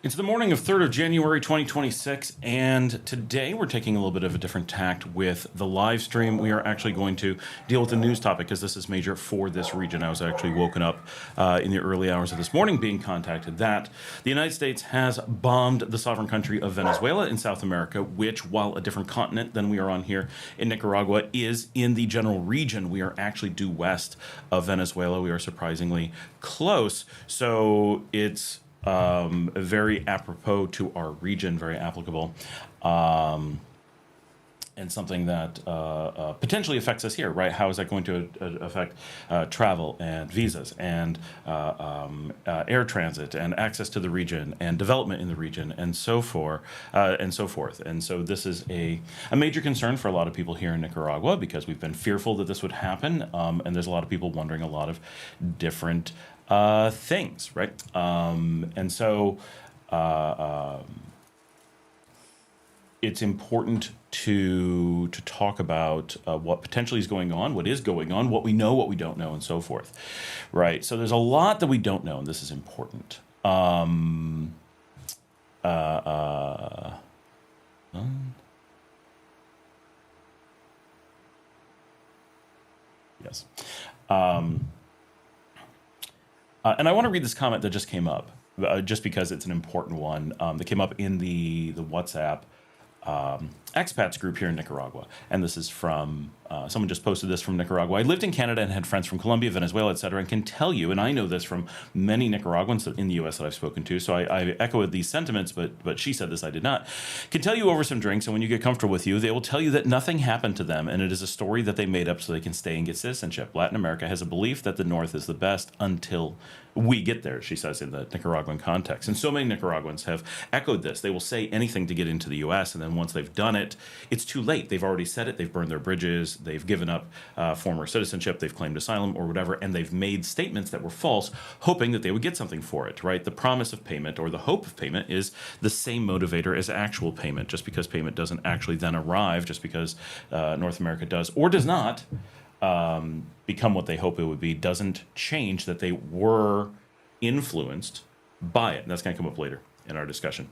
It's the morning of 3rd of January 2026, and today we're taking a little bit of a different tact with the live stream. We are actually going to deal with a news topic because this is major for this region. I was actually woken up in the early hours of this morning being contacted that the United States has bombed the sovereign country of Venezuela in South America, which, while a different continent than we are on here in Nicaragua, is in the general region. We are actually due west of Venezuela. We are surprisingly close. So it's very apropos to our region, very applicable, and something that potentially affects us here, right? How is that going to affect travel and visas and air transit and access to the region and development in the region and so forth and so forth. And so this is a major concern for a lot of people here in Nicaragua because we've been fearful that this would happen, and there's a lot of people wondering a lot of different things, right? And so it's important to talk about what potentially is going on, what is going on, what we know, what we don't know, and so forth, right? So there's a lot that we don't know, and this is important. Yes. And I want to read this comment that just came up, just because it's an important one, that came up in the WhatsApp expats group here in Nicaragua. And this is from, someone just posted this from Nicaragua. I lived in Canada and had friends from Colombia, Venezuela, etc., and can tell you, and I know this from many Nicaraguans in the U.S. that I've spoken to, so I echo these sentiments, but she said this, I did not, can tell you over some drinks, and when you get comfortable with you, they will tell you that nothing happened to them, and it is a story that they made up so they can stay and get citizenship. Latin America has a belief that the North is the best until we get there, she says in the Nicaraguan context. And so many Nicaraguans have echoed this. They will say anything to get into the U.S., and then once they've done it, it's too late. They've already said it. They've burned their bridges. They've given up former citizenship. They've claimed asylum or whatever, and they've made statements that were false, hoping that they would get something for it, right? The promise of payment or the hope of payment is the same motivator as actual payment. Just because payment doesn't actually then arrive, just because North America does or does not become what they hope it would be, doesn't change that they were influenced by it. And that's going to come up later in our discussion.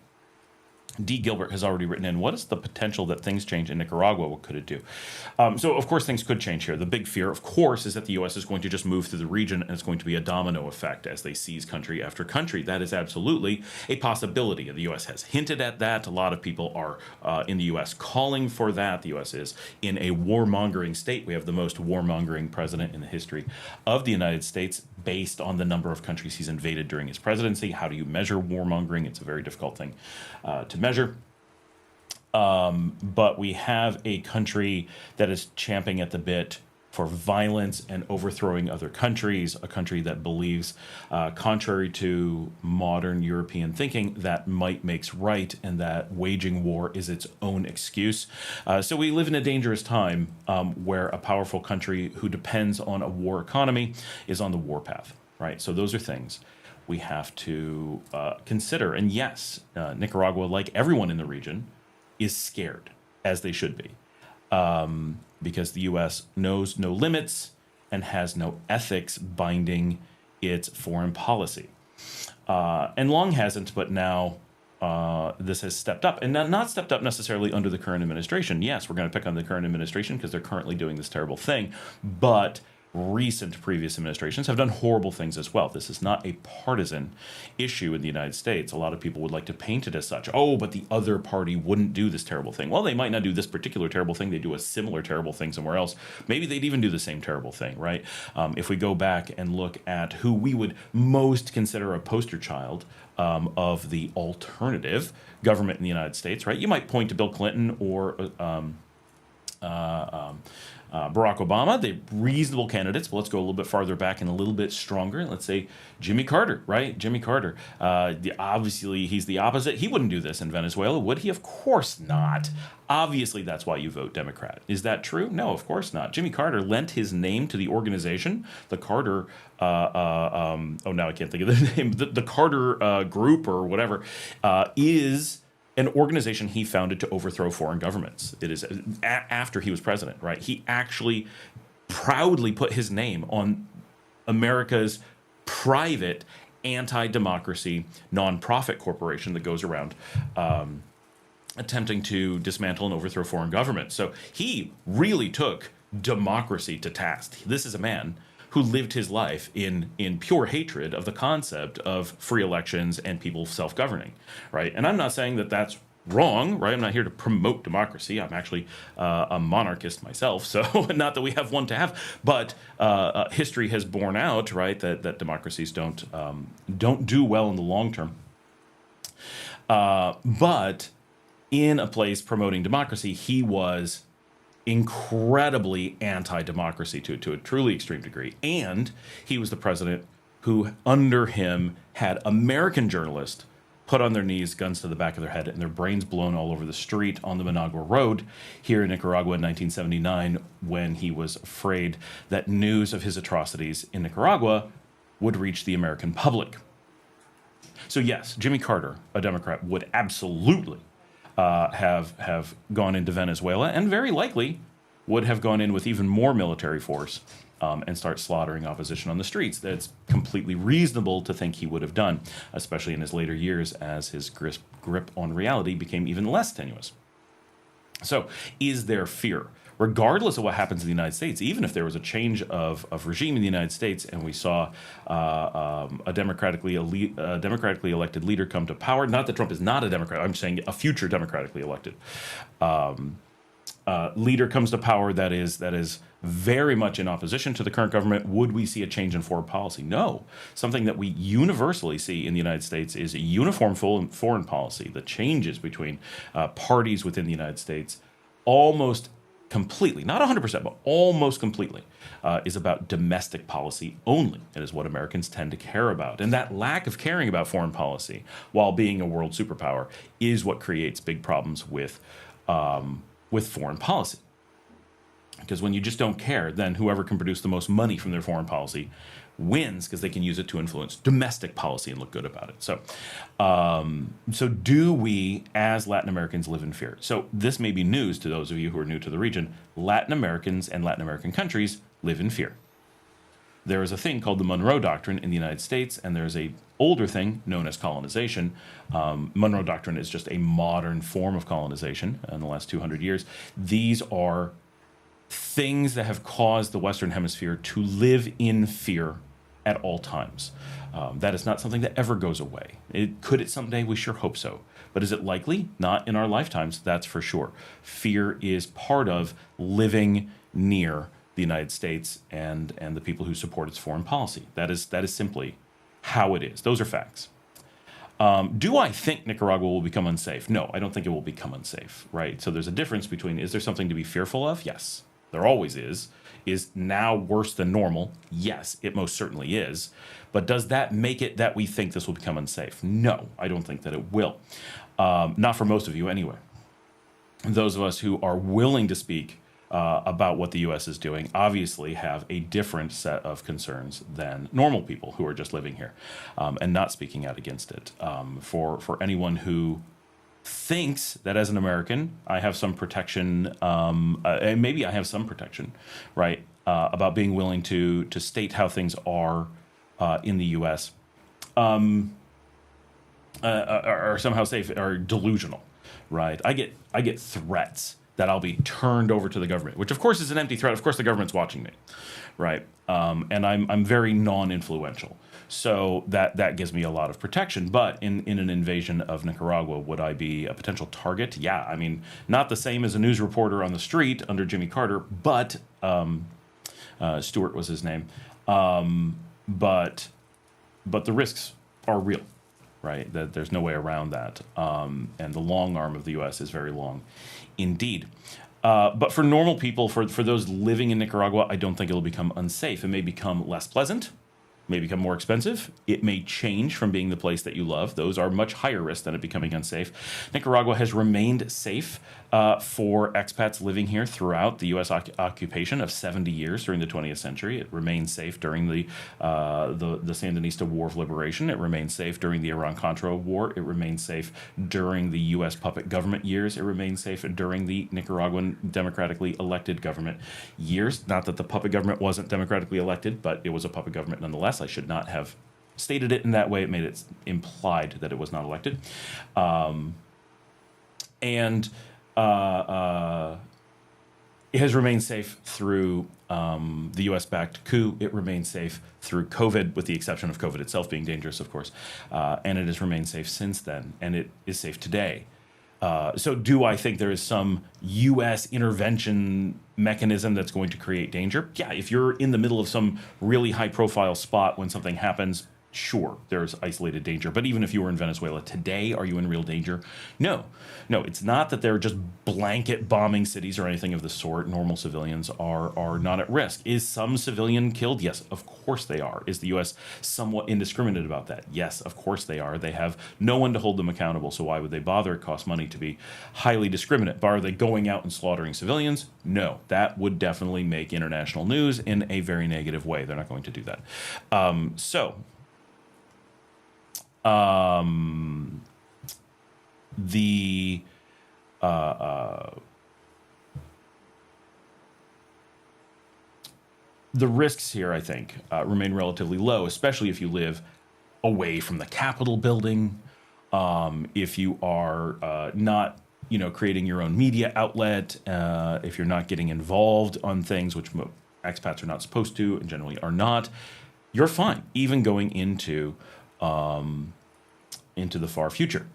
D. Gilbert has already written in, what is the potential that things change in Nicaragua? What could it do? So, of course, things could change here. The big fear, of course, is that the U.S. is going to just move through the region and it's going to be a domino effect as they seize country after country. That is absolutely a possibility. The U.S. has hinted at that. A lot of people are in the U.S. calling for that. The U.S. is in a warmongering state. We have the most warmongering president in the history of the United States based on the number of countries he's invaded during his presidency. How do you measure warmongering? It's a very difficult thing to measure. But we have a country that is champing at the bit for violence and overthrowing other countries, a country that believes, contrary to modern European thinking, that might makes right and that waging war is its own excuse. So we live in a dangerous time where a powerful country who depends on a war economy is on the warpath, right? So those are things we have to consider. And yes, Nicaragua, like everyone in the region, is scared, as they should be, because the U.S. knows no limits and has no ethics binding its foreign policy. And long hasn't, but now this has stepped up. And not stepped up necessarily under the current administration. Yes, we're going to pick on the current administration because they're currently doing this terrible thing, but recent previous administrations have done horrible things as well. This is not a partisan issue in the United States. A lot of people would like to paint it as such. Oh, but the other party wouldn't do this terrible thing. Well, they might not do this particular terrible thing. They do a similar terrible thing somewhere else. Maybe they'd even do the same terrible thing, right? If we go back and look at who we would most consider a poster child of the alternative government in the United States, right? You might point to Bill Clinton or Barack Obama. They're reasonable candidates, but let's go a little bit farther back and a little bit stronger. Let's say Jimmy Carter, right? Jimmy Carter. Obviously, he's the opposite. He wouldn't do this in Venezuela, would he? Of course not. Obviously, that's why you vote Democrat. Is that true? No, of course not. Jimmy Carter lent his name to the organization, the Carter, now I can't think of the name, the Carter Group or whatever, is an organization he founded to overthrow foreign governments. It is after he was president, right? He actually proudly put his name on America's private anti-democracy nonprofit corporation that goes around attempting to dismantle and overthrow foreign governments. So he really took democracy to task. This is a man who lived his life in pure hatred of the concept of free elections and people self-governing, right? And I'm not saying that that's wrong, right? I'm not here to promote democracy. I'm actually a monarchist myself, so not that we have one to have, but history has borne out, right, that democracies don't do well in the long term. But in a place promoting democracy, he was incredibly anti-democracy to a truly extreme degree. And he was the president who, under him, had American journalists put on their knees, guns to the back of their head, and their brains blown all over the street on the Managua Road here in Nicaragua in 1979, when he was afraid that news of his atrocities in Nicaragua would reach the American public. So yes, Jimmy Carter, a Democrat, would absolutely have gone into Venezuela, and very likely would have gone in with even more military force and start slaughtering opposition on the streets. That's completely reasonable to think he would have done, especially in his later years as his grip on reality became even less tenuous. So is there fear? Regardless of what happens in the United States, even if there was a change of regime in the United States and we saw a democratically elected leader come to power, not that Trump is not a Democrat, I'm saying a future democratically elected leader comes to power that is very much in opposition to the current government, would we see a change in foreign policy? No. Something that we universally see in the United States is a uniform foreign policy. The changes between parties within the United States almost completely, not 100%, but almost completely, is about domestic policy only. It is what Americans tend to care about. And that lack of caring about foreign policy while being a world superpower is what creates big problems with foreign policy. Because when you just don't care, then whoever can produce the most money from their foreign policy wins, because they can use it to influence domestic policy and look good about it. So, so do we, as Latin Americans, live in fear? So this may be news to those of you who are new to the region. Latin Americans and Latin American countries live in fear. There is a thing called the Monroe Doctrine in the United States, and there's a older thing known as colonization. Monroe Doctrine is just a modern form of colonization in the last 200 years. These are things that have caused the Western Hemisphere to live in fear at all times. That is not something that ever goes away. Could it someday? We sure hope so. But is it likely? Not in our lifetimes, that's for sure. Fear is part of living near the United States and the people who support its foreign policy. That is simply how it is. Those are facts. Do I think Nicaragua will become unsafe? No, I don't think it will become unsafe, right? So there's a difference between, is there something to be fearful of? Yes, there always is. Is now worse than normal? Yes, it most certainly is. But does that make it that we think this will become unsafe? No, I don't think that it will. Not for most of you anyway. Those of us who are willing to speak about what the U.S. is doing obviously have a different set of concerns than normal people who are just living here and not speaking out against it. For anyone who thinks that as an American I have some protection, and maybe I have some protection, right, about being willing to state how things are in the U.S. Are somehow safe, are delusional, right? I get threats that I'll be turned over to the government, which of course is an empty threat. Of course the government's watching me, right? And I'm very non-influential. So that gives me a lot of protection. But in an invasion of Nicaragua, would I be a potential target? Yeah, I mean, not the same as a news reporter on the street under Jimmy Carter, but Stewart was his name. But the risks are real, right? There's no way around that. And the long arm of the U.S. is very long indeed. But for normal people, for those living in Nicaragua, I don't think it'll become unsafe. It may become less pleasant, may become more expensive. It may change from being the place that you love. Those are much higher risk than it becoming unsafe. Nicaragua has remained safe for expats living here throughout the U.S. occupation of 70 years during the 20th century. It remained safe during the Sandinista War of Liberation. It remained safe during the Iran-Contra War. It remained safe during the U.S. puppet government years. It remained safe during the Nicaraguan democratically elected government years. Not that the puppet government wasn't democratically elected, but it was a puppet government nonetheless. I should not have stated it in that way, it made it implied that it was not elected. Um, and it has remained safe through the US-backed coup. It remained safe through COVID, with the exception of COVID itself being dangerous, of course. And it has remained safe since then, and it is safe today. So do I think there is some U.S. intervention mechanism that's going to create danger? Yeah, if you're in the middle of some really high-profile spot when something happens, sure, there's isolated danger. But even if you were in Venezuela today, are you in real danger? No. No, it's not that they're just blanket bombing cities or anything of the sort. Normal civilians are not at risk. Is some civilian killed? Yes, of course they are. Is the U.S. somewhat indiscriminate about that? Yes, of course they are. They have no one to hold them accountable, so why would they bother? It costs money to be highly discriminate. But are they going out and slaughtering civilians? No, that would definitely make international news in a very negative way. They're not going to do that. The risks here, I think, remain relatively low, especially if you live away from the Capitol building. If you are not, creating your own media outlet, if you're not getting involved on things which expats are not supposed to and generally are not, you're fine, even going into the far future.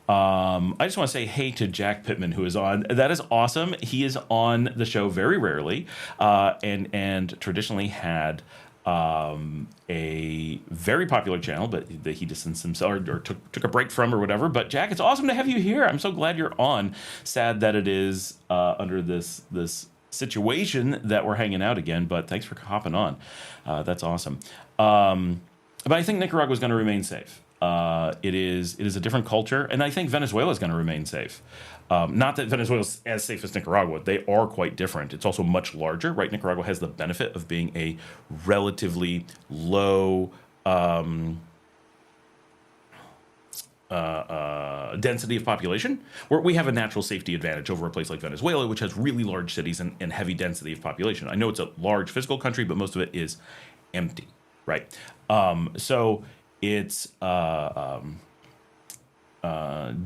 I just want to say hey to Jack Pittman, who is on. That is awesome. He is on the show very rarely, and traditionally had a very popular channel, but that he distanced himself or took a break from or whatever. But Jack, it's awesome to have you here. I'm so glad you're on. Sad that it is under this situation that we're hanging out again, but thanks for hopping on. That's awesome. But I think Nicaragua is going to remain safe. It is a different culture, and I think Venezuela is going to remain safe. Not that Venezuela is as safe as Nicaragua. They are quite different. It's also much larger, right? Nicaragua has the benefit of being a relatively low density of population, where we have a natural safety advantage over a place like Venezuela, which has really large cities and heavy density of population. I know it's a large physical country, but most of it is empty, right? So it's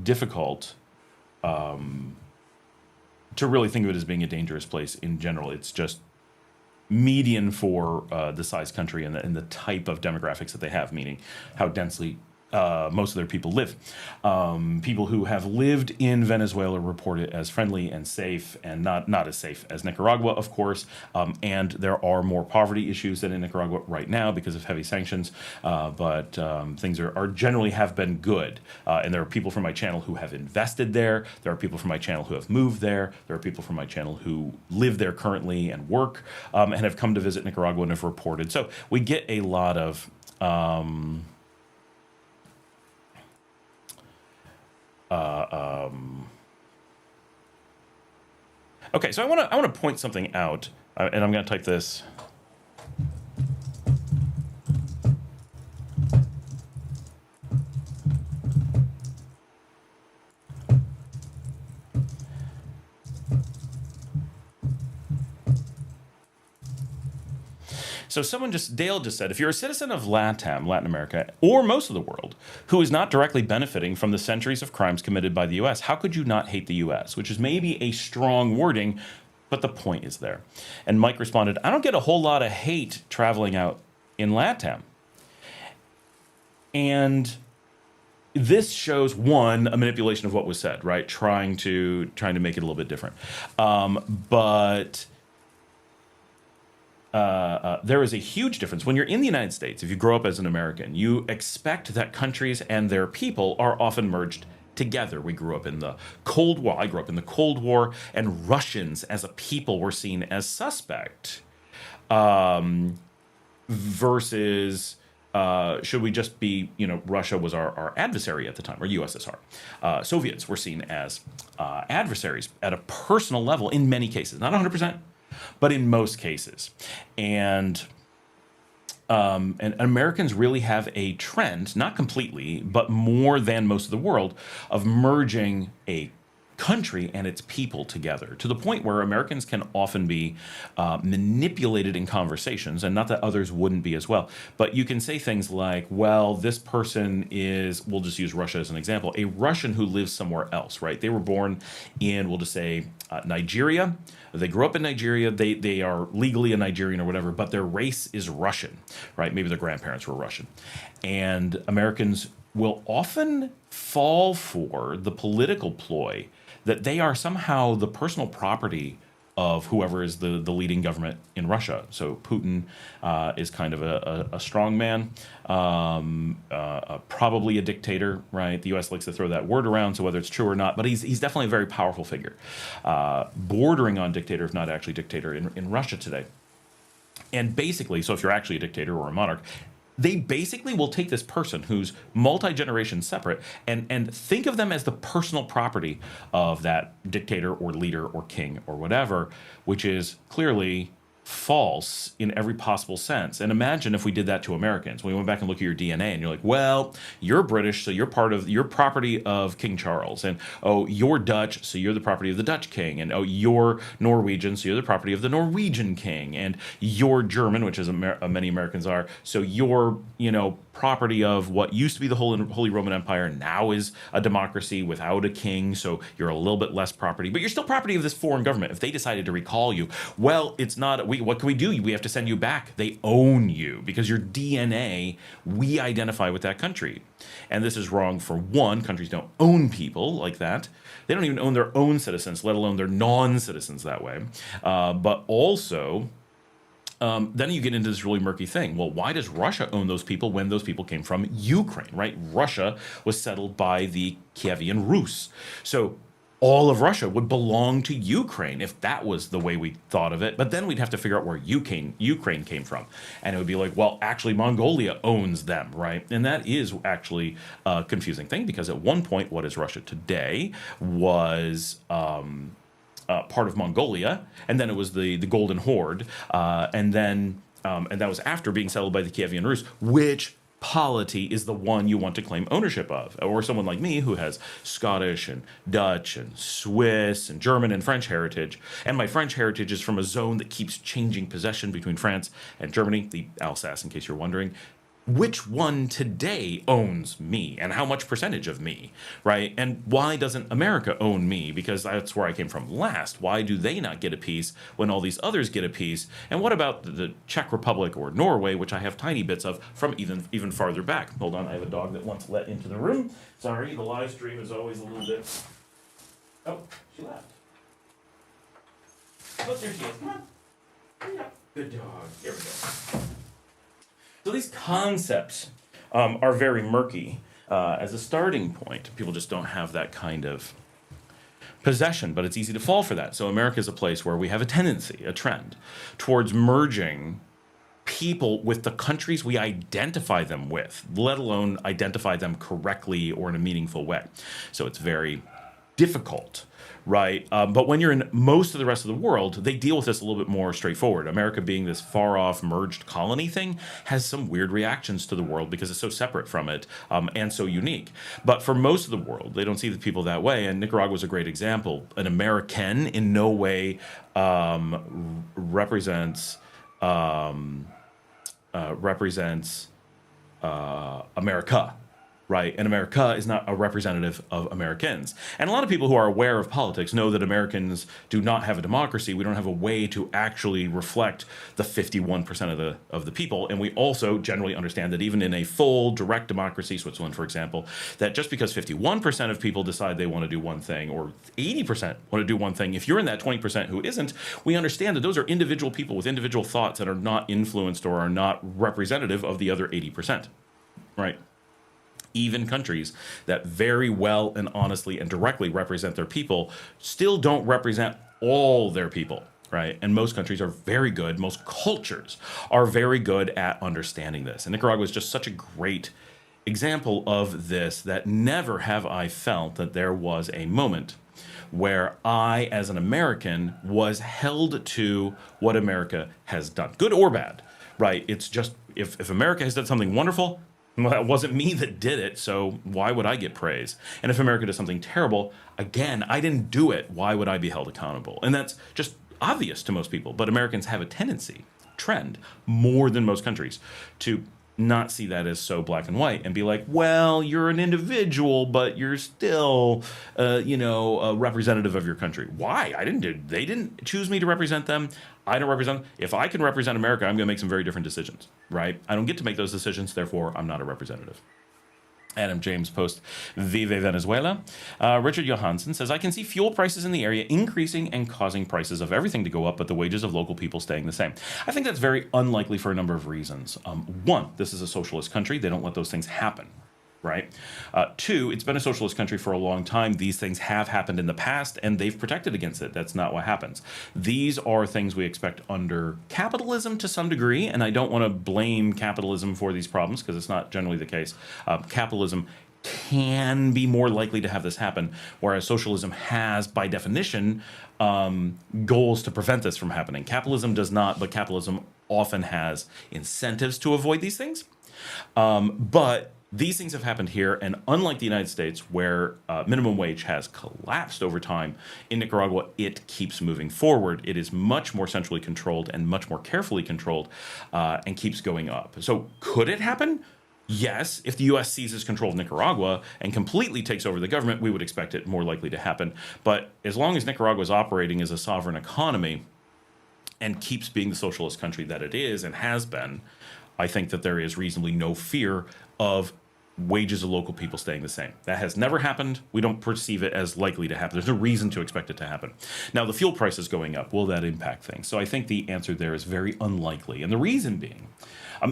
difficult to really think of it as being a dangerous place in general. It's just median for the size country and the type of demographics that they have, meaning how densely most of their people live. People who have lived in Venezuela report it as friendly and safe, and not as safe as Nicaragua, of course. And there are more poverty issues than in Nicaragua right now because of heavy sanctions. But things are generally have been good. And there are people from my channel who have invested there. There are people from my channel who have moved there. There are people from my channel who live there currently and work, and have come to visit Nicaragua and have reported. So we get a lot of okay, so I want to point something out, and I'm going to type this. So Dale just said, if you're a citizen of LATAM, Latin America, or most of the world, who is not directly benefiting from the centuries of crimes committed by the U.S., how could you not hate the U.S.? Which is maybe a strong wording, but the point is there. And Mike responded, I don't get a whole lot of hate traveling out in LATAM. And this shows, one, a manipulation of what was said, right? Trying to make it a little bit different. But there is a huge difference. When you're in the United States, if you grow up as an American, you expect that countries and their people are often merged together. We grew up in the Cold War. I grew up in the Cold War, and Russians as a people were seen as suspect. Versus, should we just be, Russia was our adversary at the time, or USSR. Soviets were seen as adversaries at a personal level in many cases, not 100%. But in most cases, and Americans really have a trend, not completely, but more than most of the world, of merging a country and its people together, to the point where Americans can often be manipulated in conversations, and not that others wouldn't be as well. But you can say things like, well, this person is, we'll just use Russia as an example, a Russian who lives somewhere else, right? They were born in, we'll just say, Nigeria. They grew up in Nigeria. They are legally a Nigerian or whatever, but their race is Russian, right? Maybe their grandparents were Russian. And Americans will often fall for the political ploy that they are somehow the personal property of whoever is the leading government in Russia. So Putin is kind of a strong man, probably a dictator, right? The U.S. likes to throw that word around, so whether it's true or not, but he's definitely a very powerful figure, bordering on dictator, if not actually dictator, in Russia today. And basically, so if you're actually a dictator or a monarch, they basically will take this person who's multi-generation separate and think of them as the personal property of that dictator or leader or king or whatever, which is clearly false in every possible sense. And imagine if we did that to Americans. We went back and look at your DNA and you're like, well, you're British, so you're property of King Charles. And oh, you're Dutch, so you're the property of the Dutch king. And oh, you're Norwegian, so you're the property of the Norwegian king. And you're German, which is many Americans are, so you're, property of what used to be the Holy Roman Empire, now is a democracy without a king, so you're a little bit less property, but you're still property of this foreign government. If they decided to recall you, well, it's not, what can we do? We have to send you back. They own you because your DNA, we identify with that country. And this is wrong for one, countries don't own people like that. They don't even own their own citizens, let alone their non-citizens that way. But also, then you get into this really murky thing. Well, why does Russia own those people when those people came from Ukraine, right? Russia was settled by the Kievan Rus. So all of Russia would belong to Ukraine if that was the way we thought of it. But then we'd have to figure out where Ukraine came from. And it would be like, well, actually Mongolia owns them, right? And that is actually a confusing thing, because at one point, what is Russia today was part of Mongolia, and then it was the Golden Horde, and that was after being settled by the Kievan Rus, which polity is the one you want to claim ownership of. Or someone like me who has Scottish and Dutch and Swiss and German and French heritage, and my French heritage is from a zone that keeps changing possession between France and Germany, the Alsace, in case you're wondering. Which one today owns me, and how much percentage of me, right? And why doesn't America own me? Because that's where I came from last. Why do they not get a piece when all these others get a piece? And what about the Czech Republic or Norway, which I have tiny bits of from even farther back? Hold on, I have a dog that wants let into the room. Sorry, the live stream is always a little bit... Oh, she left. Oh, there she is. Come on. Yeah. Good dog. Here we go. So these concepts are very murky as a starting point. People just don't have that kind of possession, but it's easy to fall for that. So America is a place where we have a tendency, a trend, towards merging people with the countries we identify them with, let alone identify them correctly or in a meaningful way. So it's very difficult, right? But when you're in most of the rest of the world, they deal with this a little bit more straightforward. America, being this far-off merged colony thing, has some weird reactions to the world because it's so separate from it and so unique. But for most of the world, they don't see the people that way, and Nicaragua is a great example. An American in no way represents America. Right? And America is not a representative of Americans. And a lot of people who are aware of politics know that Americans do not have a democracy. We don't have a way to actually reflect the 51% of the people. And we also generally understand that even in a full direct democracy, Switzerland, for example, that just because 51% of people decide they want to do one thing, or 80% want to do one thing, if you're in that 20% who isn't, we understand that those are individual people with individual thoughts that are not influenced or are not representative of the other 80%. Right? Even countries that very well and honestly and directly represent their people still don't represent all their people, right? And most countries are very good, most cultures are very good at understanding this. And Nicaragua is just such a great example of this, that never have I felt that there was a moment where I, as an American, was held to what America has done, good or bad, right? It's just, if America has done something wonderful, Well, that wasn't me that did it, so why would I get praise? And if America does something terrible, again, I didn't do it. Why would I be held accountable? And that's just obvious to most people. But Americans have a tendency, trend, more than most countries, to not see that as so black and white and be like, well, you're an individual, but you're still, a representative of your country. Why? They didn't choose me to represent them. I don't represent them. If I can represent America, I'm going to make some very different decisions, right? I don't get to make those decisions. Therefore, I'm not a representative. Adam James posts, Vive Venezuela. Richard Johansson says, I can see fuel prices in the area increasing and causing prices of everything to go up, but the wages of local people staying the same. I think that's very unlikely for a number of reasons. One, this is a socialist country. They don't let those things happen. Right? Two, it's been a socialist country for a long time. These things have happened in the past, and they've protected against it. That's not what happens. These are things we expect under capitalism to some degree, and I don't want to blame capitalism for these problems because it's not generally the case. Capitalism can be more likely to have this happen, whereas socialism has, by definition, goals to prevent this from happening. Capitalism does not, but capitalism often has incentives to avoid these things. But these things have happened here, and unlike the United States, where minimum wage has collapsed over time, in Nicaragua, it keeps moving forward. It is much more centrally controlled and much more carefully controlled, and keeps going up. So could it happen? Yes. If the U.S. seizes control of Nicaragua and completely takes over the government, we would expect it more likely to happen. But as long as Nicaragua is operating as a sovereign economy and keeps being the socialist country that it is and has been, I think that there is reasonably no fear of wages of local people staying the same. That has never happened. We don't perceive it as likely to happen. There's no reason to expect it to happen. Now, the fuel prices going up, will that impact things? So I think the answer there is very unlikely. And the reason being,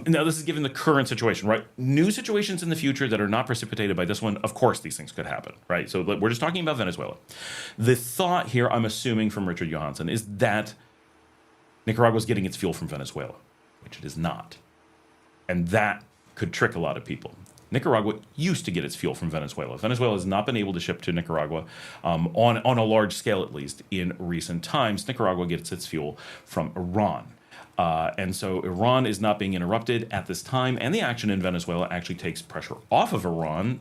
now this is given the current situation, right? New situations in the future that are not precipitated by this one, of course these things could happen, right? So we're just talking about Venezuela. The thought here, I'm assuming from Richard Johansson, is that Nicaragua is getting its fuel from Venezuela, which it is not. And that could trick a lot of people. Nicaragua used to get its fuel from Venezuela. Venezuela has not been able to ship to Nicaragua on a large scale, at least in recent times. Nicaragua gets its fuel from Iran. And so Iran is not being interrupted at this time, and the action in Venezuela actually takes pressure off of Iran,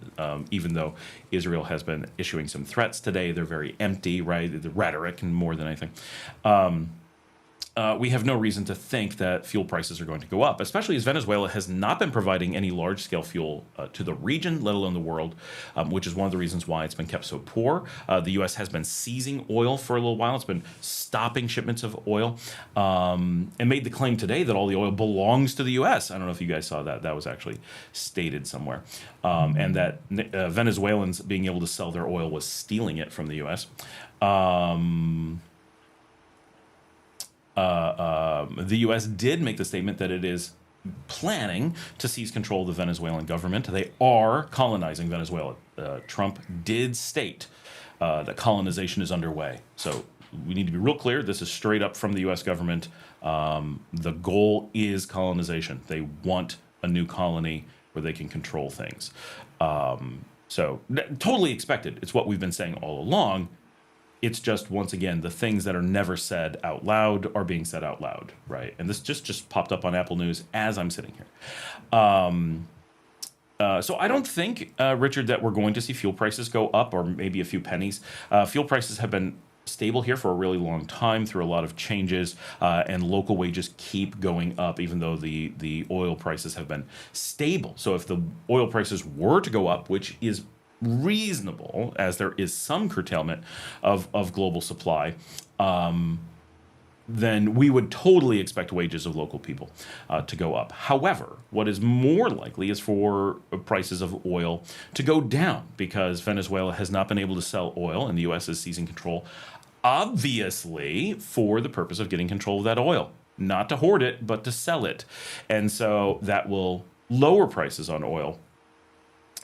even though Israel has been issuing some threats today. They're very empty, right? The rhetoric and more than anything. We have no reason to think that fuel prices are going to go up, especially as Venezuela has not been providing any large-scale fuel to the region, let alone the world, which is one of the reasons why it's been kept so poor. The U.S. has been seizing oil for a little while. It's been stopping shipments of oil, and made the claim today that all the oil belongs to the U.S. I don't know if you guys saw that. That was actually stated somewhere. And that Venezuelans being able to sell their oil was stealing it from the U.S. The U.S. did make the statement that it is planning to seize control of the Venezuelan government. They are colonizing Venezuela. Trump did state that colonization is underway. So we need to be real clear. This is straight up from the U.S. government. The goal is colonization. They want a new colony where they can control things. So totally expected. It's what we've been saying all along. It's just, once again, the things that are never said out loud are being said out loud, right? And this just popped up on Apple News as I'm sitting here. So I don't think, Richard, that we're going to see fuel prices go up or maybe a few pennies. Fuel prices have been stable here for a really long time through a lot of changes, and local wages keep going up, even though the oil prices have been stable. So if the oil prices were to go up, which is reasonable, as there is some curtailment of global supply, then we would totally expect wages of local people to go up. However, what is more likely is for prices of oil to go down, because Venezuela has not been able to sell oil and the U.S. is seizing control, obviously for the purpose of getting control of that oil, not to hoard it, but to sell it. And so that will lower prices on oil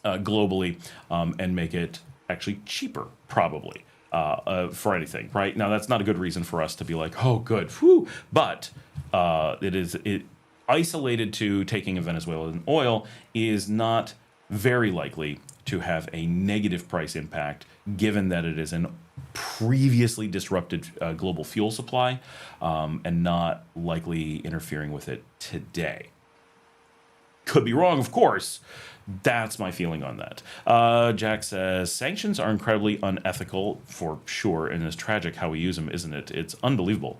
globally, and make it actually cheaper, probably, for anything, right? Now, that's not a good reason for us to be like, oh, good, whew. But it isolated to taking of Venezuelan oil is not very likely to have a negative price impact, given that it is an previously disrupted global fuel supply, and not likely interfering with it today. Could be wrong, of course. That's my feeling on that. Jack says sanctions are incredibly unethical for sure, and it's tragic how we use them, isn't it? It's unbelievable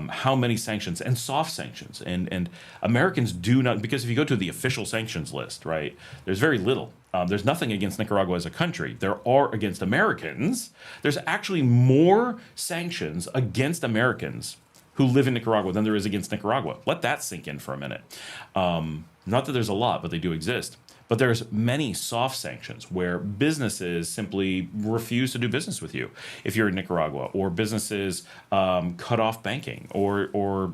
how many sanctions and soft sanctions, and Americans do not, because if you go to the official sanctions list, right, there's very little. There's nothing against Nicaragua as a country. There are against Americans. There's actually more sanctions against Americans who live in Nicaragua than there is against Nicaragua. Let that sink in for a minute. Not that there's a lot, but they do exist. But there's many soft sanctions where businesses simply refuse to do business with you if you're in Nicaragua, or businesses cut off banking, or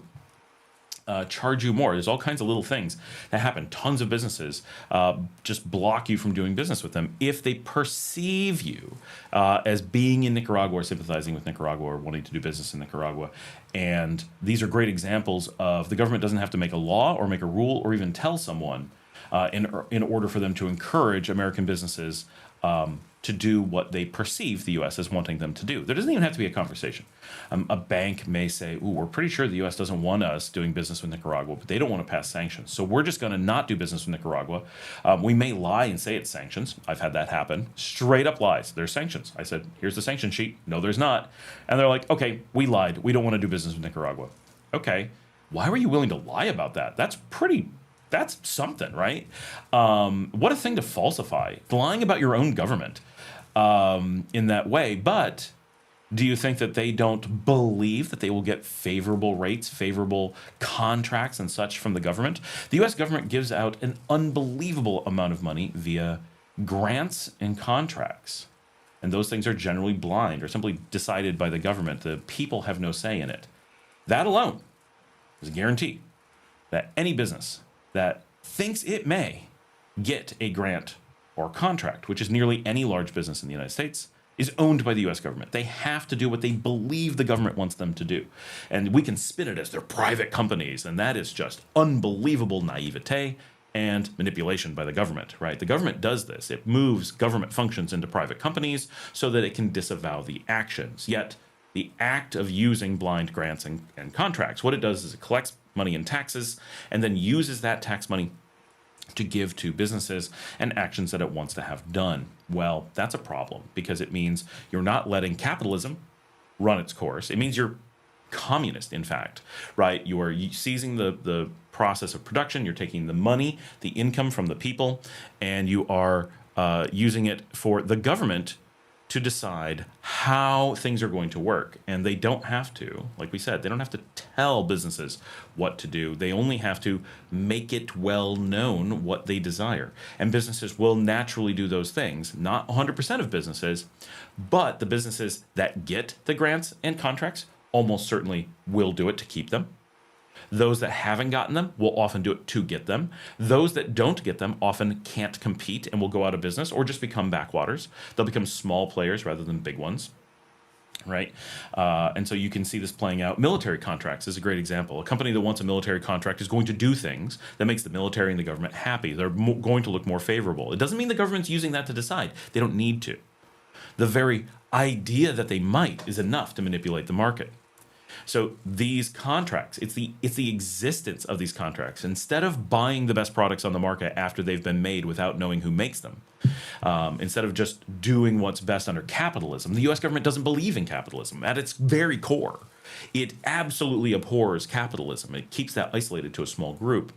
charge you more. There's all kinds of little things that happen. Tons of businesses just block you from doing business with them if they perceive you as being in Nicaragua or sympathizing with Nicaragua or wanting to do business in Nicaragua. And these are great examples of the government doesn't have to make a law or make a rule or even tell someone in order for them to encourage American businesses to do what they perceive the U.S. as wanting them to do. There doesn't even have to be a conversation. A bank may say, ooh, we're pretty sure the U.S. doesn't want us doing business with Nicaragua, but they don't want to pass sanctions. So we're just going to not do business with Nicaragua. We may lie and say it's sanctions. I've had that happen. Straight up lies. There's sanctions. I said, here's the sanction sheet. No, there's not. And they're like, okay, we lied. We don't want to do business with Nicaragua. Okay. Why were you willing to lie about that? That's something, right? What a thing to falsify. Lying about your own government in that way. But do you think that they don't believe that they will get favorable rates, favorable contracts and such from the government? The U.S. government gives out an unbelievable amount of money via grants and contracts. And those things are generally blind or simply decided by the government. The people have no say in it. That alone is a guarantee that any business that thinks it may get a grant or contract, which is nearly any large business in the United States, is owned by the U.S. government. They have to do what they believe the government wants them to do. And we can spin it as they're private companies, and that is just unbelievable naivete and manipulation by the government, right? The government does this. It moves government functions into private companies so that it can disavow the actions. Yet, the act of using blind grants and contracts, what it does is it collects money in taxes and then uses that tax money to give to businesses and actions that it wants to have done. Well, that's a problem because it means you're not letting capitalism run its course. It means you're communist, in fact, right? You are seizing the process of production. You're taking the money, the income from the people, and you are using it for the government to decide how things are going to work. And they don't have to, like we said, they don't have to tell businesses what to do. They only have to make it well known what they desire. And businesses will naturally do those things. Not 100% of businesses, but the businesses that get the grants and contracts almost certainly will do it to keep them. Those that haven't gotten them will often do it to get them. Those that don't get them often can't compete and will go out of business or just become backwaters. They'll become small players rather than big ones, right? And so you can see this playing out. Military contracts is a great example. A company that wants a military contract is going to do things that makes the military and the government happy. They're going to look more favorable. It doesn't mean the government's using that to decide. They don't need to. The very idea that they might is enough to manipulate the market. So these contracts, it's the existence of these contracts. Instead of buying the best products on the market after they've been made without knowing who makes them, instead of just doing what's best under capitalism, the U.S. government doesn't believe in capitalism at its very core. It absolutely abhors capitalism. It keeps that isolated to a small group.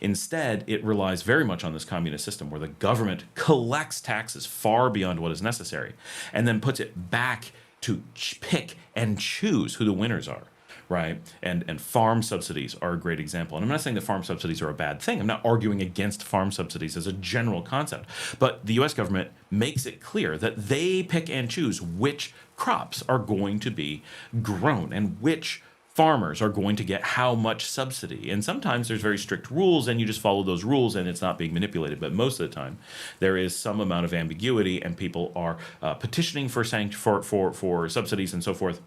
Instead, it relies very much on this communist system where the government collects taxes far beyond what is necessary and then puts it back to pick and choose who the winners are, right? And farm subsidies are a great example. And I'm not saying that farm subsidies are a bad thing. I'm not arguing against farm subsidies as a general concept. But the U.S. government makes it clear that they pick and choose which crops are going to be grown and which farmers are going to get how much subsidy. And sometimes there's very strict rules and you just follow those rules and it's not being manipulated. But most of the time there is some amount of ambiguity and people are petitioning for subsidies and so forth.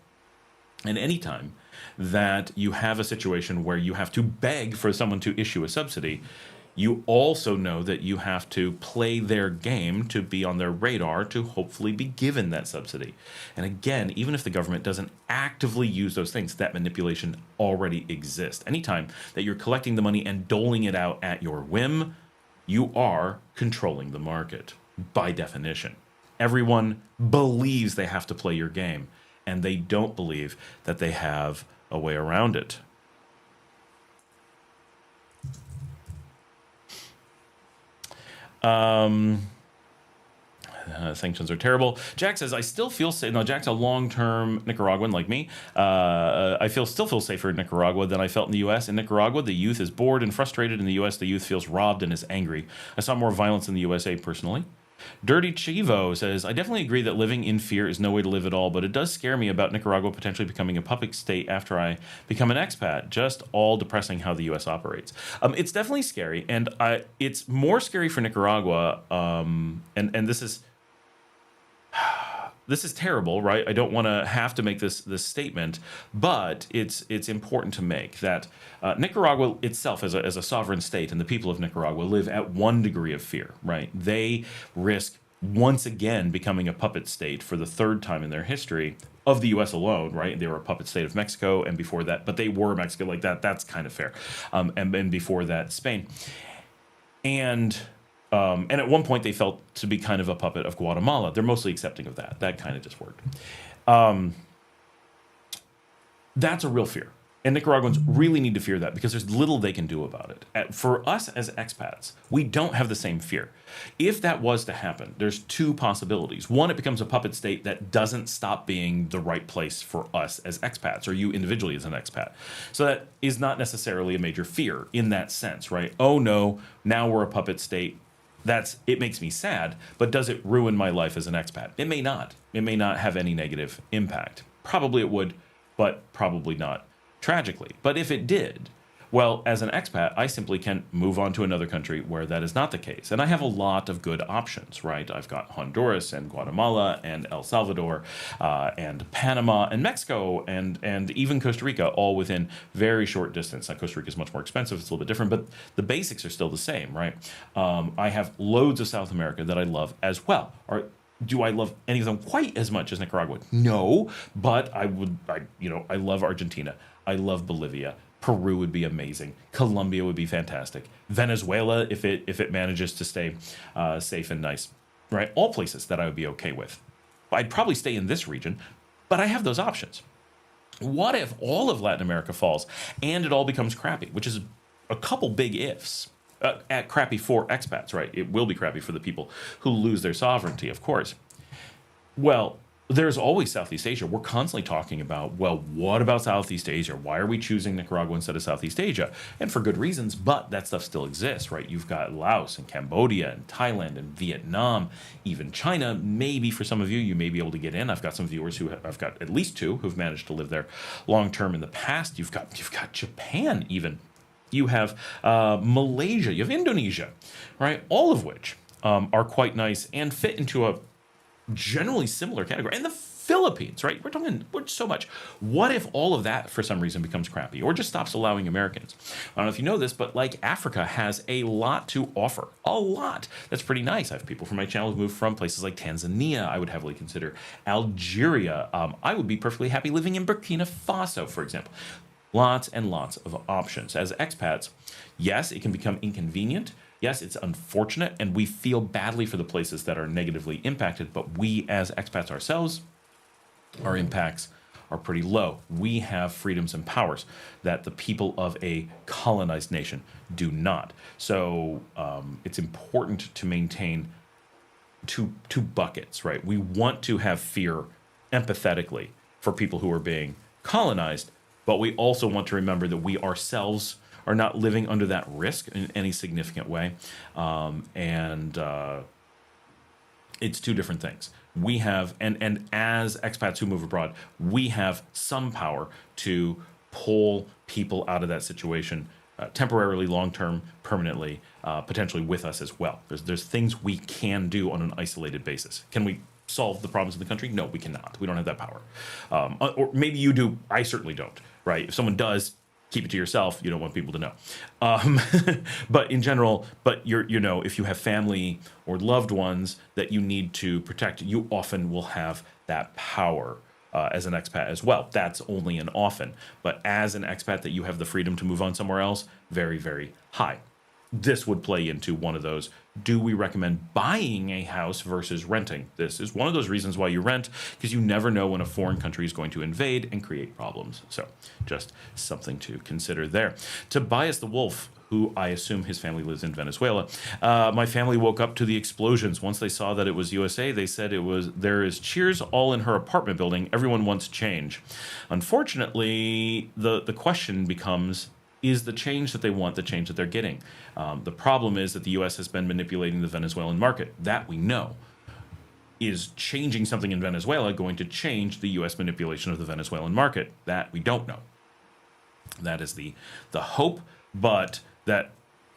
And anytime that you have a situation where you have to beg for someone to issue a subsidy, you also know that you have to play their game to be on their radar to hopefully be given that subsidy. And again, even if the government doesn't actively use those things, that manipulation already exists. Anytime that you're collecting the money and doling it out at your whim, you are controlling the market by definition. Everyone believes they have to play your game, and they don't believe that they have a way around it. Sanctions are terrible. Jack says, I still feel safe. No, Jack's a long-term Nicaraguan like me. Still feel safer in Nicaragua than I felt in the U.S. In Nicaragua, the youth is bored and frustrated. In the U.S., the youth feels robbed and is angry. I saw more violence in the USA personally. Dirty Chivo says, I definitely agree that living in fear is no way to live at all, but it does scare me about Nicaragua potentially becoming a puppet state after I become an expat. Just all depressing how the U.S. operates. It's definitely scary, and it's more scary for Nicaragua, and this is terrible, right? I don't want to have to make this statement, but it's important to make that Nicaragua itself, as a sovereign state, and the people of Nicaragua live at one degree of fear, right? They risk once again becoming a puppet state for the third time in their history of the U.S. alone, right? They were a puppet state of Mexico, and before that, but they were Mexico, like that. That's kind of fair. And before that, Spain, and at one point, they felt to be kind of a puppet of Guatemala. They're mostly accepting of that. That kind of just worked. That's a real fear. And Nicaraguans really need to fear that because there's little they can do about it. For us as expats, we don't have the same fear. If that was to happen, there's two possibilities. One, it becomes a puppet state that doesn't stop being the right place for us as expats, or you individually as an expat. So that is not necessarily a major fear in that sense, right? Oh no, now we're a puppet state. It makes me sad, but does it ruin my life as an expat? It may not. It may not have any negative impact. Probably it would, but probably not tragically. But if it did, well, as an expat, I simply can move on to another country where that is not the case. And I have a lot of good options, right? I've got Honduras and Guatemala and El Salvador and Panama and Mexico and even Costa Rica, all within very short distance. Now, Costa Rica is much more expensive. It's a little bit different, but the basics are still the same, right? I have loads of South America that I love as well. Do I love any of them quite as much as Nicaragua? No, but I love Argentina. I love Bolivia. Peru would be amazing. Colombia would be fantastic. Venezuela, if it manages to stay safe and nice, right? All places that I would be okay with. I'd probably stay in this region, but I have those options. What if all of Latin America falls and it all becomes crappy, which is a couple big ifs. At crappy for expats, right? It will be crappy for the people who lose their sovereignty, of course. Well, there's always Southeast Asia. We're constantly talking about, well, what about Southeast Asia? Why are we choosing Nicaragua instead of Southeast Asia? And for good reasons, but that stuff still exists, right? You've got Laos and Cambodia and Thailand and Vietnam, even China. Maybe for some of you, you may be able to get in. I've got some viewers I've got at least two who've managed to live there long term in the past. You've got Japan even. You have Malaysia, you have Indonesia, right? All of which are quite nice and fit into a generally similar category. And the Philippines, right? We're so much. What if all of that for some reason becomes crappy or just stops allowing Americans? I don't know if you know this, but like Africa has a lot to offer. A lot. That's pretty nice. I have people from my channel who moved from places like Tanzania. I would heavily consider Algeria. I would be perfectly happy living in Burkina Faso, for example. Lots and lots of options. As expats, yes, it can become inconvenient. Yes, it's unfortunate, and we feel badly for the places that are negatively impacted, but we as expats ourselves, our impacts are pretty low. We have freedoms and powers that the people of a colonized nation do not. So it's important to maintain two buckets, right? We want to have fear empathetically for people who are being colonized, but we also want to remember that we ourselves are not living under that risk in any significant way. It's two different things. We have, and as expats who move abroad, we have some power to pull people out of that situation temporarily, long-term, permanently, potentially with us as well. There's things we can do on an isolated basis. Can we solve the problems of the country? No, we cannot. We don't have that power. Or maybe you do. I certainly don't, right? If someone does, keep it to yourself. You don't want people to know. But in general, if you have family or loved ones that you need to protect, you often will have that power as an expat as well. That's only an often. But as an expat that you have the freedom to move on somewhere else, very, very high. this would play into one of those. Do we recommend buying a house versus renting? This is one of those reasons why you rent, because you never know when a foreign country is going to invade and create problems. So just something to consider there. Tobias the Wolf, who I assume his family lives in Venezuela. My family woke up to the explosions. Once they saw that it was USA, they said there is cheers all in her apartment building. Everyone wants change. Unfortunately, the question becomes, is the change that they want the change that they're getting? The problem is that the U.S. has been manipulating the Venezuelan market. That we know. Is changing something in Venezuela going to change the U.S. manipulation of the Venezuelan market? That we don't know. That is the hope, but that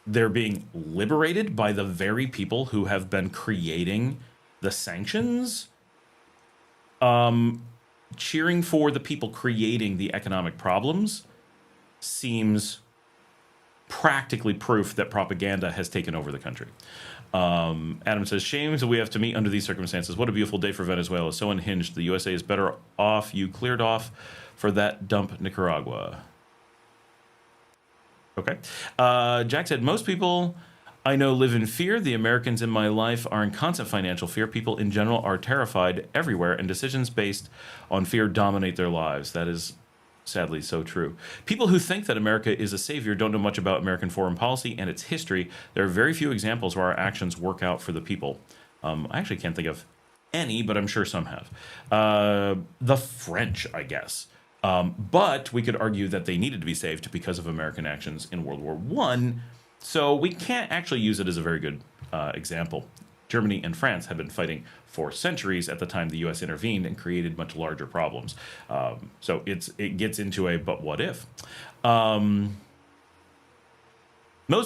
they're being liberated by the very people who have been creating the sanctions, cheering for the people creating the economic problems seems practically proof that propaganda has taken over the country. Adam says, shames that we have to meet under these circumstances. What a beautiful day for Venezuela. So unhinged. The USA is better off. You cleared off for that dump Nicaragua. Okay. Jack said, most people I know live in fear. The Americans in my life are in constant financial fear. People in general are terrified everywhere, and decisions based on fear dominate their lives. That is sadly so true. People who think that America is a savior don't know much about American foreign policy and its history. There are very few examples where our actions work out for the people. I actually can't think of any, but I'm sure some have. The French, I guess. But we could argue that they needed to be saved because of American actions in World War I. So we can't actually use it as a very good example. Germany and France have been fighting for centuries at the time the U.S. intervened and created much larger problems. So it gets into a but what if. Most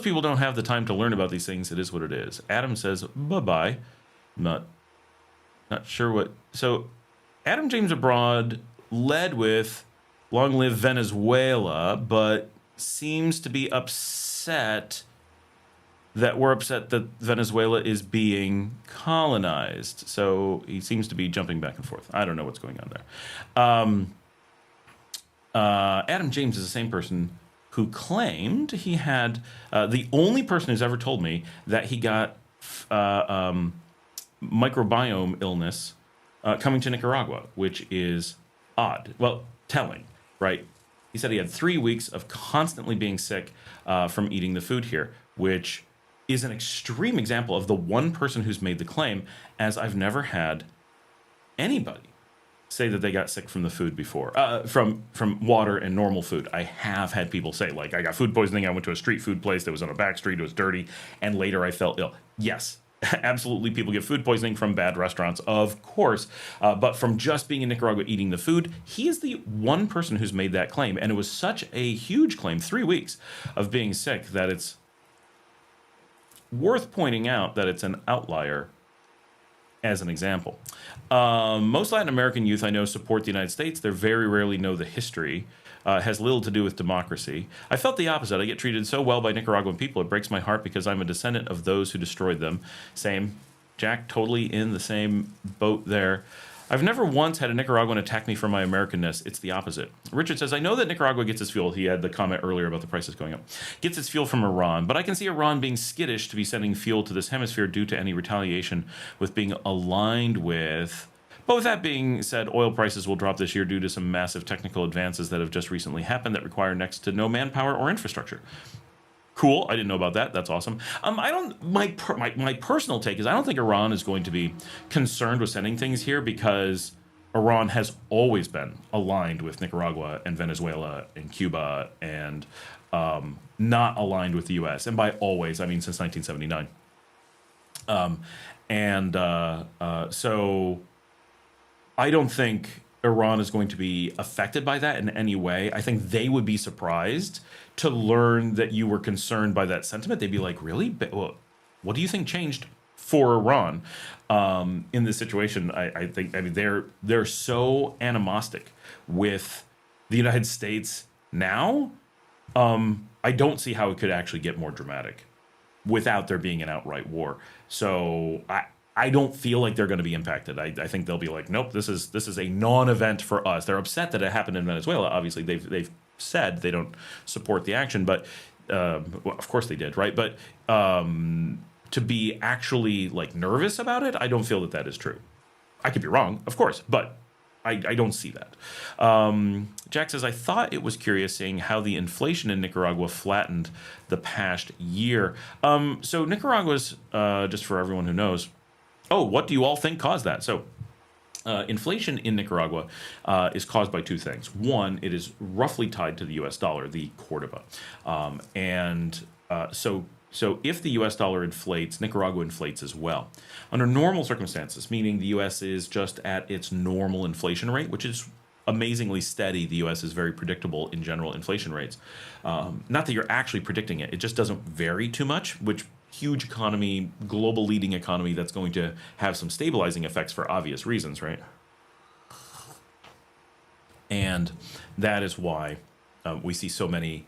people don't have the time to learn about these things. It is what it is. Adam says, bye-bye. Not sure what. So Adam James Abroad led with long live Venezuela, but seems to be upset that we're upset that Venezuela is being colonized. So he seems to be jumping back and forth. I don't know what's going on there. Adam James is the same person who claimed he had, the only person who's ever told me that he got microbiome illness coming to Nicaragua, which is odd. Well, telling, right? He said he had 3 weeks of constantly being sick from eating the food here, which is an extreme example of the one person who's made the claim, as I've never had anybody say that they got sick from the food before, from water and normal food. I have had people say, like, I got food poisoning, I went to a street food place that was on a back street, it was dirty, and later I felt ill. Yes, absolutely, people get food poisoning from bad restaurants, of course, but from just being in Nicaragua eating the food, he is the one person who's made that claim, and it was such a huge claim, 3 weeks of being sick, that it's worth pointing out that it's an outlier as an example. Most Latin American youth I know support the United States. They very rarely know the history. Has little to do with democracy. I felt the opposite. I get treated so well by Nicaraguan people. It breaks my heart because I'm a descendant of those who destroyed them. Same. Jack, totally in the same boat there. I've never once had a Nicaraguan attack me for my Americanness. It's the opposite. Richard says, I know that Nicaragua gets its fuel. He had the comment earlier about the prices going up. Gets its fuel from Iran, but I can see Iran being skittish to be sending fuel to this hemisphere due to any retaliation with being aligned with. But with that being said, oil prices will drop this year due to some massive technical advances that have just recently happened that require next to no manpower or infrastructure. Cool. I didn't know about that. That's awesome. My personal take is I don't think Iran is going to be concerned with sending things here because Iran has always been aligned with Nicaragua and Venezuela and Cuba and not aligned with the U.S. And by always, I mean since 1979. So I don't think Iran is going to be affected by that in any way. I think they would be surprised to learn that you were concerned by that sentiment. They'd be like, really? What do you think changed for Iran in this situation? I mean, they're so animostic with the United States now. I don't see how it could actually get more dramatic without there being an outright war. So I don't feel like they're going to be impacted. I think they'll be like, nope, this is a non-event for us. They're upset that it happened in Venezuela. Obviously, they've said they don't support the action, but well, of course they did, right? But to be actually like nervous about it, I don't feel that that is true. I could be wrong, of course, but I don't see that. Jack says, I thought it was curious seeing how the inflation in Nicaragua flattened the past year. So Nicaragua's, just for everyone who knows, oh, what do you all think caused that? So inflation in Nicaragua is caused by two things. One, it is roughly tied to the U.S. dollar, the Cordoba. So if the U.S. dollar inflates, Nicaragua inflates as well. Under normal circumstances, meaning the U.S. is just at its normal inflation rate, which is amazingly steady. The U.S. is very predictable in general inflation rates. Not that you're actually predicting it. It just doesn't vary too much, which huge economy, global leading economy that's going to have some stabilizing effects for obvious reasons, right? And that is why we see so many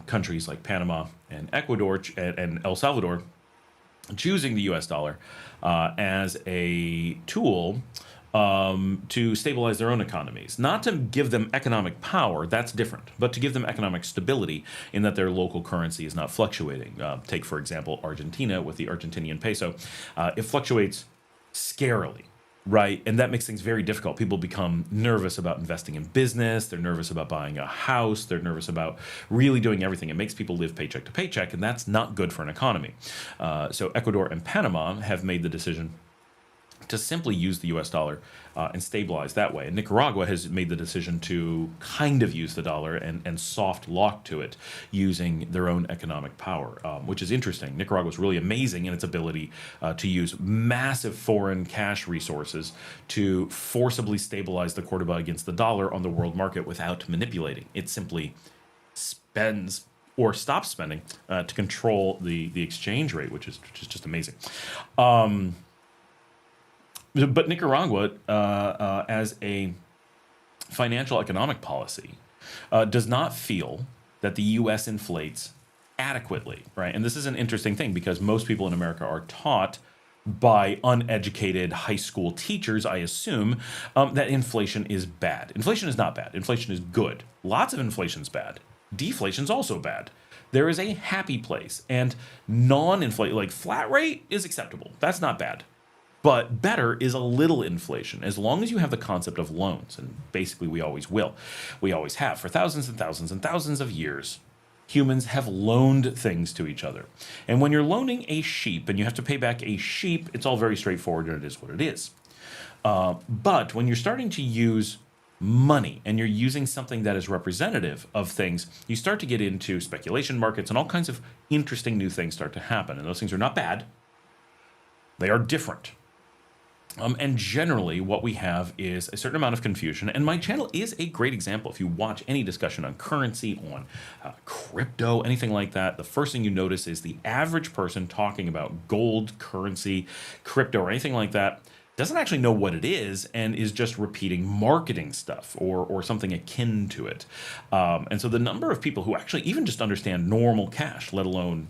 countries like Panama and Ecuador and El Salvador choosing the U.S. dollar as a tool to stabilize their own economies. Not to give them economic power, that's different, but to give them economic stability in that their local currency is not fluctuating. Take, for example, Argentina with the Argentinian peso. It fluctuates scarily. Right, and that makes things very difficult. People become nervous about investing in business. They're nervous about buying a house. They're nervous about really doing everything. It makes people live paycheck to paycheck, and that's not good for an economy. So Ecuador and Panama have made the decision to simply use the U.S. dollar and stabilize that way. And Nicaragua has made the decision to kind of use the dollar and soft lock to it using their own economic power, which is interesting. Nicaragua is really amazing in its ability to use massive foreign cash resources to forcibly stabilize the Cordoba against the dollar on the world market without manipulating. It simply spends or stops spending to control the exchange rate, which is just amazing. But Nicaragua, as a financial economic policy, does not feel that the U.S. inflates adequately, right? And this is an interesting thing because most people in America are taught by uneducated high school teachers, I assume, that inflation is bad. Inflation is not bad. Inflation is good. Lots of inflation is bad. Deflation is also bad. There is a happy place, and non-inflation, like flat rate, is acceptable. That's not bad. But better is a little inflation, as long as you have the concept of loans. And basically, we always will. We always have. For thousands and thousands and thousands of years, humans have loaned things to each other. And when you're loaning a sheep and you have to pay back a sheep, it's all very straightforward and it is what it is. But when you're starting to use money and you're using something that is representative of things, you start to get into speculation markets and all kinds of interesting new things start to happen. And those things are not bad. They are different. And generally, what we have is a certain amount of confusion. And my channel is a great example. If you watch any discussion on currency, on crypto, anything like that, the first thing you notice is the average person talking about gold, currency, crypto, or anything like that doesn't actually know what it is and is just repeating marketing stuff or something akin to it. And so the number of people who actually even just understand normal cash, let alone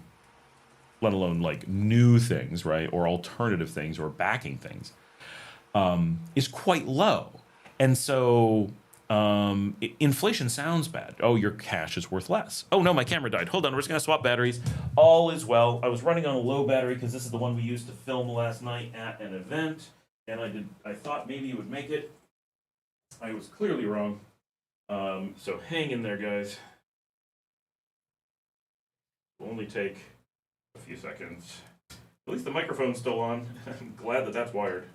like new things, right, or alternative things or backing things, is quite low. And so inflation sounds bad. Oh, your cash is worth less. Oh no, my camera died. Hold on, we're just gonna swap batteries. All is well. I was running on a low battery because this is the one we used to film last night at an event, and I thought maybe it would make it. I was clearly wrong. So hang in there, guys. It'll only take a few seconds. At least the microphone's still on. I'm glad that that's wired.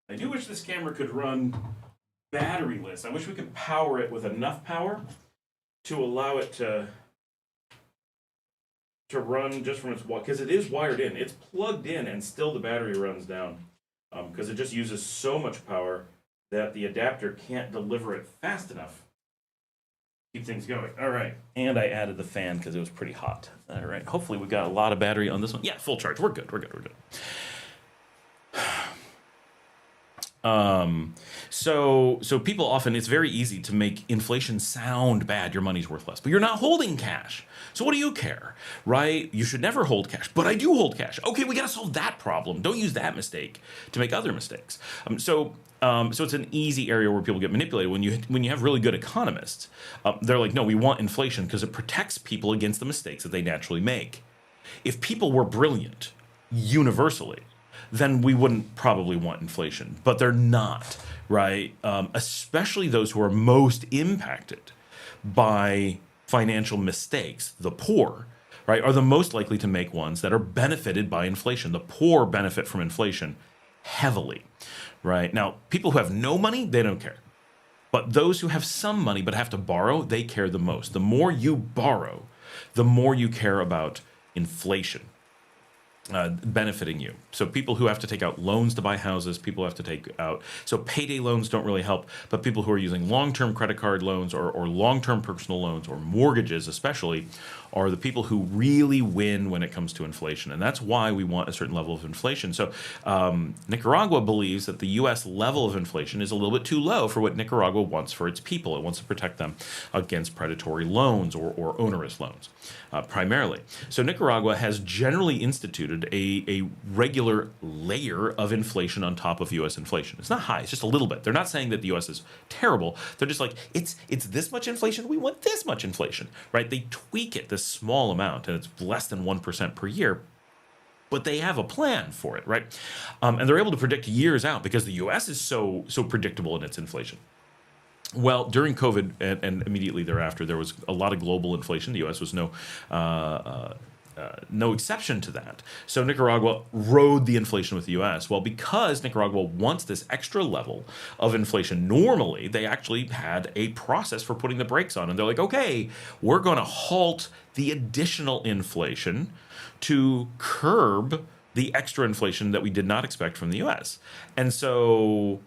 I do wish this camera could run batteryless. I wish we could power it with enough power to allow it to run just from its, because it is wired in. It's plugged in and still the battery runs down because it just uses so much power that the adapter can't deliver it fast enough. Keep things going. All right. And I added the fan because it was pretty hot. All right. Hopefully we got a lot of battery on this one. Yeah, full charge. We're good. So people often, it's very easy to make inflation sound bad. Your money's worth less, but you're not holding cash. So what do you care, right? You should never hold cash, but I do hold cash. Okay, we got to solve that problem. Don't use that mistake to make other mistakes. So it's an easy area where people get manipulated. When you have really good economists, they're like, no, we want inflation because it protects people against the mistakes that they naturally make. If people were brilliant universally, then we wouldn't probably want inflation, but they're not, right? Especially those who are most impacted by financial mistakes, the poor, right, are the most likely to make ones that are benefited by inflation. The poor benefit from inflation heavily, right? Now, people who have no money, they don't care. But those who have some money but have to borrow, they care the most. The more you borrow, the more you care about inflation benefiting you. So people who have to take out loans to buy houses, people have to take out, so payday loans don't really help, but people who are using long-term credit card loans or long-term personal loans or mortgages especially are the people who really win when it comes to inflation. And that's why we want a certain level of inflation. So Nicaragua believes that the U.S. level of inflation is a little bit too low for what Nicaragua wants for its people. It wants to protect them against predatory loans or onerous loans, primarily. So Nicaragua has generally instituted a regular layer of inflation on top of U.S. inflation. It's not high, it's just a little bit. They're not saying that the U.S. is terrible. They're just like, it's this much inflation, we want this much inflation, right? They tweak it this small amount, and it's less than 1% per year, but they have a plan for it, right? And they're able to predict years out because the U.S. is so predictable in its inflation. Well, during COVID and immediately thereafter, there was a lot of global inflation. The U.S. was no exception to that. So Nicaragua rode the inflation with the U.S. Well, because Nicaragua wants this extra level of inflation, normally they actually had a process for putting the brakes on. And they're like, okay, we're going to halt the additional inflation to curb the extra inflation that we did not expect from the U.S. And so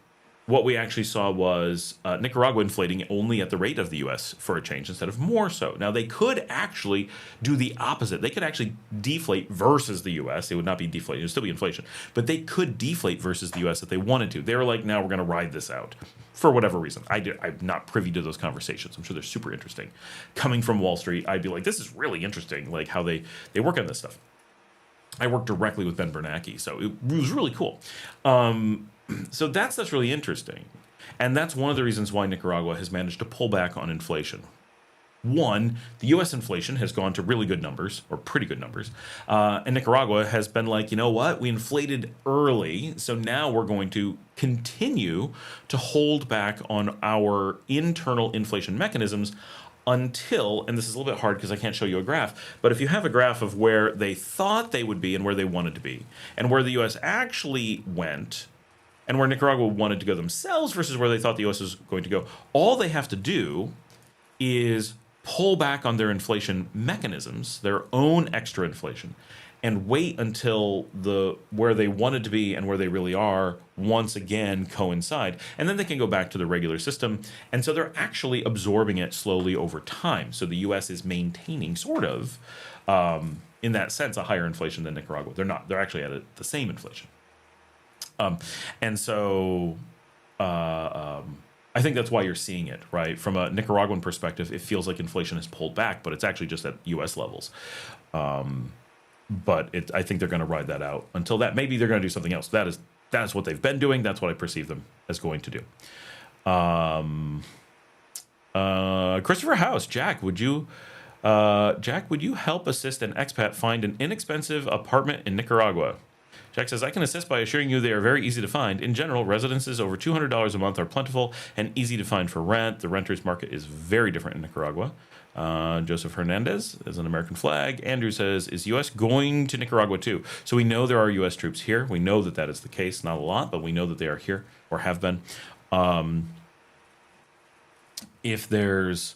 what we actually saw was Nicaragua inflating only at the rate of the U.S. for a change instead of more so. Now, they could actually do the opposite. They could actually deflate versus the U.S. It would not be deflation. It would still be inflation. But they could deflate versus the U.S. if they wanted to. They were like, now we're going to ride this out for whatever reason. I'm not privy to those conversations. I'm sure they're super interesting. Coming from Wall Street, I'd be like, this is really interesting, like how they work on this stuff. I worked directly with Ben Bernanke, so it was really cool. So that's really interesting. And that's one of the reasons why Nicaragua has managed to pull back on inflation. One, the U.S. inflation has gone to really good numbers, or pretty good numbers. And Nicaragua has been like, you know what? We inflated early, so now we're going to continue to hold back on our internal inflation mechanisms until, and this is a little bit hard because I can't show you a graph, but if you have a graph of where they thought they would be and where they wanted to be, and where the U.S. actually went, and where Nicaragua wanted to go themselves versus where they thought the U.S. was going to go, all they have to do is pull back on their inflation mechanisms, their own extra inflation, and wait until where they wanted to be and where they really are once again coincide. And then they can go back to the regular system. And so they're actually absorbing it slowly over time. So the U.S. is maintaining sort of, in that sense, a higher inflation than Nicaragua. They're not. They're actually at the same inflation. And so I think that's why you're seeing it, right? From a Nicaraguan perspective, it feels like inflation has pulled back, but it's actually just at U.S. levels. But I think they're going to ride that out until that. Maybe they're going to do something else. That is what they've been doing. That's what I perceive them as going to do. Christopher House, Jack, would you help assist an expat find an inexpensive apartment in Nicaragua? Jack says, I can assist by assuring you they are very easy to find. In general, residences over $200 a month are plentiful and easy to find for rent. The renters market is very different in Nicaragua. Joseph Hernandez is an American flag. Andrew says, is U.S. going to Nicaragua too? So we know there are U.S. troops here. We know that is the case. Not a lot, but we know that they are here or have been. If there's...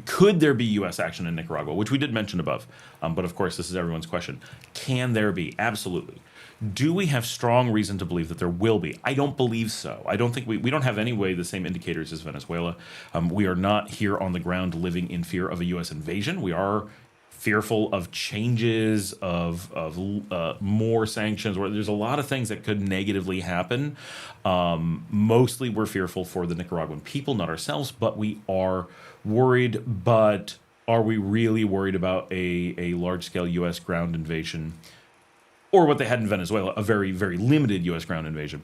could there be U.S. action in Nicaragua, which we did mention above, but of course this is everyone's question. Can there be? Absolutely. Do we have strong reason to believe that there will be? I don't believe so. I don't think we don't have anyway the same indicators as Venezuela. We are not here on the ground living in fear of a U.S. invasion. We are fearful of changes, of more sanctions, where there's a lot of things that could negatively happen. Mostly we're fearful for the Nicaraguan people, not ourselves, but we are worried. But are we really worried about a large-scale U.S. ground invasion, or what they had in Venezuela, a very, very limited U.S. ground invasion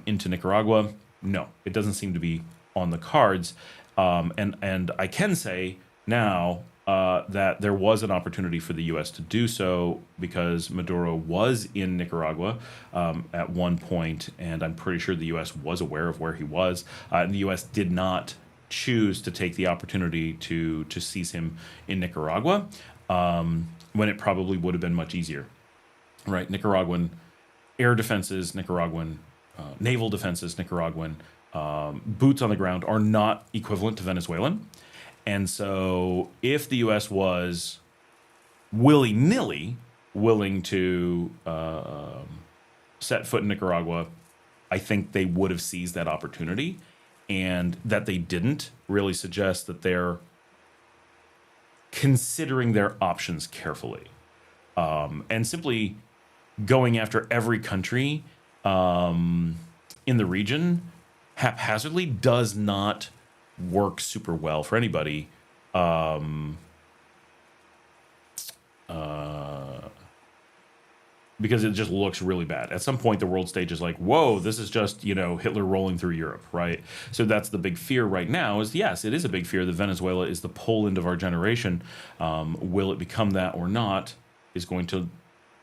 into Nicaragua? No, it doesn't seem to be on the cards. And I can say now that there was an opportunity for the U.S. to do so, because Maduro was in Nicaragua at one point, and I'm pretty sure the U.S. was aware of where he was. And the U.S. did not choose to take the opportunity to seize him in Nicaragua, when it probably would have been much easier. Right, Nicaraguan air defenses, Nicaraguan naval defenses, Nicaraguan boots on the ground are not equivalent to Venezuelan. And so if the U.S. was willy-nilly willing to set foot in Nicaragua, I think they would have seized that opportunity. And that they didn't really suggests that they're considering their options carefully. And simply going after every country in the region haphazardly does not work super well for anybody. Because it just looks really bad. At some point, the world stage is like, whoa, this is just, Hitler rolling through Europe, right? So that's the big fear right now is, yes, it is a big fear that Venezuela is the Poland of our generation. Will it become that or not is going to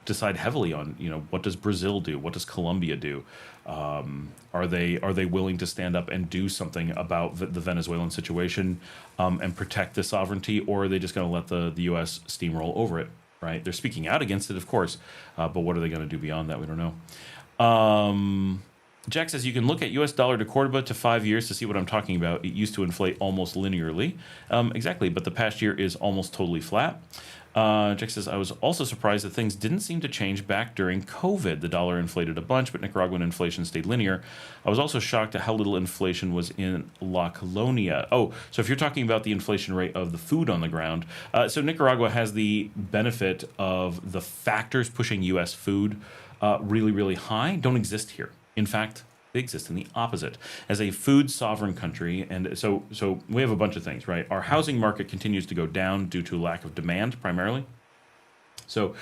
decide heavily on, what does Brazil do? What does Colombia do? Are they willing to stand up and do something about the Venezuelan situation and protect the sovereignty, or are they just going to let the U.S. steamroll over it? Right? They're speaking out against it, of course, but what are they going to do beyond that? We don't know. Jack says you can look at U.S. dollar to Cordoba to 5 years to see what I'm talking about. It used to inflate almost linearly. Exactly, but the past year is almost totally flat. Jack says, I was also surprised that things didn't seem to change back during COVID. The dollar inflated a bunch, but Nicaraguan inflation stayed linear. I was also shocked at how little inflation was in La Colonia. Oh, so if you're talking about the inflation rate of the food on the ground, so Nicaragua has the benefit of the factors pushing U.S. food really, really high don't exist here. In fact, they exist in the opposite. As a food sovereign country, and so we have a bunch of things, right? Our housing market continues to go down due to lack of demand, primarily. So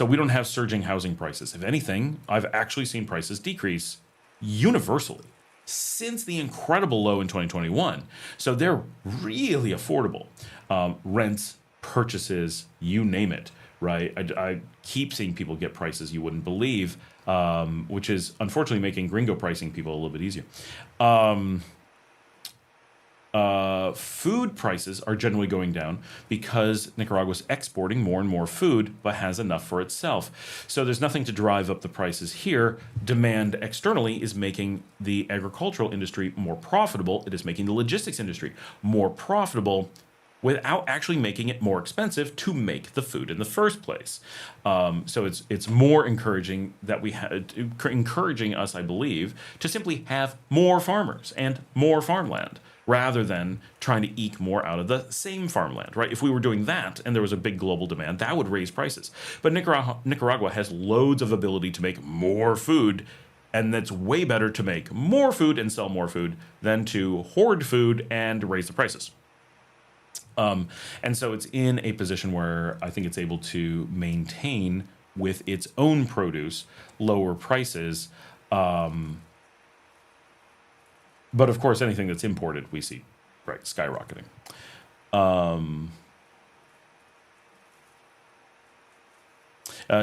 we don't have surging housing prices. If anything, I've actually seen prices decrease universally since the incredible low in 2021. So they're really affordable. Rents, purchases, you name it, right? I keep seeing people get prices you wouldn't believe, which is unfortunately making gringo pricing people a little bit easier. Food prices are generally going down because Nicaragua's exporting more and more food, but has enough for itself. So there's nothing to drive up the prices here. Demand externally is making the agricultural industry more profitable. It is making the logistics industry more profitable, without actually making it more expensive to make the food in the first place. So it's more encouraging that encouraging us, I believe, to simply have more farmers and more farmland, rather than trying to eke more out of the same farmland, right? If we were doing that and there was a big global demand, that would raise prices. But Nicaragua has loads of ability to make more food, and that's way better to make more food and sell more food than to hoard food and raise the prices. And so it's in a position where I think it's able to maintain with its own produce lower prices. But of course, anything that's imported, we see, right, skyrocketing.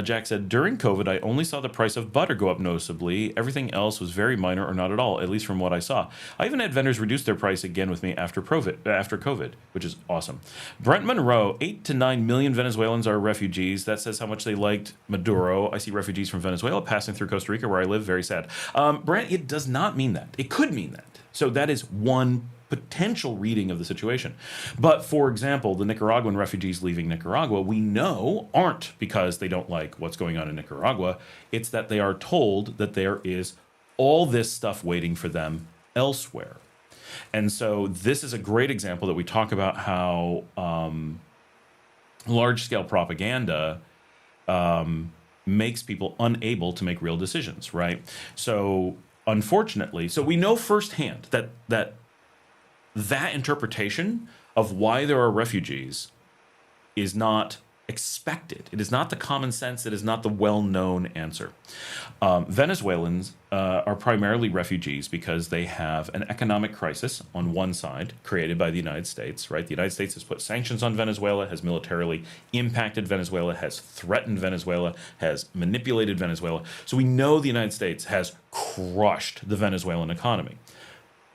Jack said, during COVID, I only saw the price of butter go up noticeably. Everything else was very minor or not at all, at least from what I saw. I even had vendors reduce their price again with me after COVID, which is awesome. Brent Monroe, 8 to 9 million Venezuelans are refugees. That says how much they liked Maduro. I see refugees from Venezuela passing through Costa Rica, where I live. Very sad. Brent, it does not mean that. It could mean that. So that is one potential reading of the situation. But for example, the Nicaraguan refugees leaving Nicaragua, we know aren't because they don't like what's going on in Nicaragua. It's that they are told that there is all this stuff waiting for them elsewhere. And so this is a great example that we talk about how large-scale propaganda makes people unable to make real decisions, right? So unfortunately, so we know firsthand that interpretation of why there are refugees is not expected. It is not the common sense. It is not the well-known answer. Venezuelans are primarily refugees because they have an economic crisis on one side created by the United States, right? The United States has put sanctions on Venezuela, has militarily impacted Venezuela, has threatened Venezuela, has manipulated Venezuela. So we know the United States has crushed the Venezuelan economy.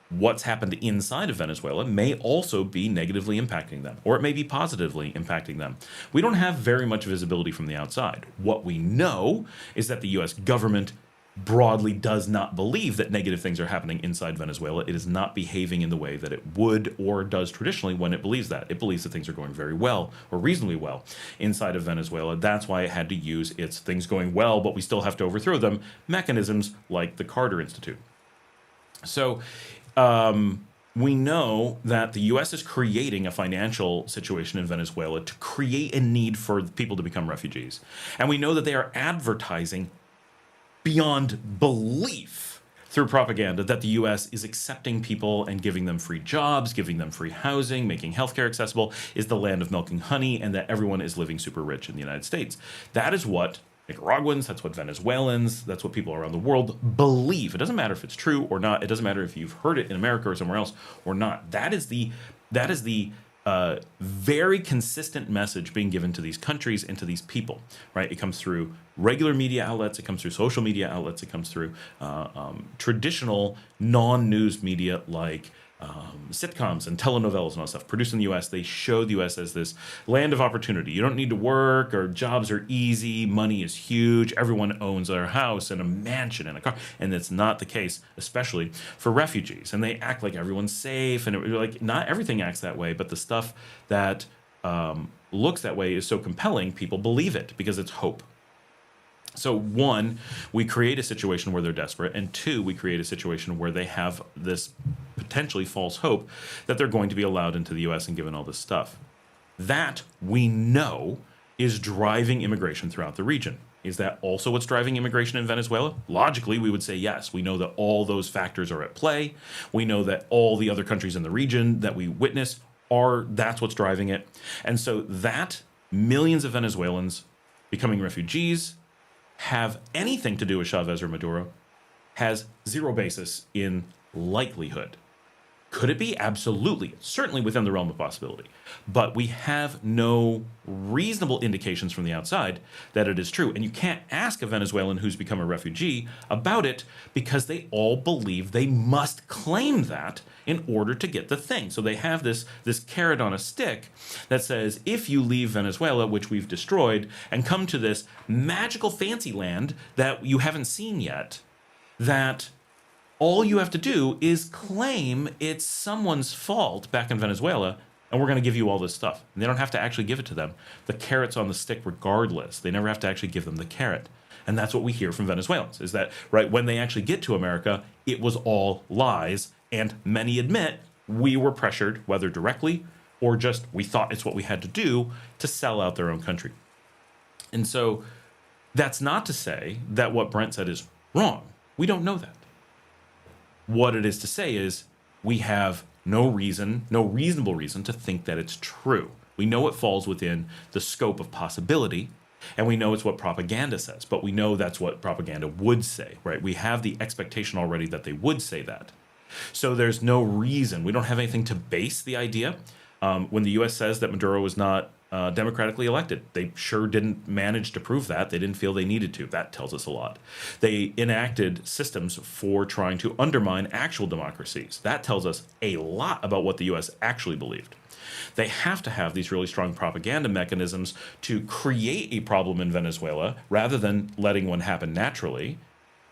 What's happened inside of Venezuela may also be negatively impacting them, or it may be positively impacting them. We don't have very much visibility from the outside. What we know is that the US government broadly does not believe that negative things are happening inside Venezuela. It is not behaving in the way that it would or does traditionally when it believes that. It believes that things are going very well or reasonably well inside of Venezuela. That's why it had to use its things going well, but we still have to overthrow them mechanisms like the Carter Institute. So we know that the U.S. is creating a financial situation in Venezuela to create a need for people to become refugees. And we know that they are advertising beyond belief through propaganda that the U.S. is accepting people and giving them free jobs, giving them free housing, making healthcare accessible, is the land of milk and honey, and that everyone is living super rich in the United States. That is what Nicaraguans, that's what Venezuelans, that's what people around the world believe. It doesn't matter if it's true or not. It doesn't matter if you've heard it in America or somewhere else or not. That is the very consistent message being given to these countries and to these people, right? It comes through regular media outlets. It comes through social media outlets. It comes through traditional non-news media like sitcoms and telenovelas and all that stuff produced in the U.S. They show the U.S. as this land of opportunity. You don't need to work, or jobs are easy, money is huge, everyone owns their house and a mansion and a car. And it's not the case, especially for refugees. And they act like everyone's safe, and like not everything acts that way, but the stuff that looks that way is so compelling, people believe it because it's hope. So one, we create a situation where they're desperate, and two, we create a situation where they have this potentially false hope that they're going to be allowed into the U.S. and given all this stuff. That, we know, is driving immigration throughout the region. Is that also what's driving immigration in Venezuela? Logically, we would say yes. We know that all those factors are at play. We know that all the other countries in the region that we witness that's what's driving it. And so that millions of Venezuelans becoming refugees have anything to do with Chavez or Maduro has zero basis in likelihood. Could it be? Absolutely. It's certainly within the realm of possibility. But we have no reasonable indications from the outside that it is true. And you can't ask a Venezuelan who's become a refugee about it because they all believe they must claim that in order to get the thing. So they have this carrot on a stick that says, if you leave Venezuela, which we've destroyed, and come to this magical fancy land that you haven't seen yet, that all you have to do is claim it's someone's fault back in Venezuela, and we're going to give you all this stuff. And they don't have to actually give it to them. The carrot's on the stick regardless. They never have to actually give them the carrot. And that's what we hear from Venezuelans, is that, right, when they actually get to America, it was all lies. And many admit we were pressured, whether directly or just we thought it's what we had to do to sell out their own country. And so that's not to say that what Brent said is wrong. We don't know that. What it is to say is we have no reasonable reason to think that it's true. We know it falls within the scope of possibility, and we know it's what propaganda says, but we know that's what propaganda would say, right? We have the expectation already that they would say that. So there's no reason. We don't have anything to base the idea. When the U.S. says that Maduro was not democratically elected, they sure didn't manage to prove that. They didn't feel they needed to. That tells us a lot. They enacted systems for trying to undermine actual democracies. That tells us a lot about what the U.S. actually believed. They have to have these really strong propaganda mechanisms to create a problem in Venezuela rather than letting one happen naturally.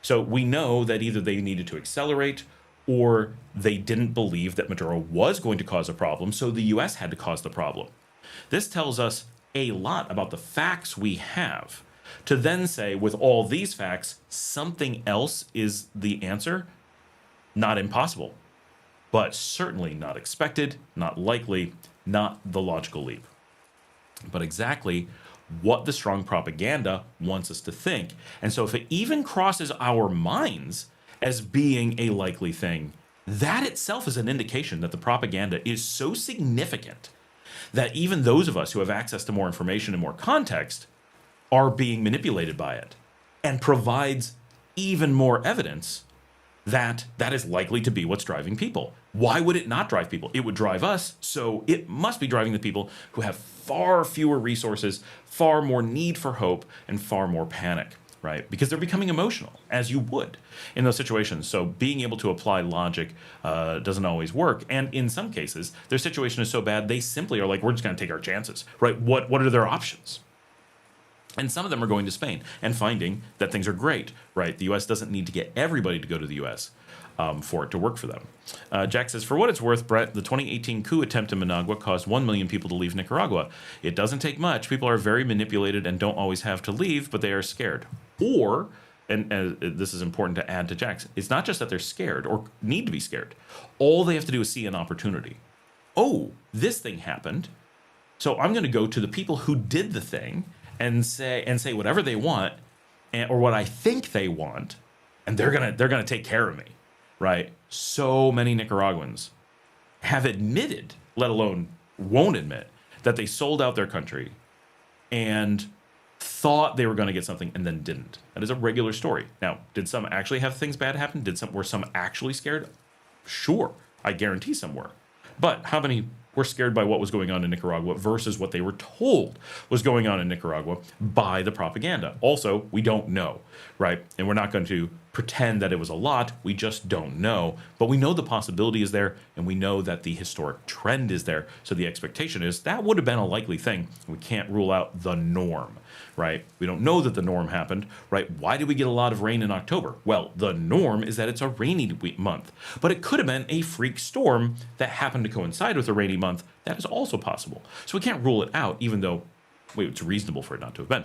So we know that either they needed to accelerate or they didn't believe that Maduro was going to cause a problem, so the U.S. had to cause the problem. This tells us a lot about the facts we have. To then say, with all these facts, something else is the answer, not impossible, but certainly not expected, not likely, not the logical leap. but exactly what the strong propaganda wants us to think. And so if it even crosses our minds as being a likely thing, that itself is an indication that the propaganda is so significant that even those of us who have access to more information and more context are being manipulated by it, and provides even more evidence that that is likely to be what's driving people. Why would it not drive people? It would drive us, so it must be driving the people who have far fewer resources, far more need for hope, and far more panic, right? Because they're becoming emotional, as you would in those situations. So being able to apply logic doesn't always work. And in some cases, their situation is so bad, they simply are like, we're just going to take our chances, right? What are their options? And some of them are going to Spain and finding that things are great, right? The U.S. doesn't need to get everybody to go to the U.S. For it to work for them. Jack says, for what it's worth, Brett, the 2018 coup attempt in Managua caused 1 million people to leave Nicaragua. It doesn't take much. People are very manipulated and don't always have to leave, but they are scared. Or, and this is important to add to Jack's, it's not just that they're scared or need to be scared. All they have to do is see an opportunity. Oh, this thing happened, so I'm going to go to the people who did the thing and say whatever they want, or what I think they want, and they're gonna take care of me, right? So many Nicaraguans have admitted, let alone won't admit, that they sold out their country and thought they were going to get something and then didn't. That is a regular story. Now, did some actually have things bad happen? Were some actually scared? Sure, I guarantee some were. But how many were scared by what was going on in Nicaragua versus what they were told was going on in Nicaragua by the propaganda? Also, we don't know, right? And we're not going to pretend that it was a lot. We just don't know. But we know the possibility is there, and we know that the historic trend is there. So the expectation is that would have been a likely thing. We can't rule out the norm, right? We don't know that the norm happened, right? Why did we get a lot of rain in October? Well, the norm is that it's a rainy month, but it could have been a freak storm that happened to coincide with a rainy month. That is also possible. So we can't rule it out, even though it's reasonable for it not to have been.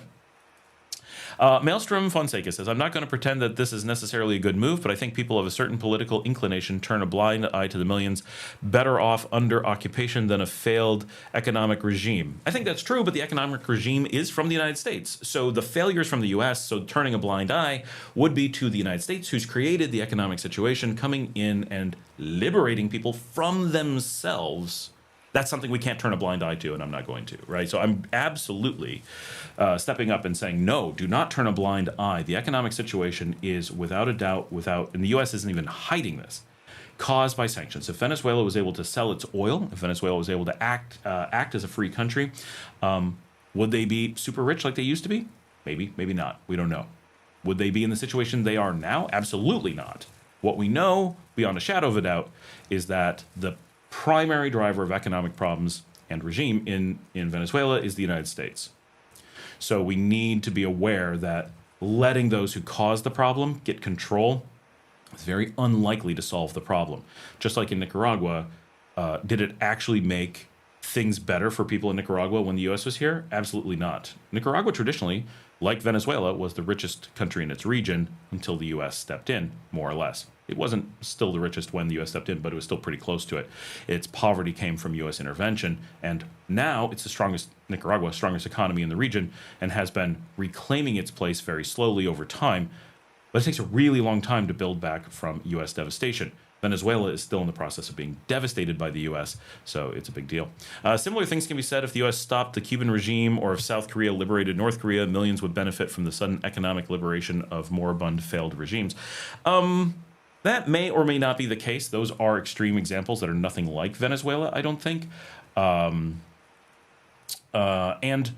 Maelstrom Fonseca says, I'm not going to pretend that this is necessarily a good move, but I think people of a certain political inclination turn a blind eye to the millions better off under occupation than a failed economic regime. I think that's true, but the economic regime is from the United States. So the failures from the U.S., so turning a blind eye would be to the United States, who's created the economic situation, coming in and liberating people from themselves. That's something we can't turn a blind eye to, and I'm not going to, right? So I'm absolutely stepping up and saying, no, do not turn a blind eye. The economic situation is without a doubt, and the U.S. isn't even hiding this, caused by sanctions. If Venezuela was able to sell its oil, if Venezuela was able to act as a free country, would they be super rich like they used to be? Maybe, maybe not. We don't know. Would they be in the situation they are now? Absolutely not. What we know, beyond a shadow of a doubt, is that the primary driver of economic problems and regime in Venezuela is the United States. So we need to be aware that letting those who cause the problem get control is very unlikely to solve the problem. Just like in Nicaragua, did it actually make things better for people in Nicaragua when the U.S. was here? Absolutely not. Nicaragua traditionally, like Venezuela, was the richest country in its region until the U.S. stepped in, more or less. It wasn't still the richest when the U.S. stepped in, but it was still pretty close to it. Its poverty came from U.S. intervention, and now it's the strongest economy in the region, and has been reclaiming its place very slowly over time. But it takes a really long time to build back from U.S. devastation. Venezuela is still in the process of being devastated by the U.S., so it's a big deal. Similar things can be said if the U.S. stopped the Cuban regime, or if South Korea liberated North Korea, millions would benefit from the sudden economic liberation of moribund failed regimes. That may or may not be the case. Those are extreme examples that are nothing like Venezuela, I don't think. And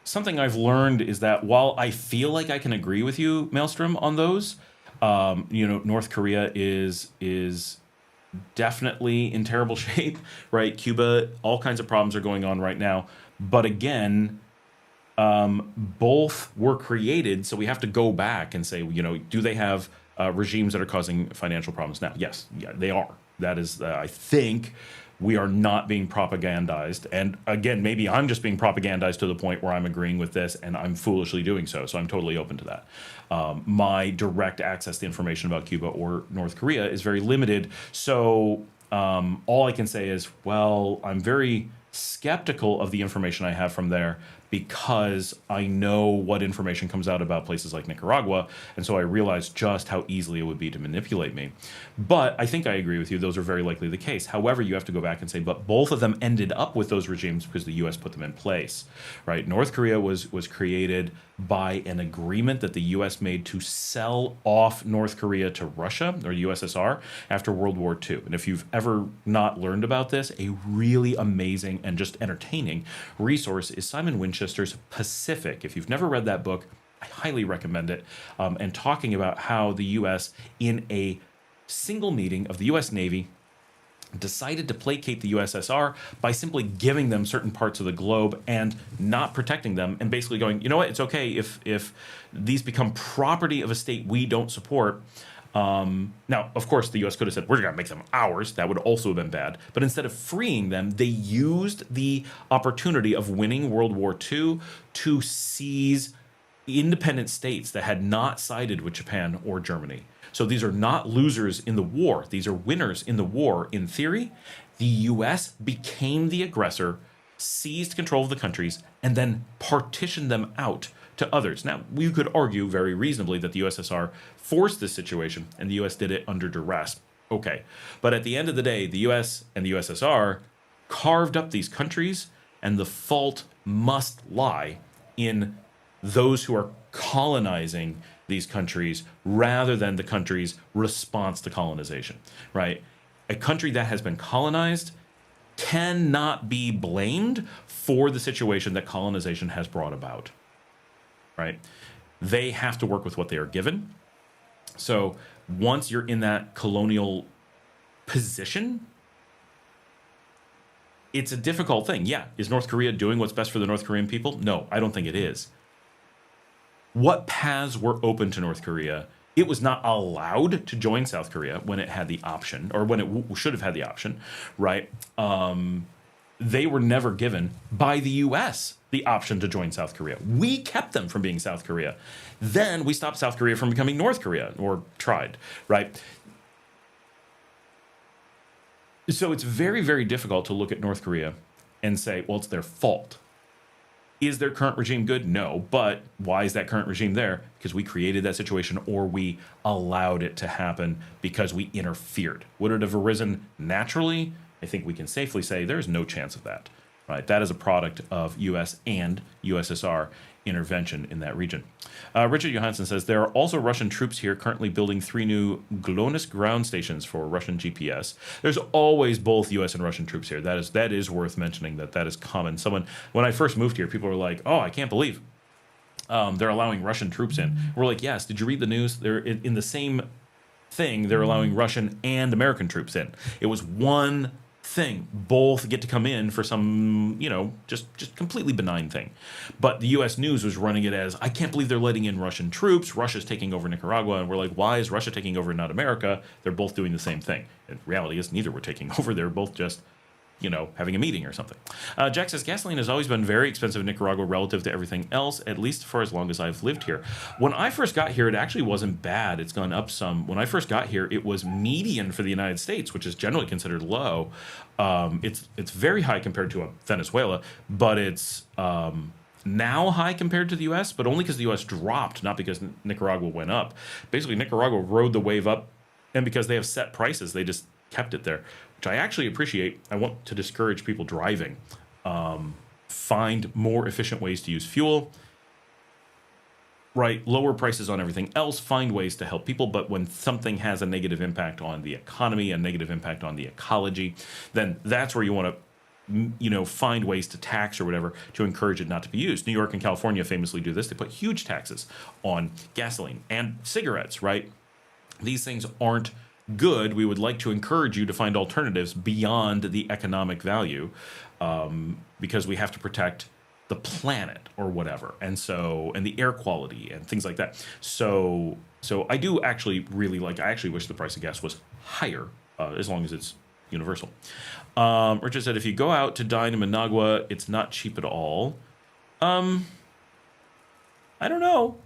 something I've learned is that while I feel like I can agree with you, Maelstrom, on those, North Korea is definitely in terrible shape, right? Cuba, all kinds of problems are going on right now. But again, both were created, so we have to go back and say, do they have regimes that are causing financial problems now? Yes, yeah, they are. That is, I think we are not being propagandized. And again, maybe I'm just being propagandized to the point where I'm agreeing with this and I'm foolishly doing so. So I'm totally open to that. My direct access to information about Cuba or North Korea is very limited. So All I can say is, well, I'm very skeptical of the information I have from there because I know what information comes out about places like Nicaragua, and so I realize just how easily it would be to manipulate me. But I think I agree with you; those are very likely the case. However, you have to go back and say, but both of them ended up with those regimes because the U.S. put them in place, right? North Korea was created by an agreement that the U.S. made to sell off North Korea to Russia or USSR after World War II. And if you've ever not learned about this, a really amazing and just entertaining resource is Simon Winchester's Pacific. If you've never read that book, I highly recommend it. And talking about how the U.S. in a single meeting of the U.S. Navy decided to placate the USSR by simply giving them certain parts of the globe and not protecting them, and basically going, you know what, it's okay if these become property of a state we don't support. Now, of course, the U.S. could have said, we're going to make them ours. That would also have been bad. But instead of freeing them, they used the opportunity of winning World War II to seize independent states that had not sided with Japan or Germany. So these are not losers in the war. These are winners in the war. In theory, the U.S. became the aggressor, seized control of the countries, and then partitioned them out to others. Now, we could argue very reasonably that the USSR forced this situation and the U.S. did it under duress. Okay. But at the end of the day, the U.S. and the USSR carved up these countries, and the fault must lie in those who are colonizing these countries rather than the country's response to colonization, right? A country that has been colonized cannot be blamed for the situation that colonization has brought about, right? They have to work with what they are given. So once you're in that colonial position, it's a difficult thing. Yeah, is North Korea doing what's best for the North Korean people? No, I don't think it is. What paths were open to North Korea? It was not allowed to join South Korea when it had the option, or when it should have had the option, right? They were never given by the U.S. the option to join South Korea. We kept them from being South Korea. Then we stopped South Korea from becoming North Korea, or tried, right? So it's very, very difficult to look at North Korea and say, well, it's their fault. Is their current regime good? No. But why is that current regime there? Because we created that situation, or we allowed it to happen because we interfered. Would it have arisen naturally? I think we can safely say there's no chance of that. Right? That is a product of U.S. and USSR intervention in that region. Richard Johansson says, there are also Russian troops here currently building 3 new GLONASS ground stations for Russian GPS. There's always both U.S. and Russian troops here. That is worth mentioning, that is common. When I first moved here, people were like, oh, I can't believe they're allowing Russian troops in. We're like, yes, did you read the news? They're in the same thing. They're allowing Russian and American troops in. It was one thing. Both get to come in for some, just completely benign thing. But the U.S. news was running it as, I can't believe they're letting in Russian troops. Russia's taking over Nicaragua. And we're like, why is Russia taking over and not America? They're both doing the same thing. And reality is neither were taking over. They're both just having a meeting or something. Jack says, gasoline has always been very expensive in Nicaragua relative to everything else, at least for as long as I've lived here. When I first got here, it actually wasn't bad. It's gone up some. When I first got here, it was median for the United States, which is generally considered low. It's very high compared to Venezuela, but it's now high compared to the U.S., but only because the U.S. dropped, not because Nicaragua went up. Basically, Nicaragua rode the wave up, and because they have set prices, they just kept it there, which I actually appreciate. I want to discourage people driving. Find more efficient ways to use fuel, right? Lower prices on everything else, find ways to help people. But when something has a negative impact on the economy, a negative impact on the ecology, then that's where you want to find ways to tax or whatever to encourage it not to be used. New York and California famously do this. They put huge taxes on gasoline and cigarettes, right? These things aren't good. We would like to encourage you to find alternatives beyond the economic value, because we have to protect the planet or whatever, and the air quality and things like that. So I do actually really I actually wish the price of gas was higher, as long as it's universal. Richard said, if you go out to dine in Managua, it's not cheap at all. I don't know.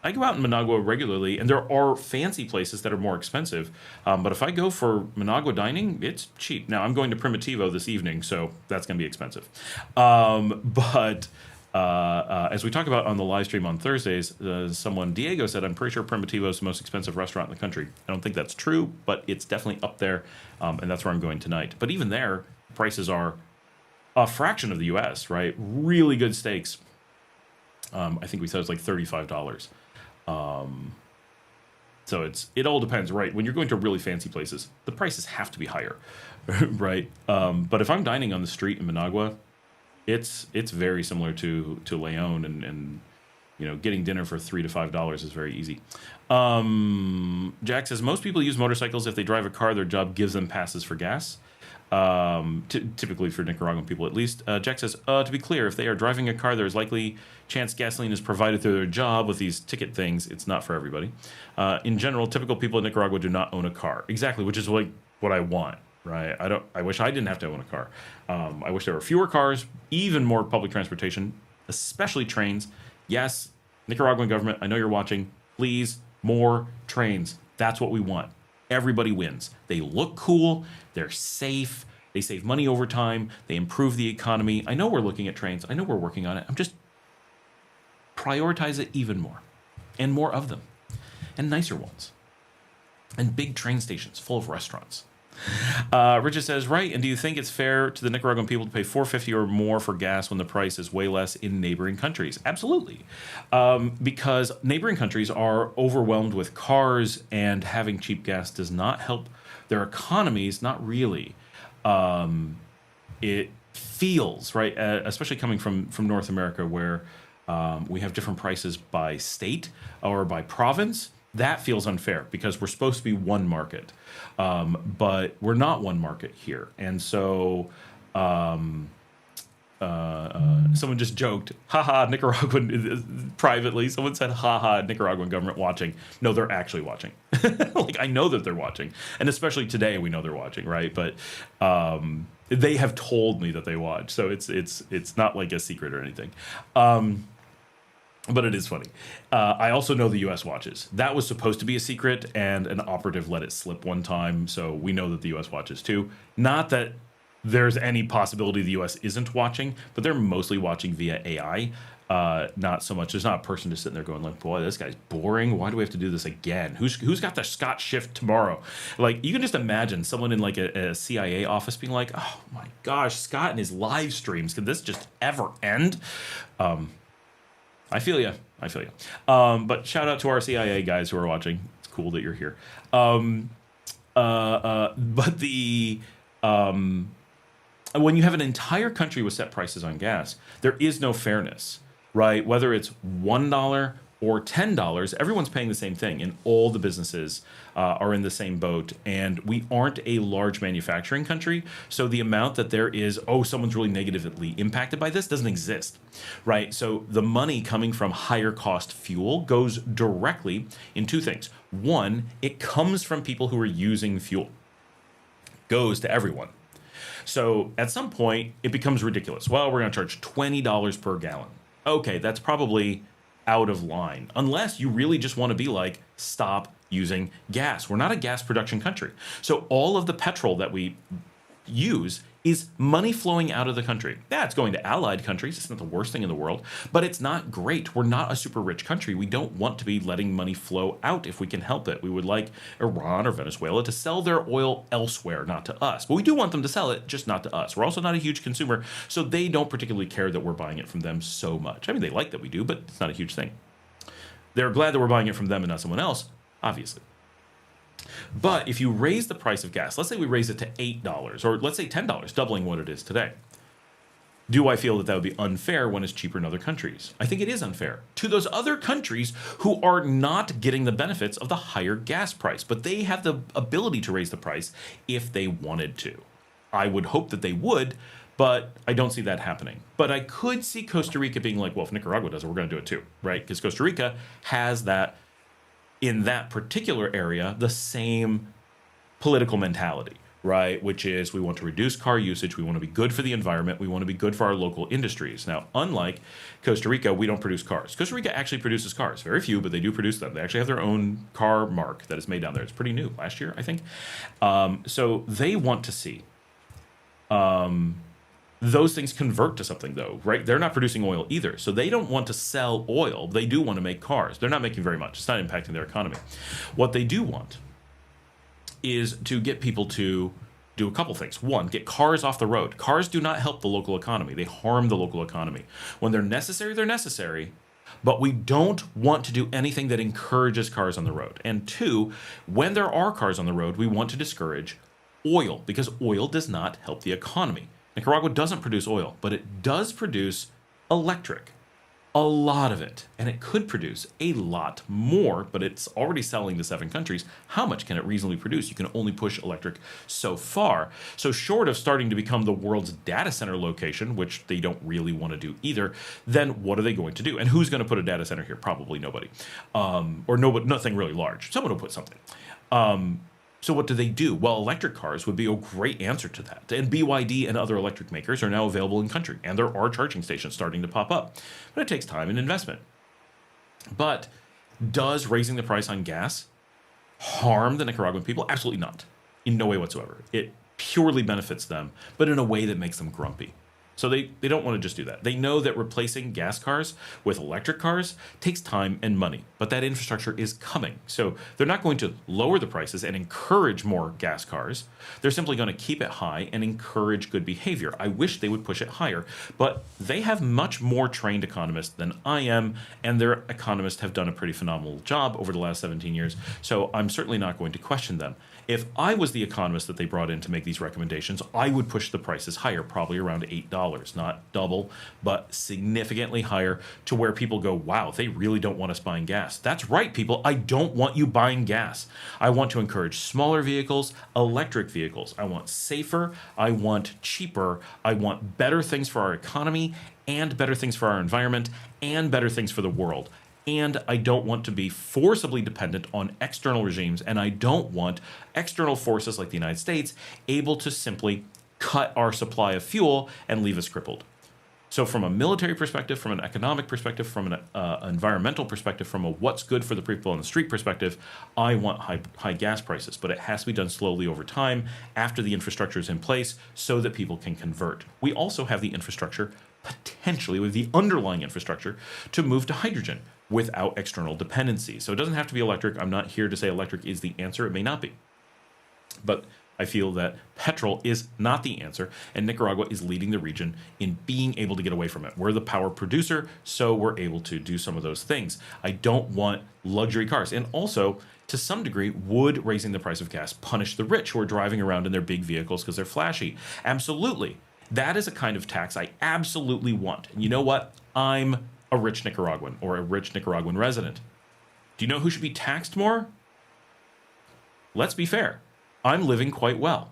I go out in Managua regularly, and there are fancy places that are more expensive. But if I go for Managua dining, it's cheap. Now, I'm going to Primitivo this evening, so that's going to be expensive. But as we talk about on the live stream on Thursdays, Diego said, I'm pretty sure Primitivo is the most expensive restaurant in the country. I don't think that's true, but it's definitely up there, and that's where I'm going tonight. But even there, prices are a fraction of the U.S., right? Really good steaks. I think we said it's like $35. So it all depends, right? When you're going to really fancy places, the prices have to be higher, right? But if I'm dining on the street in Managua, it's very similar to Leon, and getting dinner for $3 to $5 is very easy. Jack says most people use motorcycles if they drive a car. Their job gives them passes for gas. Typically for Nicaraguan people at least. Jack says, to be clear, if they are driving a car, there's likely chance gasoline is provided through their job with these ticket things. It's not for everybody. In general, typical people in Nicaragua do not own a car. Exactly, which is like what I want, right? I wish I didn't have to own a car. I wish there were fewer cars, even more public transportation, especially trains. Yes, Nicaraguan government, I know you're watching. Please, more trains. That's what we want. Everybody wins. They look cool. They're safe. They save money over time. They improve the economy. I know we're looking at trains. I know we're working on it. I'm just prioritize it even more, and more of them, and nicer ones, and big train stations full of restaurants. Richard says, right, and do you think it's fair to the Nicaraguan people to pay $4.50 or more for gas when the price is way less in neighboring countries? Absolutely. Because neighboring countries are overwhelmed with cars, and having cheap gas does not help their economies, not really. It feels, right, especially coming from North America, where we have different prices by state or by province. That feels unfair because we're supposed to be one market, but we're not one market here. And so someone just joked, haha, Nicaraguan, privately. Someone said, haha, Nicaraguan government watching. No, they're actually watching. Like, I know that they're watching. And especially today, we know they're watching, right? But they have told me that they watch. So it's not like a secret or anything. But it is funny. I also know the U.S. watches. That was supposed to be a secret, and an operative let it slip one time, so we know that the U.S. watches too. Not that there's any possibility the U.S. isn't watching, but they're mostly watching via AI. Not so much. There's not a person just sitting there going like, boy, this guy's boring. Why do we have to do this again? Who's got the Scott shift tomorrow? Like, you can just imagine someone in like a CIA office being like, oh my gosh, Scott and his live streams. Could this just ever end? I feel you. But shout out to our CIA guys who are watching. It's cool that you're here. But when you have an entire country with set prices on gas, there is no fairness, right? Whether it's $1 or $10, everyone's paying the same thing, and all the businesses are in the same boat. And we aren't a large manufacturing country, so the amount that there is, someone's really negatively impacted by this, doesn't exist, right? So the money coming from higher cost fuel goes directly in two things. One, it comes from people who are using fuel, goes to everyone. So at some point, it becomes ridiculous. Well, we're going to charge $20 per gallon. Okay, that's probably out of line, unless you really just want to be like, stop using gas. We're not a gas production country. So all of the petrol that we use is money flowing out of the country. Yeah, it's going to allied countries. It's not the worst thing in the world, but it's not great. We're not a super rich country. We don't want to be letting money flow out if we can help it. We would like Iran or Venezuela to sell their oil elsewhere, not to us. But we do want them to sell it, just not to us. We're also not a huge consumer, so they don't particularly care that we're buying it from them so much. I mean, they like that we do, but it's not a huge thing. They're glad that we're buying it from them and not someone else, obviously. But if you raise the price of gas, let's say we raise it to $8, or let's say $10, doubling what it is today, do I feel that that would be unfair when it's cheaper in other countries? I think it is unfair to those other countries who are not getting the benefits of the higher gas price, but they have the ability to raise the price if they wanted to. I would hope that they would, but I don't see that happening. But I could see Costa Rica being like, well, if Nicaragua does it, we're going to do it too, right? Because Costa Rica has that, in that particular area, the same political mentality, right? Which is we want to reduce car usage. We want to be good for the environment. We want to be good for our local industries. Now, unlike Costa Rica, we don't produce cars. Costa Rica actually produces cars. Very few, but they do produce them. They actually have their own car mark that is made down there. It's pretty new. Last year, I think. So they want to see those things convert to something, though, right? They're not producing oil either. So they don't want to sell oil. They do want to make cars. They're not making very much. It's not impacting their economy. What they do want is to get people to do a couple things. One, get cars off the road. Cars do not help the local economy. They harm the local economy. When they're necessary, but we don't want to do anything that encourages cars on the road. And two, when there are cars on the road, we want to discourage oil, because oil does not help the economy. Nicaragua doesn't produce oil, but it does produce electric. A lot of it. And it could produce a lot more, but it's already selling to 7 countries. How much can it reasonably produce? You can only push electric so far. So short of starting to become the world's data center location, which they don't really want to do either, then what are they going to do? And who's going to put a data center here? Probably nobody. Or nobody, nothing really large. Someone will put something. So what do? Well, electric cars would be a great answer to that. And BYD and other electric makers are now available in country, and there are charging stations starting to pop up. But it takes time and investment. But does raising the price on gas harm the Nicaraguan people? Absolutely not. In no way whatsoever. It purely benefits them, but in a way that makes them grumpy. So they don't want to just do that. They know that replacing gas cars with electric cars takes time and money, but that infrastructure is coming. So they're not going to lower the prices and encourage more gas cars. They're simply going to keep it high and encourage good behavior. I wish they would push it higher, but they have much more trained economists than I am, and their economists have done a pretty phenomenal job over the last 17 years. So I'm certainly not going to question them. If I was the economist that they brought in to make these recommendations, I would push the prices higher, probably around $8, not double, but significantly higher, to where people go, wow, they really don't want us buying gas. That's right, people. I don't want you buying gas. I want to encourage smaller vehicles, electric vehicles. I want safer. I want cheaper. I want better things for our economy, and better things for our environment, and better things for the world. And I don't want to be forcibly dependent on external regimes, and I don't want external forces like the United States able to simply cut our supply of fuel and leave us crippled. So from a military perspective, from an economic perspective, from an environmental perspective, from a what's good for the people on the street perspective, I want high gas prices, but it has to be done slowly over time after the infrastructure is in place so that people can convert. We also have the infrastructure, potentially with the underlying infrastructure, to move to hydrogen without external dependency. So it doesn't have to be electric. I'm not here to say electric is the answer. It may not be. But I feel that petrol is not the answer, and Nicaragua is leading the region in being able to get away from it. We're the power producer, so we're able to do some of those things. I don't want luxury cars. And also, to some degree, would raising the price of gas punish the rich who are driving around in their big vehicles because they're flashy? Absolutely. That is a kind of tax I absolutely want. And you know what? I'm a rich Nicaraguan, or a rich Nicaraguan resident. Do you know who should be taxed more? Let's be fair. I'm living quite well,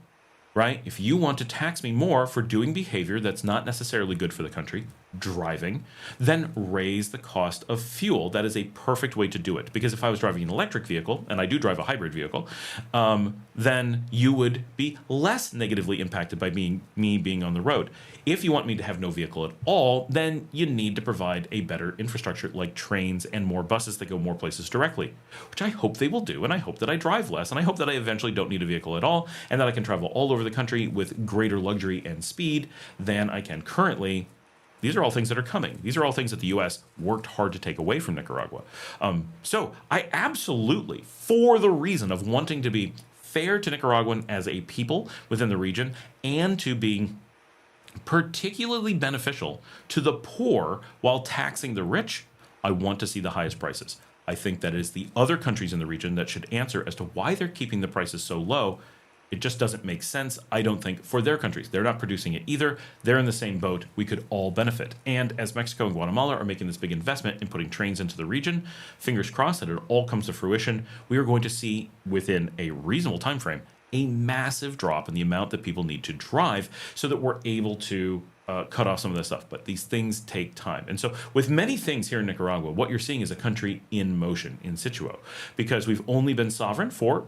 right? If you want to tax me more for doing behavior that's not necessarily good for the country, driving, then raise the cost of fuel. That is a perfect way to do it. Because if I was driving an electric vehicle, and I do drive a hybrid vehicle, then you would be less negatively impacted by me being on the road. If you want me to have no vehicle at all, then you need to provide a better infrastructure like trains and more buses that go more places directly, which I hope they will do, and I hope that I drive less, and I hope that I eventually don't need a vehicle at all, and that I can travel all over the country with greater luxury and speed than I can currently. These are all things that are coming. These are all things that the U.S. worked hard to take away from Nicaragua. So I absolutely, for the reason of wanting to be fair to Nicaraguan as a people within the region, and to being particularly beneficial to the poor while taxing the rich, I want to see the highest prices. I think that it is the other countries in the region that should answer as to why they're keeping the prices so low. It just doesn't make sense, I don't think, for their countries. They're not producing it either. They're in the same boat. We could all benefit. And as Mexico and Guatemala are making this big investment in putting trains into the region, fingers crossed that it all comes to fruition, we are going to see within a reasonable time frame a massive drop in the amount that people need to drive so that we're able to cut off some of this stuff. But these things take time. And so with many things here in Nicaragua, what you're seeing is a country in motion, in situ, because we've only been sovereign for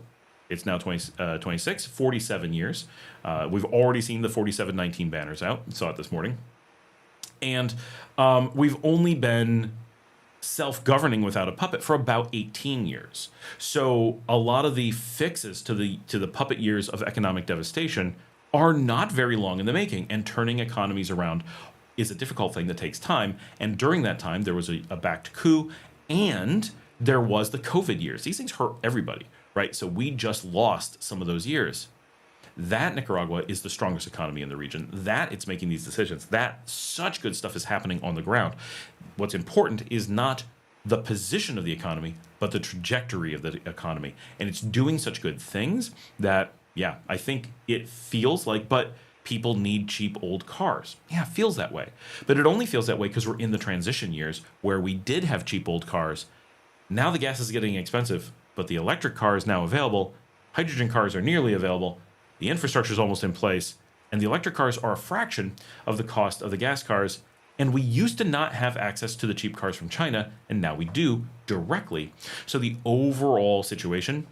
It's now 26, 47 years. We've already seen the 4719 banners out. Saw it this morning. And we've only been self-governing without a puppet for about 18 years. So a lot of the fixes to the puppet years of economic devastation are not very long in the making, and turning economies around is a difficult thing that takes time. And during that time, there was a backed coup, and there was the COVID years. These things hurt everybody, right? So we just lost some of those years. That Nicaragua is the strongest economy in the region. That it's making these decisions. That such good stuff is happening on the ground. What's important is not the position of the economy, but the trajectory of the economy. And it's doing such good things that, yeah, I think it feels like, but people need cheap old cars. Yeah, it feels that way. But it only feels that way because we're in the transition years where we did have cheap old cars. Now the gas is getting expensive, but the electric car is now available. Hydrogen cars are nearly available. The infrastructure is almost in place, and the electric cars are a fraction of the cost of the gas cars. And we used to not have access to the cheap cars from China, and now we do directly. So the overall situation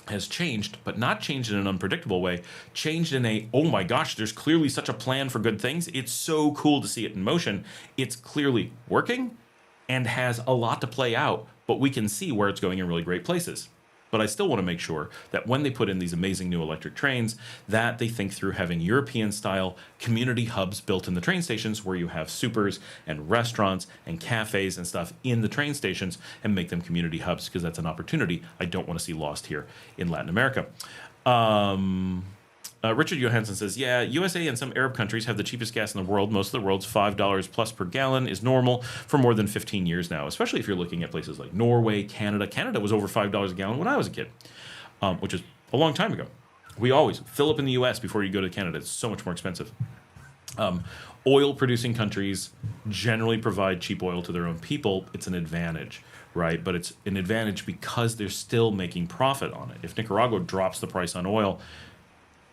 has changed, but not changed in an unpredictable way, changed in a, oh my gosh, there's clearly such a plan for good things. It's so cool to see it in motion. It's clearly working and has a lot to play out, but we can see where it's going in really great places. But I still want to make sure that when they put in these amazing new electric trains, that they think through having European-style community hubs built in the train stations where you have supers and restaurants and cafes and stuff in the train stations and make them community hubs, because that's an opportunity I don't want to see lost here in Latin America. Richard Johansson says, yeah, USA and some Arab countries have the cheapest gas in the world. Most of the world's $5 plus per gallon is normal for more than 15 years now, especially if you're looking at places like Norway, Canada. Canada was over $5 a gallon when I was a kid, which is a long time ago. We always fill up in the US before you go to Canada. It's so much more expensive. Oil-producing countries generally provide cheap oil to their own people. It's an advantage, right? But it's an advantage because they're still making profit on it. If Nicaragua drops the price on oil,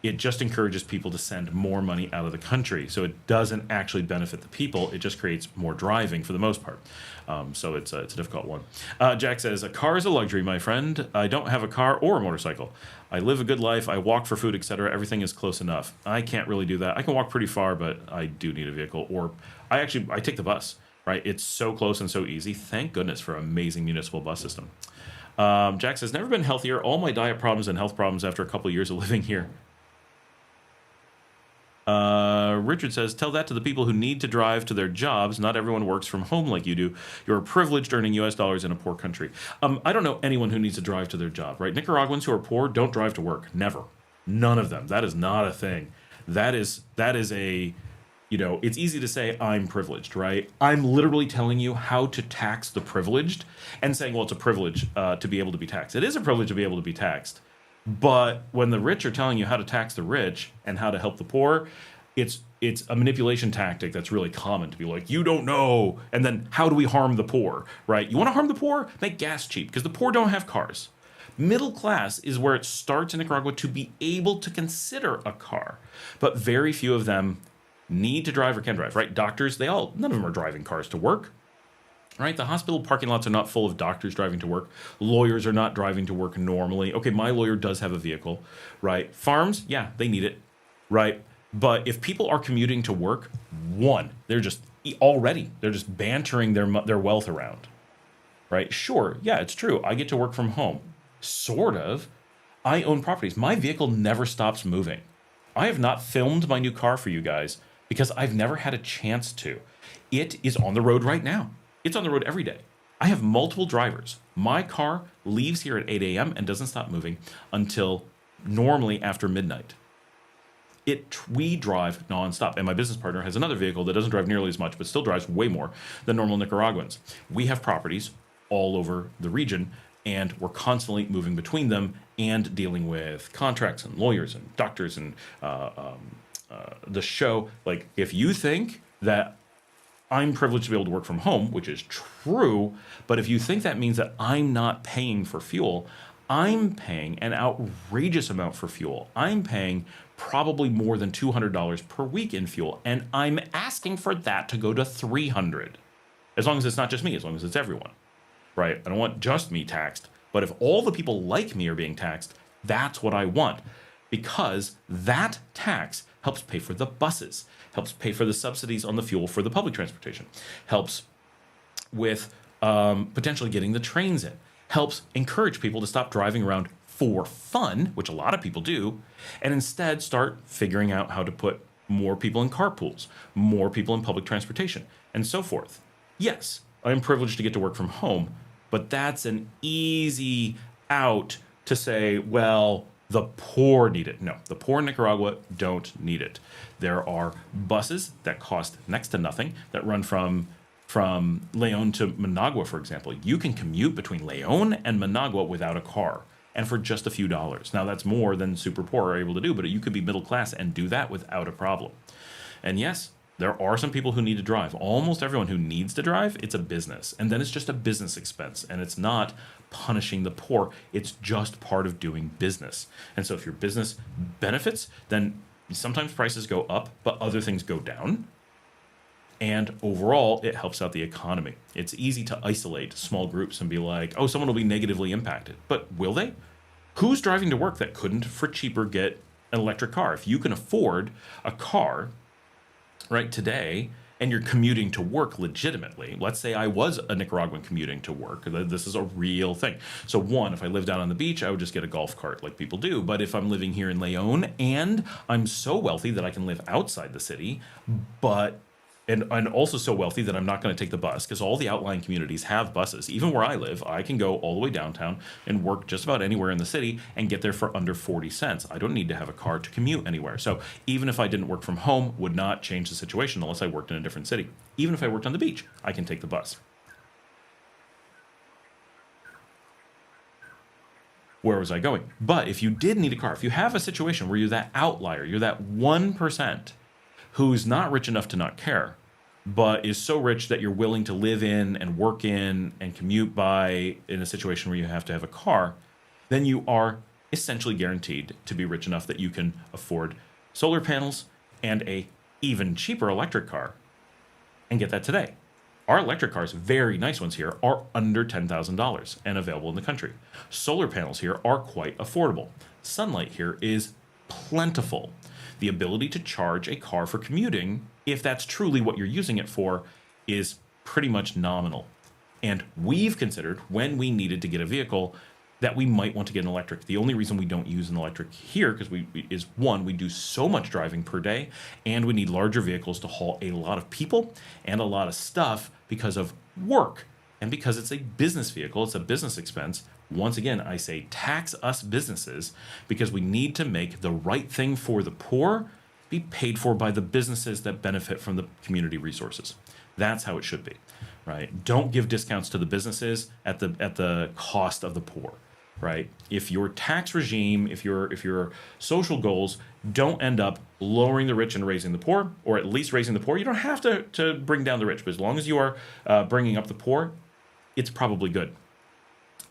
it just encourages people to send more money out of the country. So it doesn't actually benefit the people. It just creates more driving for the most part. So it's a difficult one. Jack says, a car is a luxury, my friend. I don't have a car or a motorcycle. I live a good life. I walk for food, etc. Everything is close enough. I can't really do that. I can walk pretty far, but I do need a vehicle. Or I take the bus, right? It's so close and so easy. Thank goodness for an amazing municipal bus system. Jack says, never been healthier. All my diet problems and health problems after a couple of years of living here. Richard says, tell that to the people who need to drive to their jobs. Not everyone works from home like you do. You're privileged earning US dollars in a poor country. I don't know anyone who needs to drive to their job, right? Nicaraguans who are poor don't drive to work. Never. None of them. That is not a thing. That is a, it's easy to say I'm privileged, right? I'm literally telling you how to tax the privileged and saying, well, it's a privilege to be able to be taxed. It is a privilege to be able to be taxed. But when the rich are telling you how to tax the rich and how to help the poor, it's a manipulation tactic that's really common to be like, you don't know. And then how do we harm the poor, right? You want to harm the poor? Make gas cheap, because the poor don't have cars. Middle class is where it starts in Nicaragua to be able to consider a car. But very few of them need to drive or can drive, right? Doctors, none of them are driving cars to work. Right? The hospital parking lots are not full of doctors driving to work. Lawyers are not driving to work normally. Okay, my lawyer does have a vehicle, right? Farms, yeah, they need it, right? But if people are commuting to work, they're just bantering their wealth around, right? Sure, yeah, it's true. I get to work from home. Sort of. I own properties. My vehicle never stops moving. I have not filmed my new car for you guys because I've never had a chance to. It is on the road right now. It's on the road every day. I have multiple drivers. My car leaves here at 8 a.m. and doesn't stop moving until normally after midnight. We drive nonstop. And my business partner has another vehicle that doesn't drive nearly as much, but still drives way more than normal Nicaraguans. We have properties all over the region, and we're constantly moving between them and dealing with contracts and lawyers and doctors and the show. Like, if you think that I'm privileged to be able to work from home, which is true, but if you think that means that I'm not paying for fuel, I'm paying an outrageous amount for fuel. I'm paying probably more than $200 per week in fuel, and I'm asking for that to go to $300. As long as it's not just me, as long as it's everyone, right? I don't want just me taxed, but if all the people like me are being taxed, That's what I want, because that tax helps pay for the buses, helps pay for the subsidies on the fuel for the public transportation, helps with potentially getting the trains in, helps encourage people to stop driving around for fun, which a lot of people do, and instead start figuring out how to put more people in carpools, more people in public transportation, and so forth. Yes, I'm privileged to get to work from home, but that's an easy out to say, well, the poor need it. No, the poor in Nicaragua don't need it. There are buses that cost next to nothing that run from Leon to Managua, for example. You can commute between Leon and Managua without a car, and for just a few dollars. Now, that's more than super poor are able to do, but you could be middle class and do that without a problem. And yes, there are some people who need to drive. Almost everyone who needs to drive, it's a business. And then it's just a business expense. And it's not punishing the poor. It's just part of doing business. And so if your business benefits, then sometimes prices go up, but other things go down. And overall, it helps out the economy. It's easy to isolate small groups and be like, oh, someone will be negatively impacted. But will they? Who's driving to work that couldn't, for cheaper, get an electric car? If you can afford a car right today and you're commuting to work legitimately, let's say I was a Nicaraguan commuting to work, this is a real thing. So one, if I lived out on the beach, I would just get a golf cart like people do. But if I'm living here in Leon and I'm so wealthy that I can live outside the city, but and also so wealthy that I'm not going to take the bus, because all the outlying communities have buses. Even where I live, I can go all the way downtown and work just about anywhere in the city and get there for under 40 cents. I don't need to have a car to commute anywhere. So even if I didn't work from home, would not change the situation unless I worked in a different city. Even if I worked on the beach, I can take the bus. Where was I going? But if you did need a car, if you have a situation where you're that outlier, you're that 1% who's not rich enough to not care, but is so rich that you're willing to live in and work in and commute by in a situation where you have to have a car, then you are essentially guaranteed to be rich enough that you can afford solar panels and a even cheaper electric car and get that today. Our electric cars, very nice ones here, are under $10,000 and available in the country. Solar panels here are quite affordable. Sunlight here is plentiful. The ability to charge a car for commuting, if that's truly what you're using it for, is pretty much nominal. And we've considered, when we needed to get a vehicle, that we might want to get an electric. The only reason we don't use an electric here is one, we do so much driving per day, and we need larger vehicles to haul a lot of people and a lot of stuff because of work. And because it's a business vehicle, it's a business expense. Once again, I say tax us businesses, because we need to make the right thing for the poor be paid for by the businesses that benefit from the community resources. That's how it should be, right? Don't give discounts to the businesses at the cost of the poor, right? If your tax regime, if your social goals don't end up lowering the rich and raising the poor, or at least raising the poor, you don't have to bring down the rich, but as long as you are bringing up the poor, it's probably good.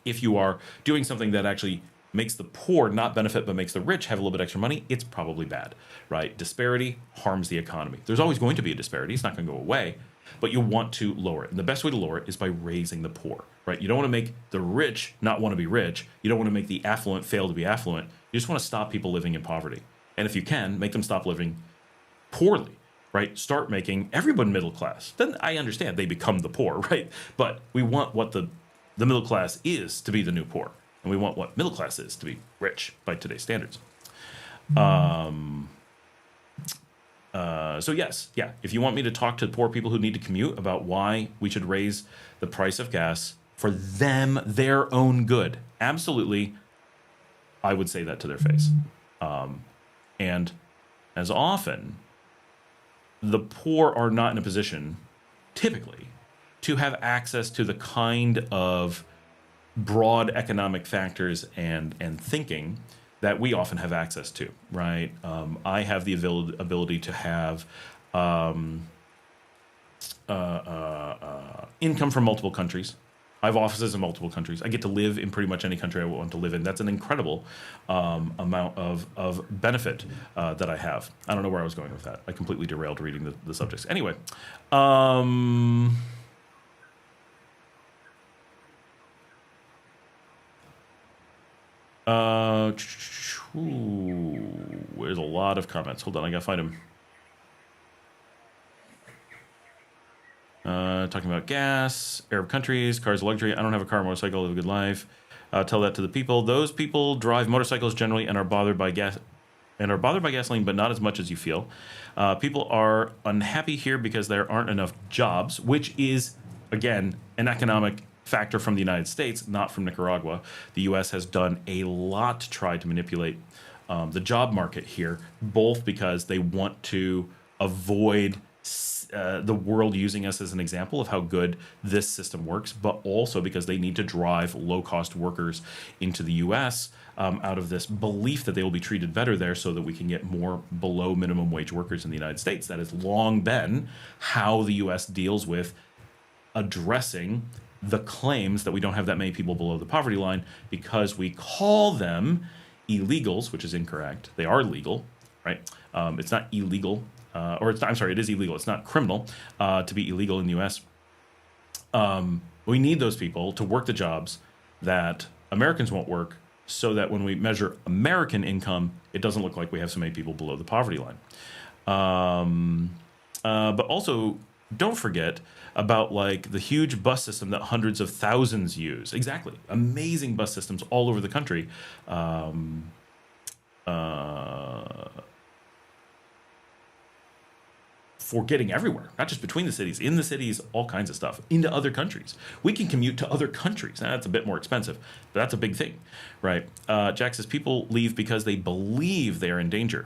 If you are doing something that actually makes the poor not benefit but makes the rich have a little bit extra money, it's probably bad, right? Disparity harms the economy. There's always going to be a disparity. It's not going to go away, but you want to lower it. And the best way to lower it is by raising the poor, right? You don't want to make the rich not want to be rich. You don't want to make the affluent fail to be affluent. You just want to stop people living in poverty. And if you can, make them stop living poorly, right? Start making everyone middle class. Then I understand they become the poor, right? But we want what the middle class is to be the new poor. And we want what middle class is to be rich by today's standards. So yes, yeah, if you want me to talk to poor people who need to commute about why we should raise the price of gas for them, their own good, absolutely, I would say that to their face. And as often, the poor are not in a position, typically, to have access to the kind of broad economic factors and thinking that we often have access to, right? I have the ability to have income from multiple countries. I have offices in multiple countries. I get to live in pretty much any country I want to live in. That's an incredible amount of benefit that I have. I don't know where I was going with that. I completely derailed reading the subjects. Anyway, There's a lot of comments. Hold on, I gotta find them. Talking about gas, Arab countries, cars, luxury. I don't have a car, motorcycle, live a good life. Tell that to the people. Those people drive motorcycles generally and are bothered by gasoline, but not as much as you feel. People are unhappy here because there aren't enough jobs, which is, again, an economic factor from the United States, not from Nicaragua. The U.S. has done a lot to try to manipulate the job market here, both because they want to avoid the world using us as an example of how good this system works, but also because they need to drive low-cost workers into the U.S. Out of this belief that they will be treated better there so that we can get more below minimum wage workers in the United States. That has long been how the U.S. deals with addressing the claims that we don't have that many people below the poverty line, because we call them illegals, which is incorrect. They are legal, right? It's not illegal. It is illegal. It's not criminal to be illegal in the U.S. We need those people to work the jobs that Americans won't work, so that when we measure American income, it doesn't look like we have so many people below the poverty line. But also, don't forget about like the huge bus system that hundreds of thousands use. Exactly. Amazing bus systems all over the country. For getting everywhere, not just between the cities, in the cities, all kinds of stuff, into other countries. We can commute to other countries. Now, that's a bit more expensive, but that's a big thing, right? Jack says people leave because they believe they are in danger.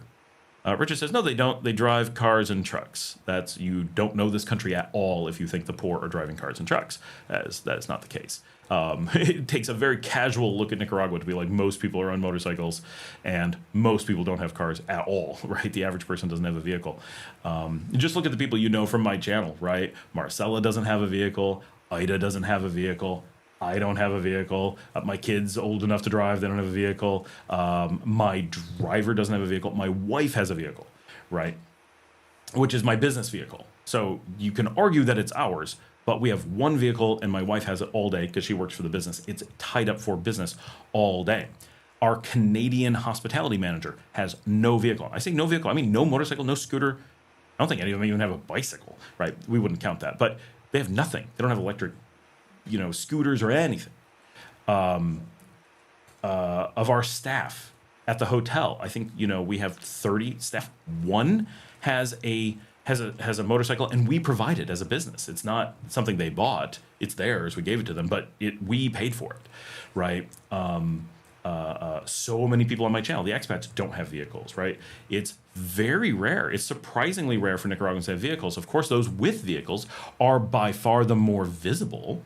Richard says, no, they don't. They drive cars and trucks. You don't know this country at all if you think the poor are driving cars and trucks. That is not the case. It takes a very casual look at Nicaragua to be like, most people are on motorcycles and most people don't have cars at all, right? The average person doesn't have a vehicle. Just look at the people you know from my channel, right? Marcella doesn't have a vehicle. Ida doesn't have a vehicle. I don't have a vehicle. My kid's old enough to drive. They don't have a vehicle. My driver doesn't have a vehicle. My wife has a vehicle, right? Which is my business vehicle. So you can argue that it's ours, but we have one vehicle and my wife has it all day because she works for the business. It's tied up for business all day. Our Canadian hospitality manager has no vehicle. I say no vehicle. I mean no motorcycle, no scooter. I don't think any of them even have a bicycle, right? We wouldn't count that. But they have nothing. They don't have electric scooters or anything. Of our staff at the hotel, I think we have 30 staff. One has a motorcycle, and we provide it as a business. It's not something they bought; it's theirs. We gave it to them, but we paid for it, right? So many people on my channel, the expats, don't have vehicles, right? It's very rare. It's surprisingly rare for Nicaraguans to have vehicles. Of course, those with vehicles are by far the more visible.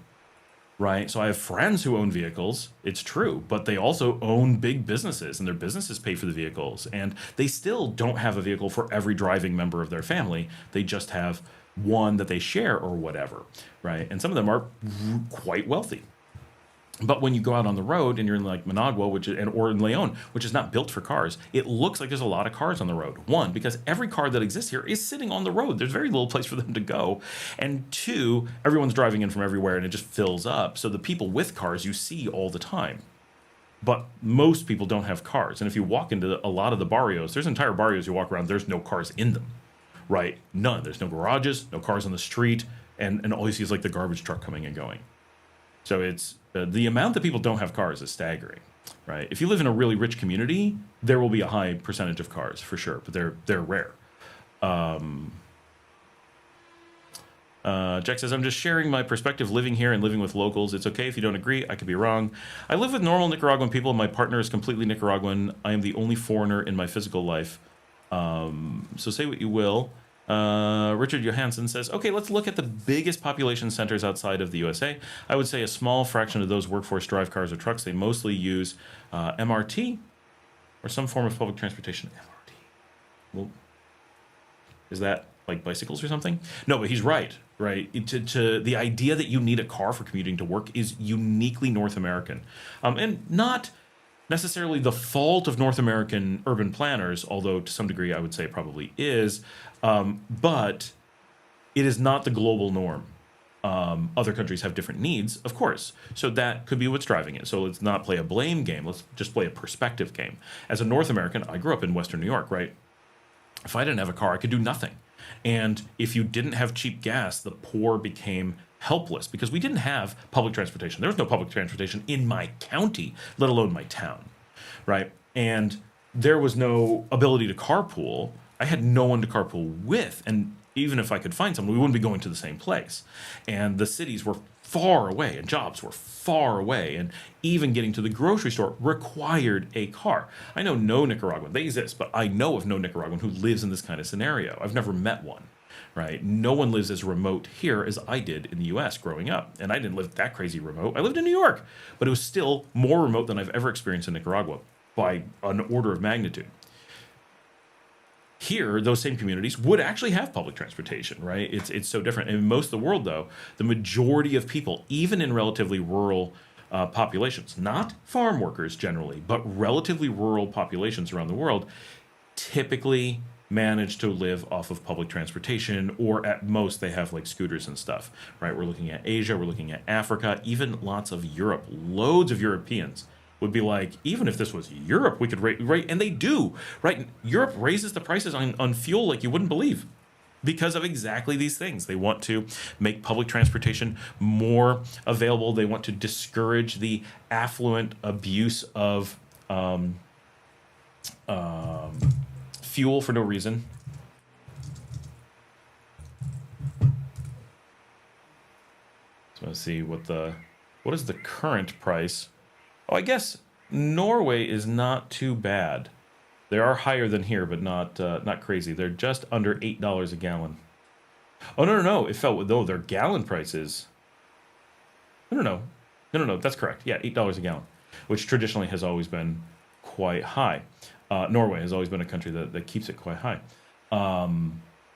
Right. So I have friends who own vehicles. It's true. But they also own big businesses, and their businesses pay for the vehicles. And they still don't have a vehicle for every driving member of their family. They just have one that they share or whatever. Right. And some of them are quite wealthy. But when you go out on the road and you're in like Managua, or in Leon, which is not built for cars, it looks like there's a lot of cars on the road. One, because every car that exists here is sitting on the road. There's very little place for them to go. And two, everyone's driving in from everywhere and it just fills up. So the people with cars you see all the time. But most people don't have cars. And if you walk into a lot of the barrios, there's entire barrios you walk around, there's no cars in them, right? None. There's no garages, no cars on the street, and all you see is like the garbage truck coming and going. So it's the amount that people don't have cars is staggering, right? If you live in a really rich community, there will be a high percentage of cars for sure, but they're rare. Jack says, I'm just sharing my perspective living here and living with locals. It's okay if you don't agree. I could be wrong. I live with normal Nicaraguan people. My partner is completely Nicaraguan. I am the only foreigner in my physical life. So say what you will. Richard Johansson says, okay, let's look at the biggest population centers outside of the USA. I would say a small fraction of those workforce drive cars or trucks. They mostly use MRT or some form of public transportation. MRT. Well, is that like bicycles or something? No, but he's right? The idea that you need a car for commuting to work is uniquely North American. And not necessarily the fault of North American urban planners, although to some degree I would say it probably is, but it is not the global norm, Other countries have different needs, of course. So that could be what's driving it. So let's not play a blame game. Let's just play a perspective game. As a North American, I grew up in Western New York, right? If I didn't have a car, I could do nothing. And if you didn't have cheap gas, the poor became helpless because we didn't have public transportation. There was no public transportation in my county, let alone my town, right? And there was no ability to carpool. I had no one to carpool with. And even if I could find someone, we wouldn't be going to the same place. And the cities were far away and jobs were far away. And even getting to the grocery store required a car. I know no Nicaraguan, they exist, but I know of no Nicaraguan who lives in this kind of scenario. I've never met one, right? No one lives as remote here as I did in the US growing up. And I didn't live that crazy remote. I lived in New York, but it was still more remote than I've ever experienced in Nicaragua by an order of magnitude. Here, those same communities would actually have public transportation, right? It's so different. In most of the world, though, the majority of people, even in relatively rural populations, not farm workers generally, but relatively rural populations around the world, typically manage to live off of public transportation, or at most they have like scooters and stuff, right? We're looking at Asia, we're looking at Africa, even lots of Europe. Loads of Europeans would be like, even if this was Europe, we could rate, and they do, right? Europe raises the prices on fuel like you wouldn't believe because of exactly these things. They want to make public transportation more available. They want to discourage the affluent abuse of fuel for no reason. So let's see what is the current price. Oh, I guess Norway is not too bad. They are higher than here, but not crazy. They're just under $8 a gallon. Oh, no. It fell. No, their gallon prices. No. That's correct. Yeah, $8 a gallon, which traditionally has always been quite high. Norway has always been a country that keeps it quite high.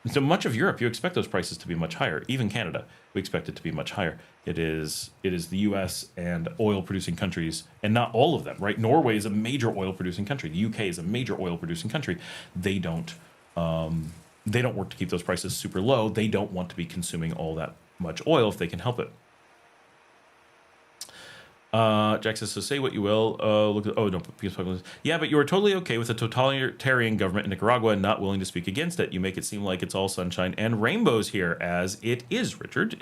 So much of Europe, you expect those prices to be much higher. Even Canada, we expect it to be much higher. It is the U.S. and oil-producing countries, and not all of them, right? Norway is a major oil-producing country. The U.K. is a major oil-producing country. They don't work to keep those prices super low. They don't want to be consuming all that much oil if they can help it. Jack says, so say what you will. Look at, oh, no, because yeah, but you are totally okay with a totalitarian government in Nicaragua and not willing to speak against it. You make it seem like it's all sunshine and rainbows here, as it is, Richard.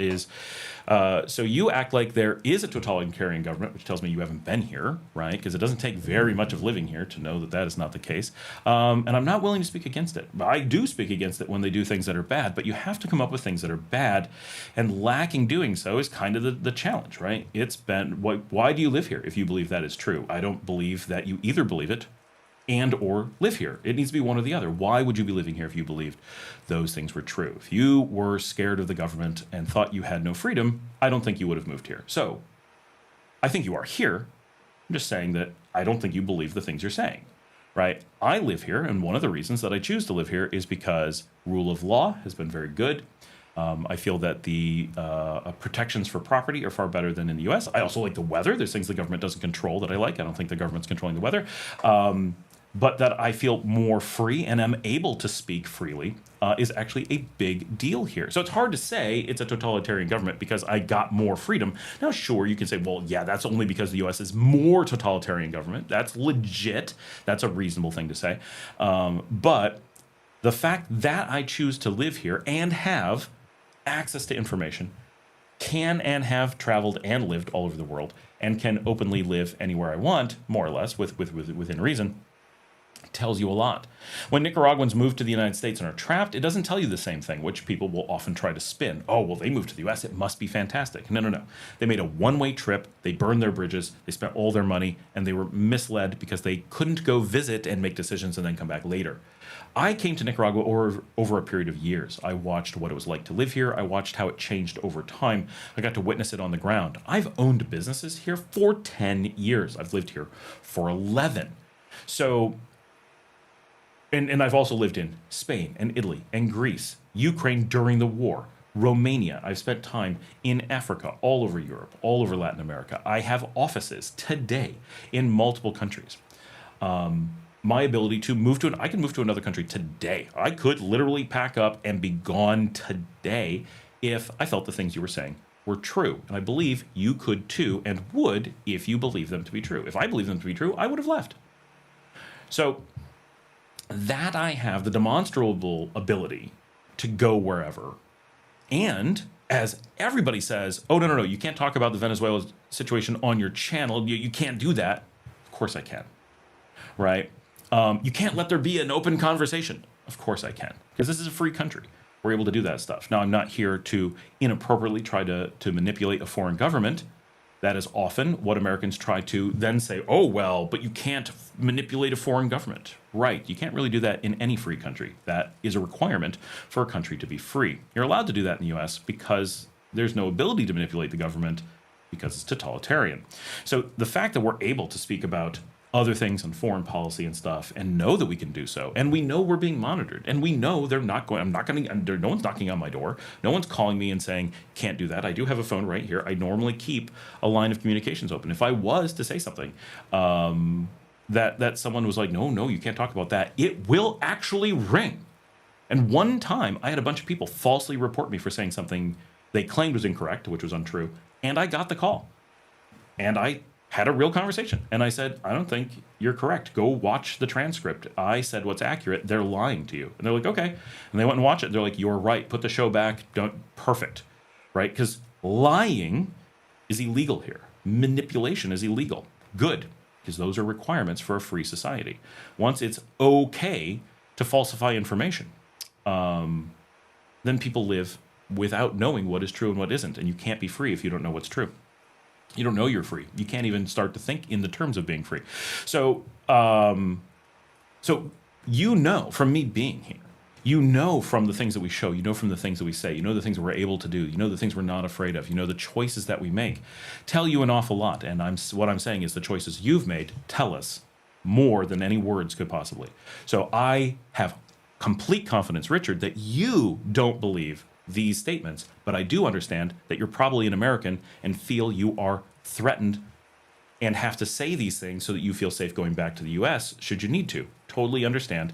So you act like there is a totalitarian government, which tells me you haven't been here, right? Because it doesn't take very much of living here to know that is not the case. And I'm not willing to speak against it. I do speak against it when they do things that are bad, but you have to come up with things that are bad, and lacking doing so is kind of the challenge, right? It's been, why do you live here if you believe that is true? I don't believe that you either believe it and or live here. It needs to be one or the other. Why would you be living here if you believed those things were true? If you were scared of the government and thought you had no freedom, I don't think you would have moved here. So I think you are here. I'm just saying that I don't think you believe the things you're saying, right? I live here, and one of the reasons that I choose to live here is because rule of law has been very good. I feel that the protections for property are far better than in the U.S. I also like the weather. There's things the government doesn't control that I like. I don't think the government's controlling the weather. But that I feel more free and am able to speak freely is actually a big deal here. So it's hard to say it's a totalitarian government because I got more freedom. Now, sure, you can say, well, yeah, that's only because the U.S. is more totalitarian government. That's legit. That's a reasonable thing to say. But the fact that I choose to live here and have access to information, can and have traveled and lived all over the world, and can openly live anywhere I want, more or less, within reason, tells you a lot. When Nicaraguans move to the United States and are trapped, it doesn't tell you the same thing, which people will often try to spin. Oh, well, they moved to the U.S., it must be fantastic. No. They made a one-way trip, they burned their bridges, they spent all their money, and they were misled because they couldn't go visit and make decisions and then come back later. I came to Nicaragua over a period of years. I watched what it was like to live here. I watched how it changed over time. I got to witness it on the ground. I've owned businesses here for 10 years. I've lived here for 11. So, and I've also lived in Spain and Italy and Greece, Ukraine during the war, Romania. I've spent time in Africa, all over Europe, all over Latin America. I have offices today in multiple countries. My ability to I can move to another country today. I could literally pack up and be gone today if I felt the things you were saying were true. And I believe you could too, and would if you believe them to be true. If I believe them to be true, I would have left. So that I have the demonstrable ability to go wherever. And as everybody says, oh, no, you can't talk about the Venezuela situation on your channel. You can't do that. Of course I can, right? You can't let there be an open conversation. Of course I can, because this is a free country. We're able to do that stuff. Now, I'm not here to inappropriately try to manipulate a foreign government. That is often what Americans try to then say, oh, well, but you can't manipulate a foreign government. Right. You can't really do that in any free country. That is a requirement for a country to be free. You're allowed to do that in the US because there's no ability to manipulate the government because it's totalitarian. So the fact that we're able to speak about other things and foreign policy and stuff and know that we can do so, and we know we're being monitored, and we know they're not going, no one's knocking on my door, no one's calling me and saying can't do that. I do have a phone right here. I normally keep a line of communications open. If I was to say something that someone was like, no, you can't talk about that, it will actually ring. And one time I had a bunch of people falsely report me for saying something they claimed was incorrect, which was untrue, and I got the call, and I had a real conversation. And I said, I don't think you're correct. Go watch the transcript. I said what's accurate. They're lying to you. And they're like, okay. And they went and watched it. They're like, you're right. Put the show back. Perfect. Right? Because lying is illegal here. Manipulation is illegal. Good. Because those are requirements for a free society. Once it's okay to falsify information, then people live without knowing what is true and what isn't. And you can't be free if you don't know what's true. You don't know you're free. You can't even start to think in the terms of being free. So, you know from me being here, you know from the things that we show, you know from the things that we say, you know the things that we're able to do, you know the things we're not afraid of, you know the choices that we make tell you an awful lot. And what I'm saying is the choices you've made tell us more than any words could possibly. So I have complete confidence, Richard, that you don't believe these statements, but I do understand that you're probably an American and feel you are threatened and have to say these things so that you feel safe going back to the US should you need to. Totally understand.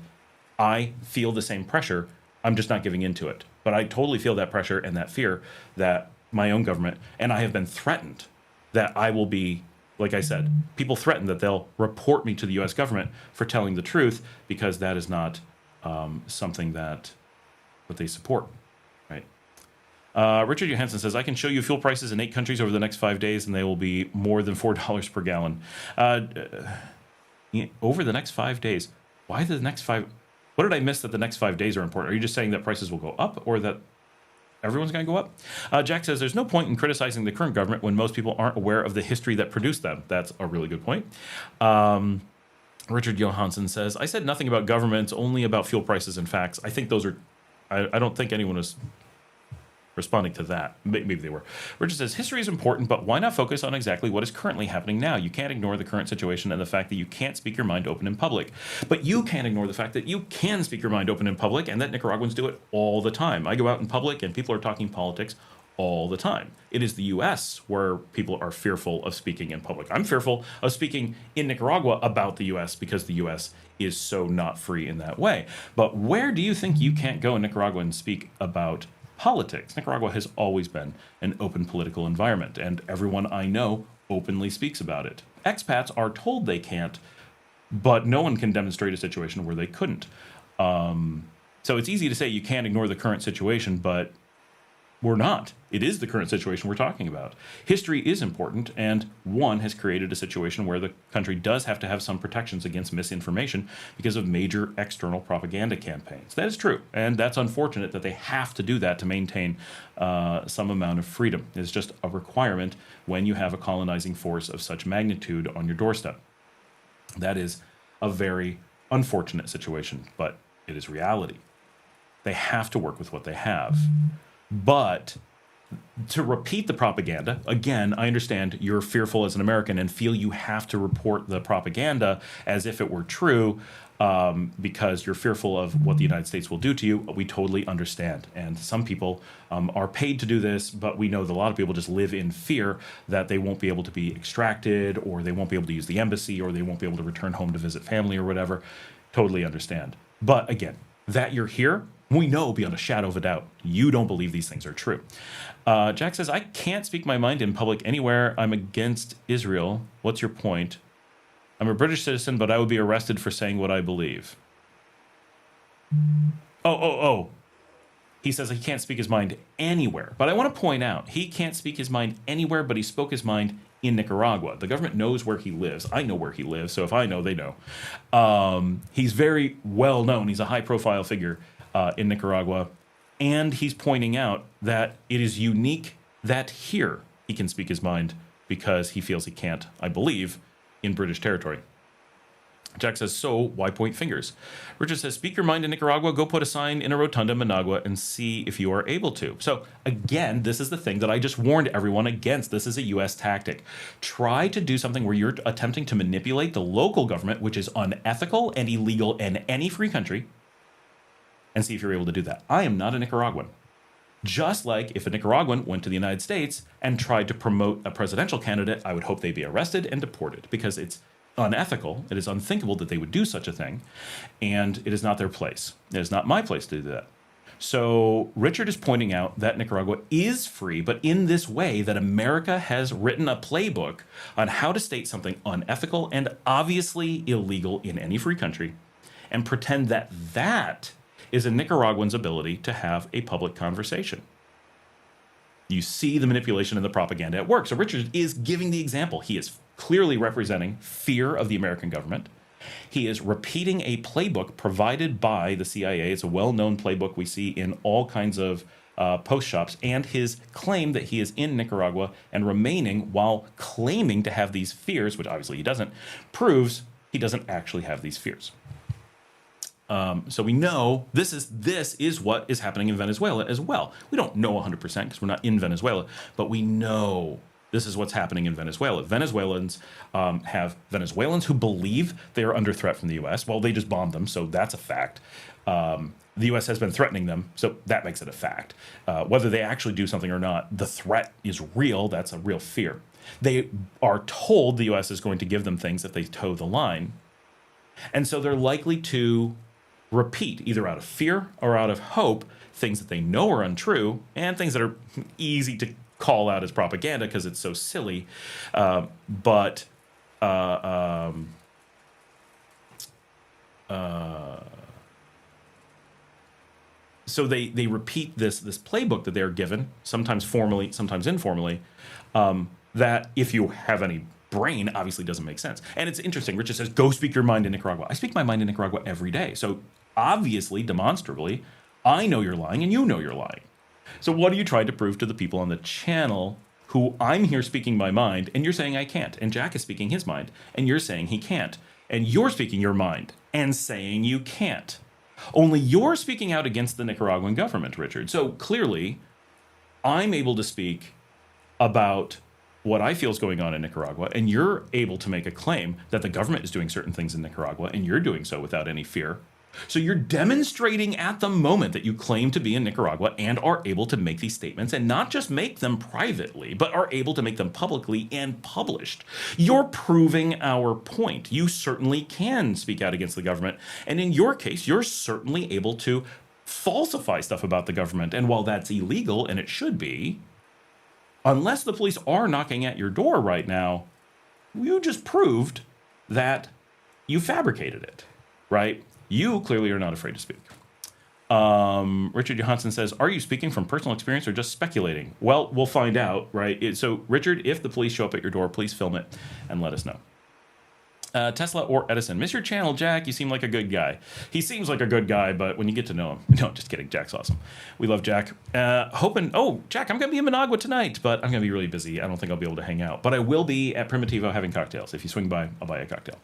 I feel the same pressure. I'm just not giving into it. But I totally feel that pressure and that fear that my own government, and I have been threatened that I will be, like I said, people threaten that they'll report me to the US government for telling the truth because that is not something that they support. Richard Johansson says, I can show you fuel prices in 8 countries over the next 5 days, and they will be more than $4 per gallon. Over the next 5 days. Why the next 5? What did I miss that the next 5 days are important? Are you just saying that prices will go up or that everyone's going to go up? Jack says, there's no point in criticizing the current government when most people aren't aware of the history that produced them. That's a really good point. Richard Johansson says, I said nothing about governments, only about fuel prices and facts. I think those are, I don't think anyone was responding to that. Maybe they were. Richard says, history is important, but why not focus on exactly what is currently happening now? You can't ignore the current situation and the fact that you can't speak your mind open in public. But you can't ignore the fact that you can speak your mind open in public and that Nicaraguans do it all the time. I go out in public and people are talking politics all the time. It is the US where people are fearful of speaking in public. I'm fearful of speaking in Nicaragua about the US because the US is so not free in that way. But where do you think you can't go in Nicaragua and speak about politics? Nicaragua has always been an open political environment, and everyone I know openly speaks about it. Expats are told they can't, but no one can demonstrate a situation where they couldn't. So it's easy to say you can't ignore the current situation, but we're not. It is the current situation we're talking about. History is important, and one has created a situation where the country does have to have some protections against misinformation because of major external propaganda campaigns. That is true, and that's unfortunate that they have to do that to maintain some amount of freedom. It's just a requirement when you have a colonizing force of such magnitude on your doorstep. That is a very unfortunate situation, but it is reality. They have to work with what they have. But to repeat the propaganda, again, I understand you're fearful as an American and feel you have to report the propaganda as if it were true because you're fearful of what the United States will do to you. We totally understand. And some people are paid to do this, but we know that a lot of people just live in fear that they won't be able to be extracted, or they won't be able to use the embassy, or they won't be able to return home to visit family or whatever. Totally understand. But again, that you're here We know beyond a shadow of a doubt you don't believe these things are true. Jack says, I can't speak my mind in public anywhere. I'm against Israel. What's your point? I'm a British citizen, but I would be arrested for saying what I believe. Oh. He says he can't speak his mind anywhere. But I want to point out, he can't speak his mind anywhere, but he spoke his mind in Nicaragua. The government knows where he lives. I know where he lives, so if I know, they know. He's very well known. He's a high-profile figure in Nicaragua. And he's pointing out that it is unique that here he can speak his mind because he feels he can't, I believe, in British territory. Jack says, so why point fingers? Richard says, speak your mind in Nicaragua, go put a sign in a rotunda in Managua and see if you are able to. So again, this is the thing that I just warned everyone against. This is a U.S. tactic. Try to do something where you're attempting to manipulate the local government, which is unethical and illegal in any free country, and see if you're able to do that. I am not a Nicaraguan. Just like if a Nicaraguan went to the United States and tried to promote a presidential candidate, I would hope they'd be arrested and deported because it's unethical. It is unthinkable that they would do such a thing, and it is not their place. It is not my place to do that. So Richard is pointing out that Nicaragua is free, but in this way that America has written a playbook on how to state something unethical and obviously illegal in any free country and pretend that that is a Nicaraguan's ability to have a public conversation. You see the manipulation and the propaganda at work. So Richard is giving the example. He is clearly representing fear of the American government. He is repeating a playbook provided by the CIA. It's a well-known playbook we see in all kinds of post shops. And his claim that he is in Nicaragua and remaining while claiming to have these fears, which obviously he doesn't, proves he doesn't actually have these fears. So we know this is what is happening in Venezuela as well. We don't know 100% because we're not in Venezuela, but we know this is what's happening in Venezuela. Venezuelans have Venezuelans who believe they are under threat from the U.S. Well, they just bombed them, so that's a fact. The U.S. has been threatening them, so that makes it a fact. Whether they actually do something or not, the threat is real. That's a real fear. They are told the U.S. is going to give them things if they toe the line. And so they're likely to repeat, either out of fear or out of hope, things that they know are untrue and things that are easy to call out as propaganda because it's so silly. So they repeat this playbook that they're given, sometimes formally, sometimes informally, that if you have any brain, obviously doesn't make sense. And it's interesting. Richard says, go speak your mind in Nicaragua. I speak my mind in Nicaragua every day. So obviously, demonstrably, I know you're lying and you know you're lying. So what are you trying to prove to the people on the channel who I'm here speaking my mind and you're saying I can't, and Jack is speaking his mind and you're saying he can't, and you're speaking your mind and saying you can't? Only you're speaking out against the Nicaraguan government, Richard. So clearly, I'm able to speak about what I feel is going on in Nicaragua, and you're able to make a claim that the government is doing certain things in Nicaragua, and you're doing so without any fear. So you're demonstrating at the moment that you claim to be in Nicaragua and are able to make these statements, and not just make them privately, but are able to make them publicly and published. You're proving our point. You certainly can speak out against the government, and in your case, you're certainly able to falsify stuff about the government. And while that's illegal, and it should be, unless the police are knocking at your door right now, you just proved that you fabricated it, right? You clearly are not afraid to speak. Richard Johansson says, are you speaking from personal experience or just speculating? Well, we'll find out, right? So, Richard, if the police show up at your door, please film it and let us know. Tesla or Edison. Miss your channel, Jack. You seem like a good guy. He seems like a good guy, but when you get to know him... No, just kidding. Jack's awesome. We love Jack. Oh, Jack, I'm going to be in Managua tonight, but I'm going to be really busy. I don't think I'll be able to hang out. But I will be at Primitivo having cocktails. If you swing by, I'll buy a cocktail.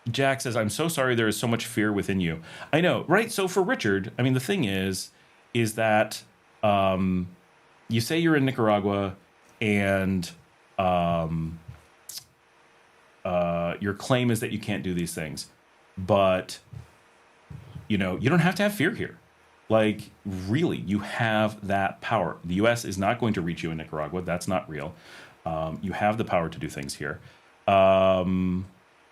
Jack says, I'm so sorry there is so much fear within you. I know, right? So for Richard, I mean, the thing is that you say you're in Nicaragua and... your claim is that you can't do these things, but you don't have to have fear here. Like, really, you have that power. The U.S. is not going to reach you in Nicaragua. That's not real. You have the power to do things here.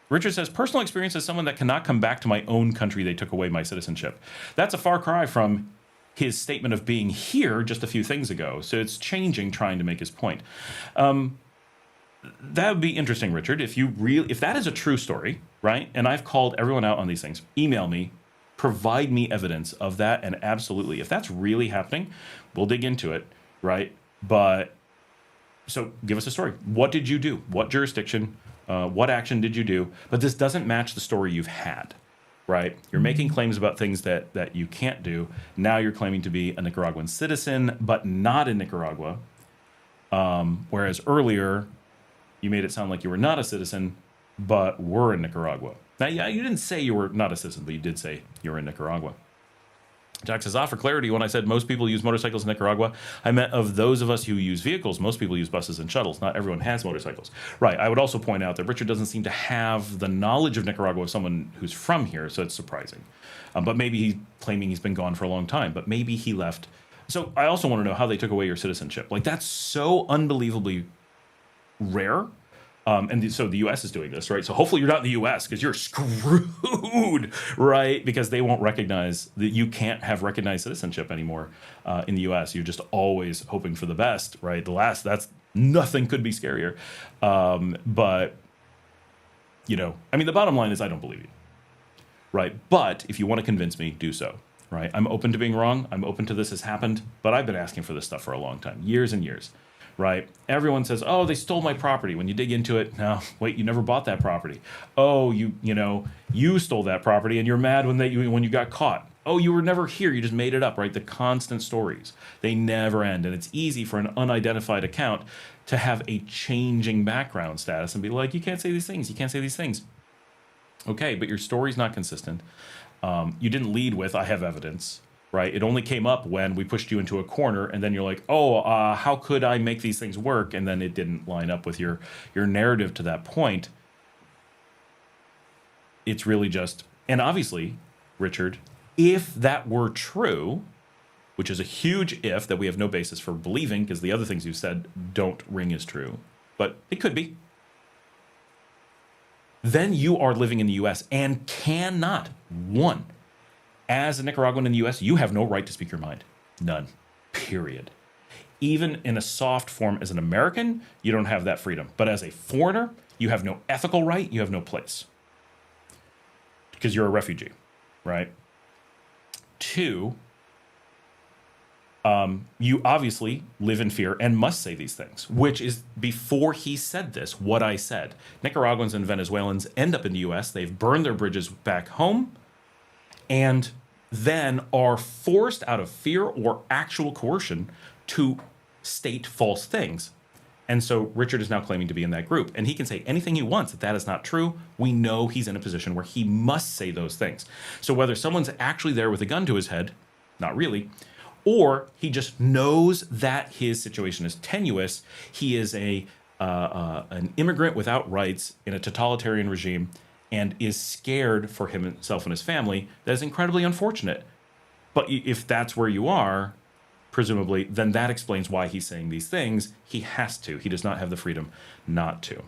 Richard says, personal experience as someone that cannot come back to my own country, they took away my citizenship. That's a far cry from his statement of being here just a few things ago. So it's changing, trying to make his point. That would be interesting, Richard. If that is a true story, right? And I've called everyone out on these things, email me, provide me evidence of that. And absolutely, if that's really happening, we'll dig into it, right? But so give us a story. What did you do? What jurisdiction? What action did you do? But this doesn't match the story you've had, right? You're making claims about things that you can't do. Now you're claiming to be a Nicaraguan citizen, but not in Nicaragua. Whereas earlier, you made it sound like you were not a citizen, but were in Nicaragua. Now, yeah, you didn't say you were not a citizen, but you did say you were in Nicaragua. Jack says, for clarity, when I said most people use motorcycles in Nicaragua, I meant of those of us who use vehicles, most people use buses and shuttles. Not everyone has motorcycles. Right. I would also point out that Richard doesn't seem to have the knowledge of Nicaragua of someone who's from here, so it's surprising. But maybe he's claiming he's been gone for a long time, but maybe he left. So I also want to know how they took away your citizenship. Like, that's so unbelievably rare. So the U.S. is doing this, right? So hopefully you're not in the U.S. because you're screwed, right? Because they won't recognize that you can't have recognized citizenship anymore in the U.S. You're just always hoping for the best, right? Nothing could be scarier. But, the bottom line is I don't believe you, right? But if you want to convince me, do so, right? I'm open to being wrong. I'm open to this has happened, but I've been asking for this stuff for a long time, years and years. Right? Everyone says, oh, they stole my property. When you dig into it, no, wait, you never bought that property. Oh, you stole that property and you're mad when you got caught. Oh, you were never here. You just made it up, right? The constant stories, they never end. And it's easy for an unidentified account to have a changing background status and be like, you can't say these things. You can't say these things. Okay, but your story's not consistent. You didn't lead with, I have evidence. Right? It only came up when we pushed you into a corner, and then you're like, how could I make these things work? And then it didn't line up with your narrative to that point. It's really just, and obviously, Richard, if that were true, which is a huge if that we have no basis for believing, because the other things you said don't ring as true, but it could be, then you are living in the U.S. and cannot, as a Nicaraguan in the U.S., you have no right to speak your mind. None. Period. Even in a soft form as an American, you don't have that freedom. But as a foreigner, you have no ethical right. You have no place. Because you're a refugee, right? 2, you obviously live in fear and must say these things, which is before he said this, what I said. Nicaraguans and Venezuelans end up in the U.S. They've burned their bridges back home, and then are forced out of fear or actual coercion to state false things. And so Richard is now claiming to be in that group. And he can say anything he wants that is not true. We know he's in a position where he must say those things. So whether someone's actually there with a gun to his head, not really, or he just knows that his situation is tenuous, he is an immigrant without rights in a totalitarian regime, and is scared for himself and his family, that is incredibly unfortunate. But if that's where you are, presumably, then that explains why he's saying these things. He has to. He does not have the freedom not to.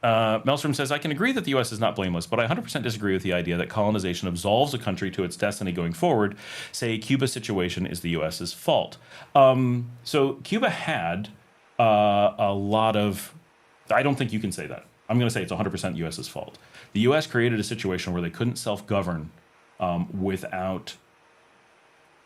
Maelstrom says, I can agree that the U.S. is not blameless, but I 100% disagree with the idea that colonization absolves a country to its destiny going forward. Say Cuba's situation is the U.S.'s fault. So Cuba had a lot of... I don't think you can say that. I'm going to say it's 100% U.S.'s fault. The U.S. created a situation where they couldn't self-govern without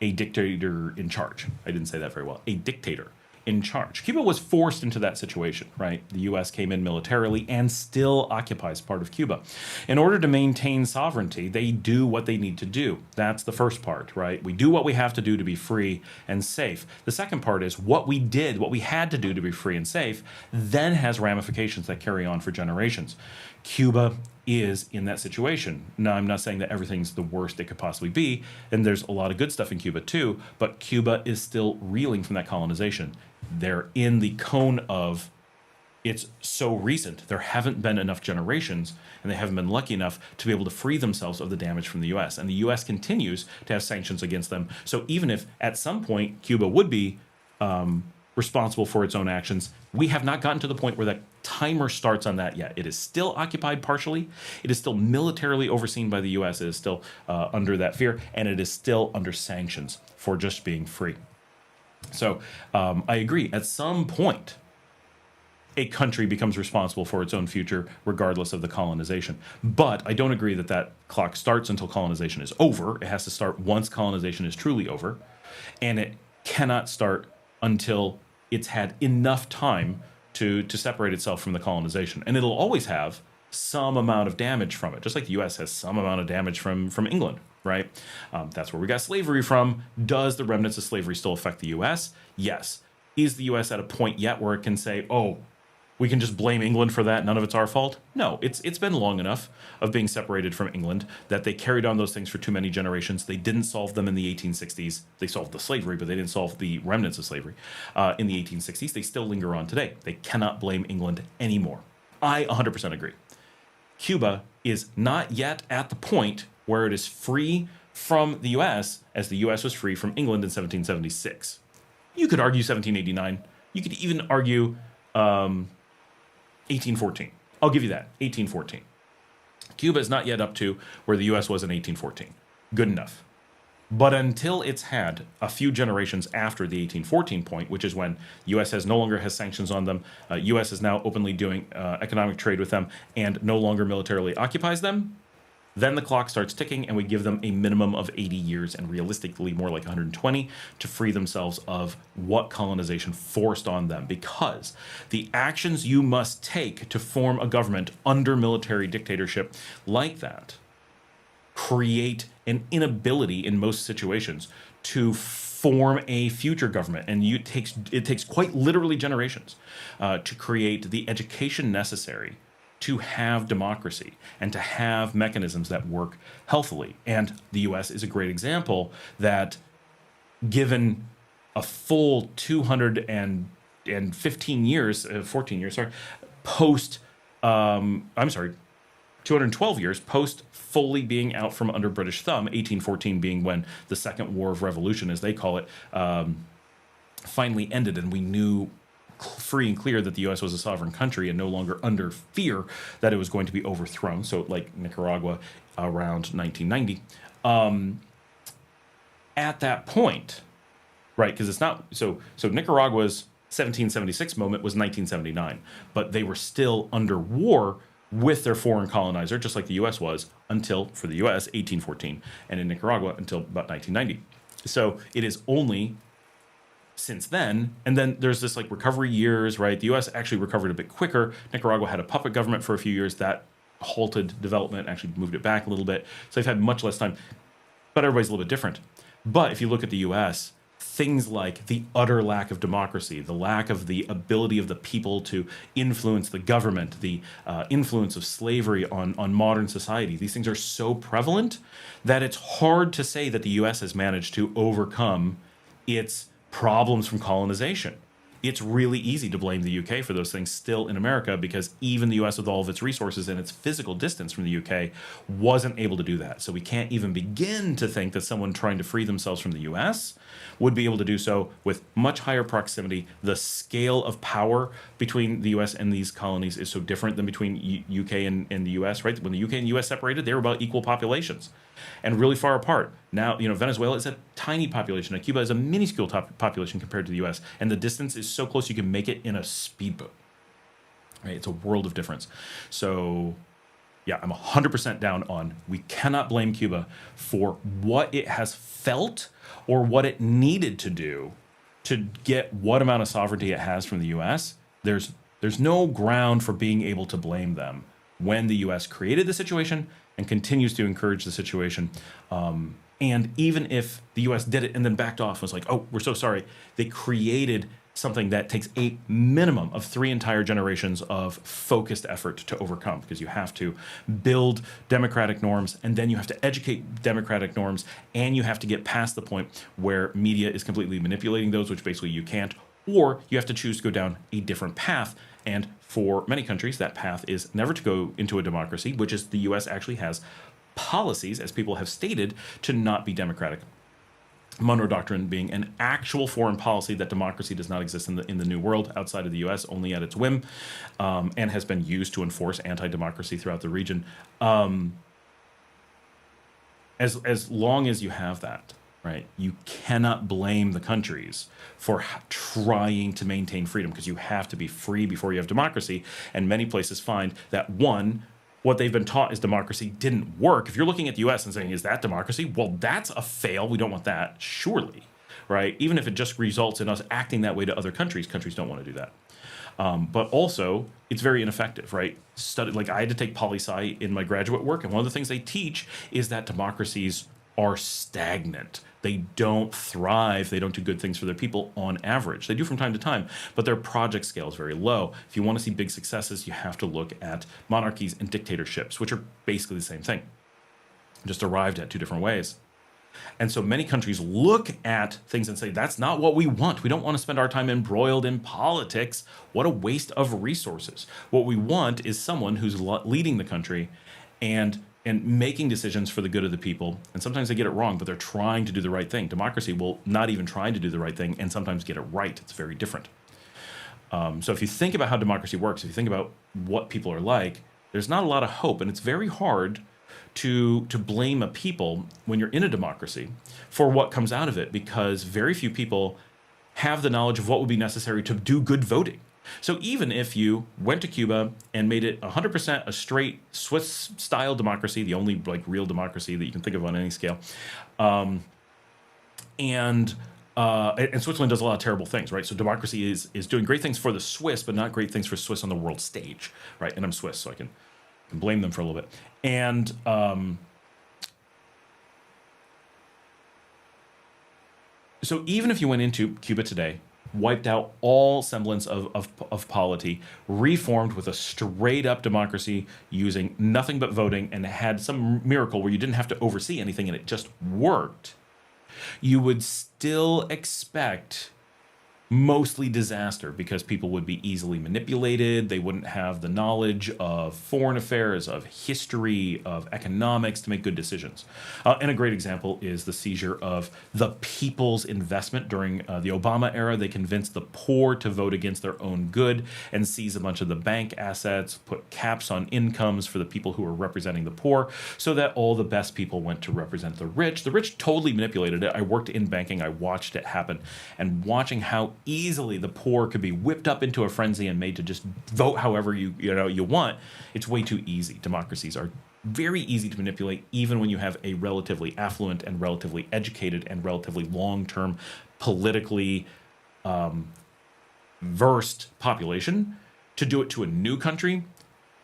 a dictator in charge. I didn't say that very well. A dictator in charge. Cuba was forced into that situation, right? The U.S. came in militarily and still occupies part of Cuba. In order to maintain sovereignty, they do what they need to do. That's the first part, right? We do what we have to do to be free and safe. The second part is what we had to do to be free and safe, then has ramifications that carry on for generations. Cuba is in that situation. Now, I'm not saying that everything's the worst it could possibly be, and there's a lot of good stuff in Cuba too, but Cuba is still reeling from that colonization. They're in the cone of, it's so recent, there haven't been enough generations, and they haven't been lucky enough to be able to free themselves of the damage from the U.S. And the U.S. continues to have sanctions against them. So even if at some point Cuba would be responsible for its own actions, We have not gotten to the point where that timer starts on that yet. It is still occupied partially. It is still militarily overseen by the US. It is still under that fear, and it is still under sanctions for just being free. So I agree. At some point, a country becomes responsible for its own future, regardless of the colonization. But I don't agree that that clock starts until colonization is over. It has to start once colonization is truly over. And it cannot start until it's had enough time to separate itself from the colonization. And it'll always have some amount of damage from it, just like the US has some amount of damage from England, right? That's where we got slavery from. Does the remnants of slavery still affect the US? Yes. Is the US at a point yet where it can say, oh, we can just blame England for that, none of it's our fault? No, it's been long enough of being separated from England that they carried on those things for too many generations. They didn't solve them in the 1860s. They solved the slavery, but they didn't solve the remnants of slavery in the 1860s. They still linger on today. They cannot blame England anymore. I 100% agree. Cuba is not yet at the point where it is free from the US as the US was free from England in 1776. You could argue 1789. You could even argue 1814. I'll give you that, 1814. Cuba is not yet up to where the US was in 1814. Good enough. But until it's had a few generations after the 1814 point, which is when the US no longer has sanctions on them, US is now openly doing economic trade with them and no longer militarily occupies them, then the clock starts ticking and we give them a minimum of 80 years and realistically more like 120 to free themselves of what colonization forced on them. Because the actions you must take to form a government under military dictatorship like that create an inability in most situations to form a future government. And it takes quite literally generations to create the education necessary to have democracy and to have mechanisms that work healthily. And the US is a great example that, given a full 215 years, 14 years, sorry, 212 years post fully being out from under British thumb, 1814 being when the Second War of Revolution, as they call it, finally ended, and we knew free and clear that the U.S. was a sovereign country and no longer under fear that it was going to be overthrown. So like Nicaragua around 1990. At that point, right, because it's not, so Nicaragua's 1776 moment was 1979, but they were still under war with their foreign colonizer, just like the U.S. was, until, for the U.S., 1814, and in Nicaragua until about 1990. So it is only since then, and then there's this like recovery years, right? The U.S. actually recovered a bit quicker. Nicaragua had a puppet government for a few years that halted development, actually moved it back a little bit. So they've had much less time, but everybody's a little bit different. But if you look at the U.S., things like the utter lack of democracy, the lack of the ability of the people to influence the government, the influence of slavery on modern society, these things are so prevalent that it's hard to say that the U.S. has managed to overcome its problems from colonization. It's really easy to blame the UK for those things still in America, because even the US, with all of its resources and its physical distance from the UK, wasn't able to do that. So we can't even begin to think that someone trying to free themselves from the US would be able to do so with much higher proximity. The scale of power between the US and these colonies is so different than between UK and the US, right? When the UK and US separated, they were about equal populations and really far apart. Now, Venezuela is a tiny population, and Cuba is a minuscule population compared to the US, and the distance is so close you can make it in a speedboat. Right? It's a world of difference. So, yeah, I'm 100% down on we cannot blame Cuba for what it has felt or what it needed to do to get what amount of sovereignty it has from the US. There's no ground for being able to blame them when the US created the situation and continues to encourage the situation. And even if the US did it and then backed off and was like, oh, we're so sorry, they created something that takes a minimum of 3 entire generations of focused effort to overcome, because you have to build democratic norms, and then you have to educate democratic norms, and you have to get past the point where media is completely manipulating those, which basically you can't, or you have to choose to go down a different path. And for many countries, that path is never to go into a democracy, which is the US actually has policies, as people have stated, to not be democratic. Monroe Doctrine being an actual foreign policy that democracy does not exist in the New World outside of the U.S., only at its whim, and has been used to enforce anti-democracy throughout the region. As long as you have that, right, you cannot blame the countries for trying to maintain freedom, because you have to be free before you have democracy. And many places find that, one, what they've been taught is democracy didn't work. If you're looking at the US and saying, is that democracy? Well, that's a fail. We don't want that, surely, right? Even if it just results in us acting that way to other countries, countries don't want to do that. But also, it's very ineffective, right? Like, I had to take poli-sci in my graduate work, and one of the things they teach is that democracies are stagnant. They don't thrive. They don't do good things for their people on average. They do from time to time, but their project scale is very low. If you want to see big successes, you have to look at monarchies and dictatorships, which are basically the same thing, just arrived at two different ways. And so many countries look at things and say, that's not what we want. We don't want to spend our time embroiled in politics. What a waste of resources. What we want is someone who's leading the country and making decisions for the good of the people. And sometimes they get it wrong, but they're trying to do the right thing. Democracy will not even try to do the right thing and sometimes get it right. It's very different. So if you think about how democracy works, if you think about what people are like, there's not a lot of hope. And it's very hard to blame a people when you're in a democracy for what comes out of it, because very few people have the knowledge of what would be necessary to do good voting. So even if you went to Cuba and made it 100% a straight Swiss-style democracy, the only like real democracy that you can think of on any scale, and Switzerland does a lot of terrible things, right? So democracy is doing great things for the Swiss, but not great things for Swiss on the world stage, right? And I'm Swiss, so I can blame them for a little bit. And so even if you went into Cuba today, wiped out all semblance of polity, reformed with a straight up democracy using nothing but voting, and had some miracle where you didn't have to oversee anything and it just worked, you would still expect mostly disaster, because people would be easily manipulated. They wouldn't have the knowledge of foreign affairs, of history, of economics to make good decisions. And a great example is the seizure of the people's investment during the Obama era. They convinced the poor to vote against their own good and seize a bunch of the bank assets, put caps on incomes for the people who were representing the poor, so that all the best people went to represent the rich. The rich totally manipulated it. I worked in banking. I watched it happen, and watching how easily the poor could be whipped up into a frenzy and made to just vote however you want. It's way too easy. Democracies are very easy to manipulate, even when you have a relatively affluent and relatively educated and relatively long-term politically versed population. To do it to a new country,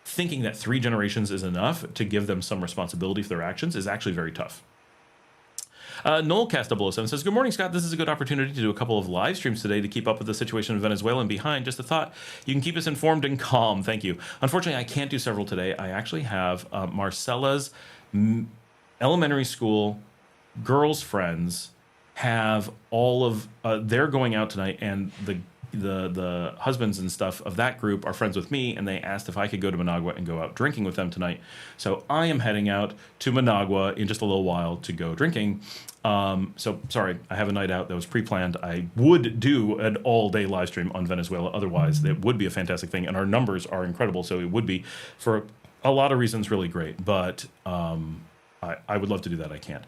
thinking that 3 generations is enough to give them some responsibility for their actions, is actually very tough. Noelcast007 says, good morning, Scott. This is a good opportunity to do a couple of live streams today to keep up with the situation in Venezuela and behind. Just a thought, you can keep us informed and calm. Thank you. Unfortunately, I can't do several today. I actually have Marcella's elementary school girls' friends have all of, they're going out tonight, and the husbands and stuff of that group are friends with me, and they asked if I could go to Managua and go out drinking with them tonight. So I am heading out to Managua in just a little while to go drinking. So sorry, I have a night out that was pre-planned. I would do an all-day live stream on Venezuela. Otherwise, it would be a fantastic thing, and our numbers are incredible. So it would be, for a lot of reasons, really great. But I would love to do that. I can't.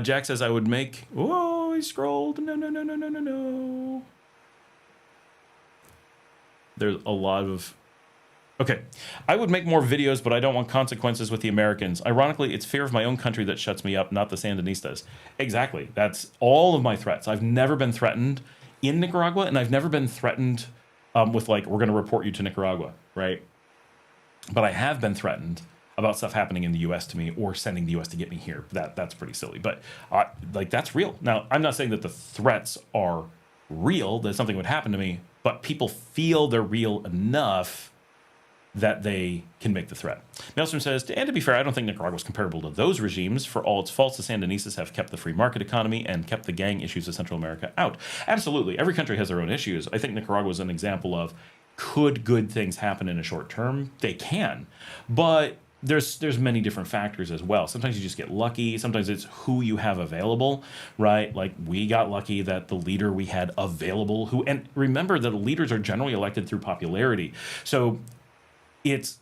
Jack says I would make. Whoa, he scrolled. No. There's a lot of... Okay. I would make more videos, but I don't want consequences with the Americans. Ironically, it's fear of my own country that shuts me up, not the Sandinistas. Exactly. That's all of my threats. I've never been threatened in Nicaragua, and I've never been threatened with, like, we're going to report you to Nicaragua, right? But I have been threatened about stuff happening in the U.S. to me, or sending the U.S. to get me here. That's pretty silly. But, like, that's real. Now, I'm not saying that the threats are real, that something would happen to me, but people feel they're real enough that they can make the threat. Maelstrom says, and to be fair, I don't think Nicaragua is comparable to those regimes. For all its faults, the Sandinistas have kept the free market economy and kept the gang issues of Central America out. Absolutely. Every country has their own issues. I think Nicaragua is an example of, could good things happen in a short term? They can. But there's many different factors as well. Sometimes you just get lucky. Sometimes it's who you have available, right? Like we got lucky that the leader we had available, and remember that the leaders are generally elected through popularity. So it's,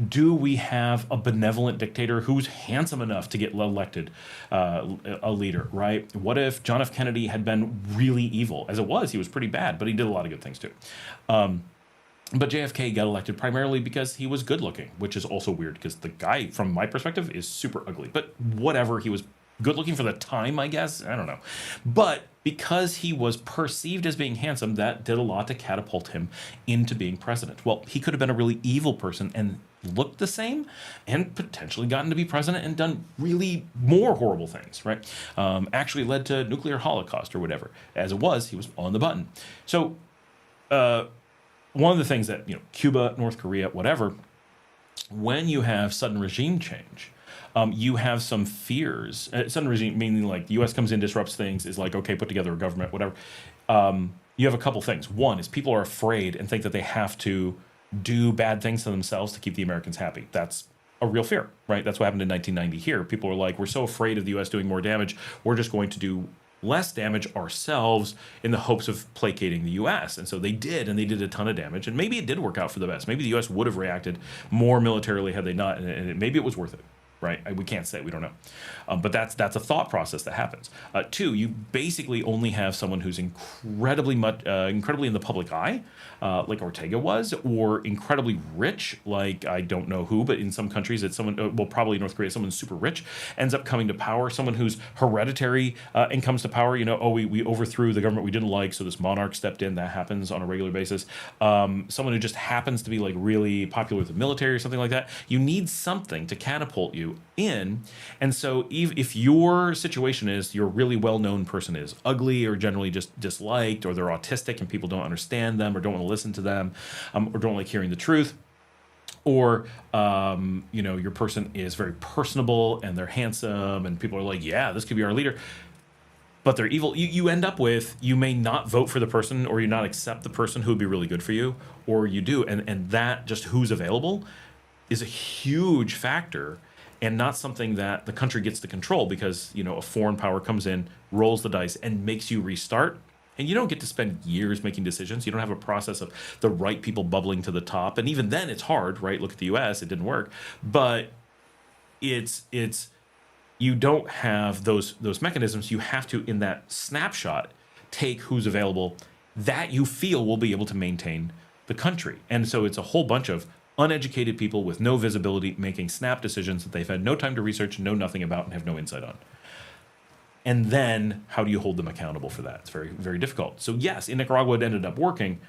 do we have a benevolent dictator who's handsome enough to get elected a leader, right? What if John F. Kennedy had been really evil? As it was, he was pretty bad, but he did a lot of good things too. But JFK got elected primarily because he was good looking, which is also weird because the guy, from my perspective, is super ugly. But whatever, he was good looking for the time, I guess. I don't know. But because he was perceived as being handsome, that did a lot to catapult him into being president. Well, he could have been a really evil person and looked the same and potentially gotten to be president and done really more horrible things, right? Actually led to nuclear holocaust or whatever. As it was, he was on the button. So one of the things that, Cuba, North Korea, whatever, when you have sudden regime change, you have some fears. Sudden regime, meaning like the U.S. comes in, disrupts things, is like, okay, put together a government, whatever. You have a couple things. One is people are afraid and think that they have to do bad things to themselves to keep the Americans happy. That's a real fear, right? That's what happened in 1990 here. People are like, we're so afraid of the U.S. doing more damage, we're just going to do less damage ourselves in the hopes of placating the U.S. And so they did, and they did a ton of damage. And maybe it did work out for the best. Maybe the U.S. would have reacted more militarily had they not, and maybe it was worth it. Right? We can't say. We don't know. But that's a thought process that happens. Two, you basically only have someone who's incredibly in the public eye, like Ortega was, or incredibly rich, like I don't know who, but in some countries it's someone, probably North Korea, someone super rich, ends up coming to power, someone who's hereditary and comes to power, we overthrew the government we didn't like, so this monarch stepped in. That happens on a regular basis. Someone who just happens to be like really popular with the military or something like that. You need something to catapult you in. And so if your situation is your really well-known person is ugly or generally just disliked, or they're autistic and people don't understand them or don't want to listen to them, or don't like hearing the truth, or your person is very personable and they're handsome and people are like, yeah, this could be our leader, but they're evil, you end up with, you may not vote for the person, or you not accept the person who would be really good for you, or you do, and that just who's available is a huge factor, and not something that the country gets to control, because a foreign power comes in, rolls the dice, and makes you restart. And you don't get to spend years making decisions. You don't have a process of the right people bubbling to the top. And even then, it's hard, right? Look at the U.S. It didn't work. But it's you don't have those mechanisms. You have to, in that snapshot, take who's available that you feel will be able to maintain the country. And so it's a whole bunch of uneducated people with no visibility making snap decisions that they've had no time to research, know nothing about, and have no insight on. And then how do you hold them accountable for that? It's very, very difficult. So yes, in Nicaragua it ended up working,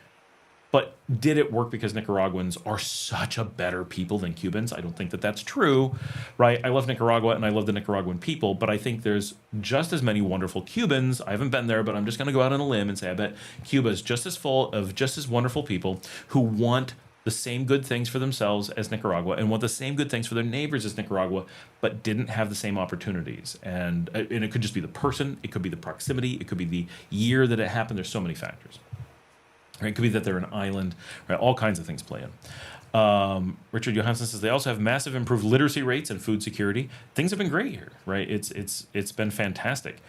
but did it work because Nicaraguans are such a better people than Cubans? I don't think that that's true, right? I love Nicaragua and I love the Nicaraguan people, but I think there's just as many wonderful Cubans. I haven't been there, but I'm just going to go out on a limb and say I bet Cuba is just as full of just as wonderful people who want the same good things for themselves as Nicaragua and want the same good things for their neighbors as Nicaragua, but didn't have the same opportunities. And it could just be the person, it could be the proximity, it could be the year that it happened. There's so many factors. Right? It could be that they're an island, right? All kinds of things play in. Richard Johansson says they also have massive improved literacy rates and food security. Things have been great here, right? It's been fantastic,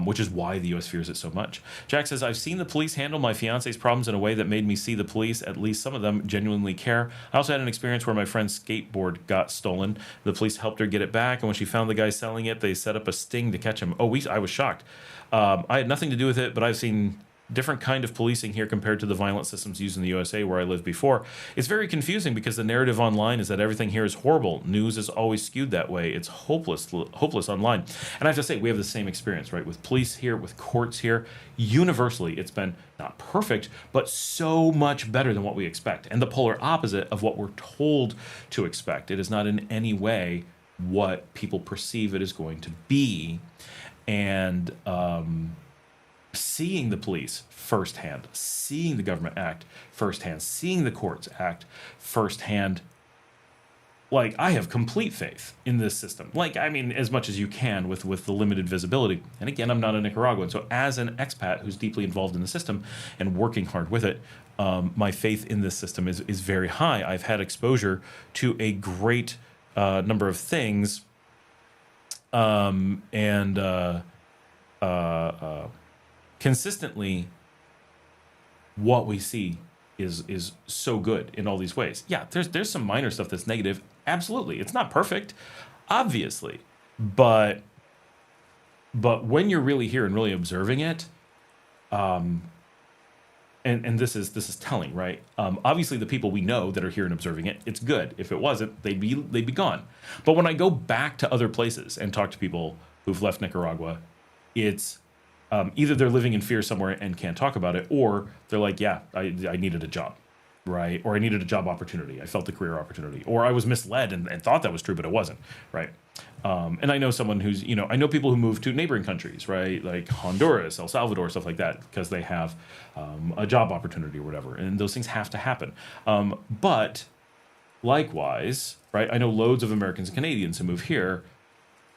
which is why the U.S. fears it so much. Jack says, I've seen the police handle my fiance's problems in a way that made me see the police, at least some of them, genuinely care. I also had an experience where my friend's skateboard got stolen. The police helped her get it back, and when she found the guy selling it, they set up a sting to catch him. I was shocked. I had nothing to do with it, but I've seen different kind of policing here compared to the violent systems used in the USA where I lived before. It's very confusing because the narrative online is that everything here is horrible. News is always skewed that way. It's hopeless online. And I have to say, we have the same experience, right? With police here, with courts here. Universally, it's been not perfect, but so much better than what we expect. And the polar opposite of what we're told to expect. It is not in any way what people perceive it is going to be. And, seeing the police firsthand, seeing the government act firsthand, seeing the courts act firsthand, like, I have complete faith in this system. Like, I mean, as much as you can with the limited visibility. And again, I'm not a Nicaraguan, so as an expat who's deeply involved in the system and working hard with it, my faith in this system is very high. I've had exposure to a great number of things, and consistently, what we see is so good in all these ways. Yeah, there's some minor stuff that's negative. Absolutely, it's not perfect, obviously, but when you're really here and really observing it, and this is telling, right? Obviously, the people we know that are here and observing it, it's good. If it wasn't, they'd be gone. But when I go back to other places and talk to people who've left Nicaragua, it's either they're living in fear somewhere and can't talk about it, or they're like, yeah, I needed a job, right? Or I needed a job opportunity. I felt the career opportunity, or I was misled and thought that was true, but it wasn't, right? And I know someone who's, I know people who move to neighboring countries, right? Like Honduras, El Salvador, stuff like that, because they have a job opportunity or whatever. And those things have to happen. But likewise, right? I know loads of Americans and Canadians who move here.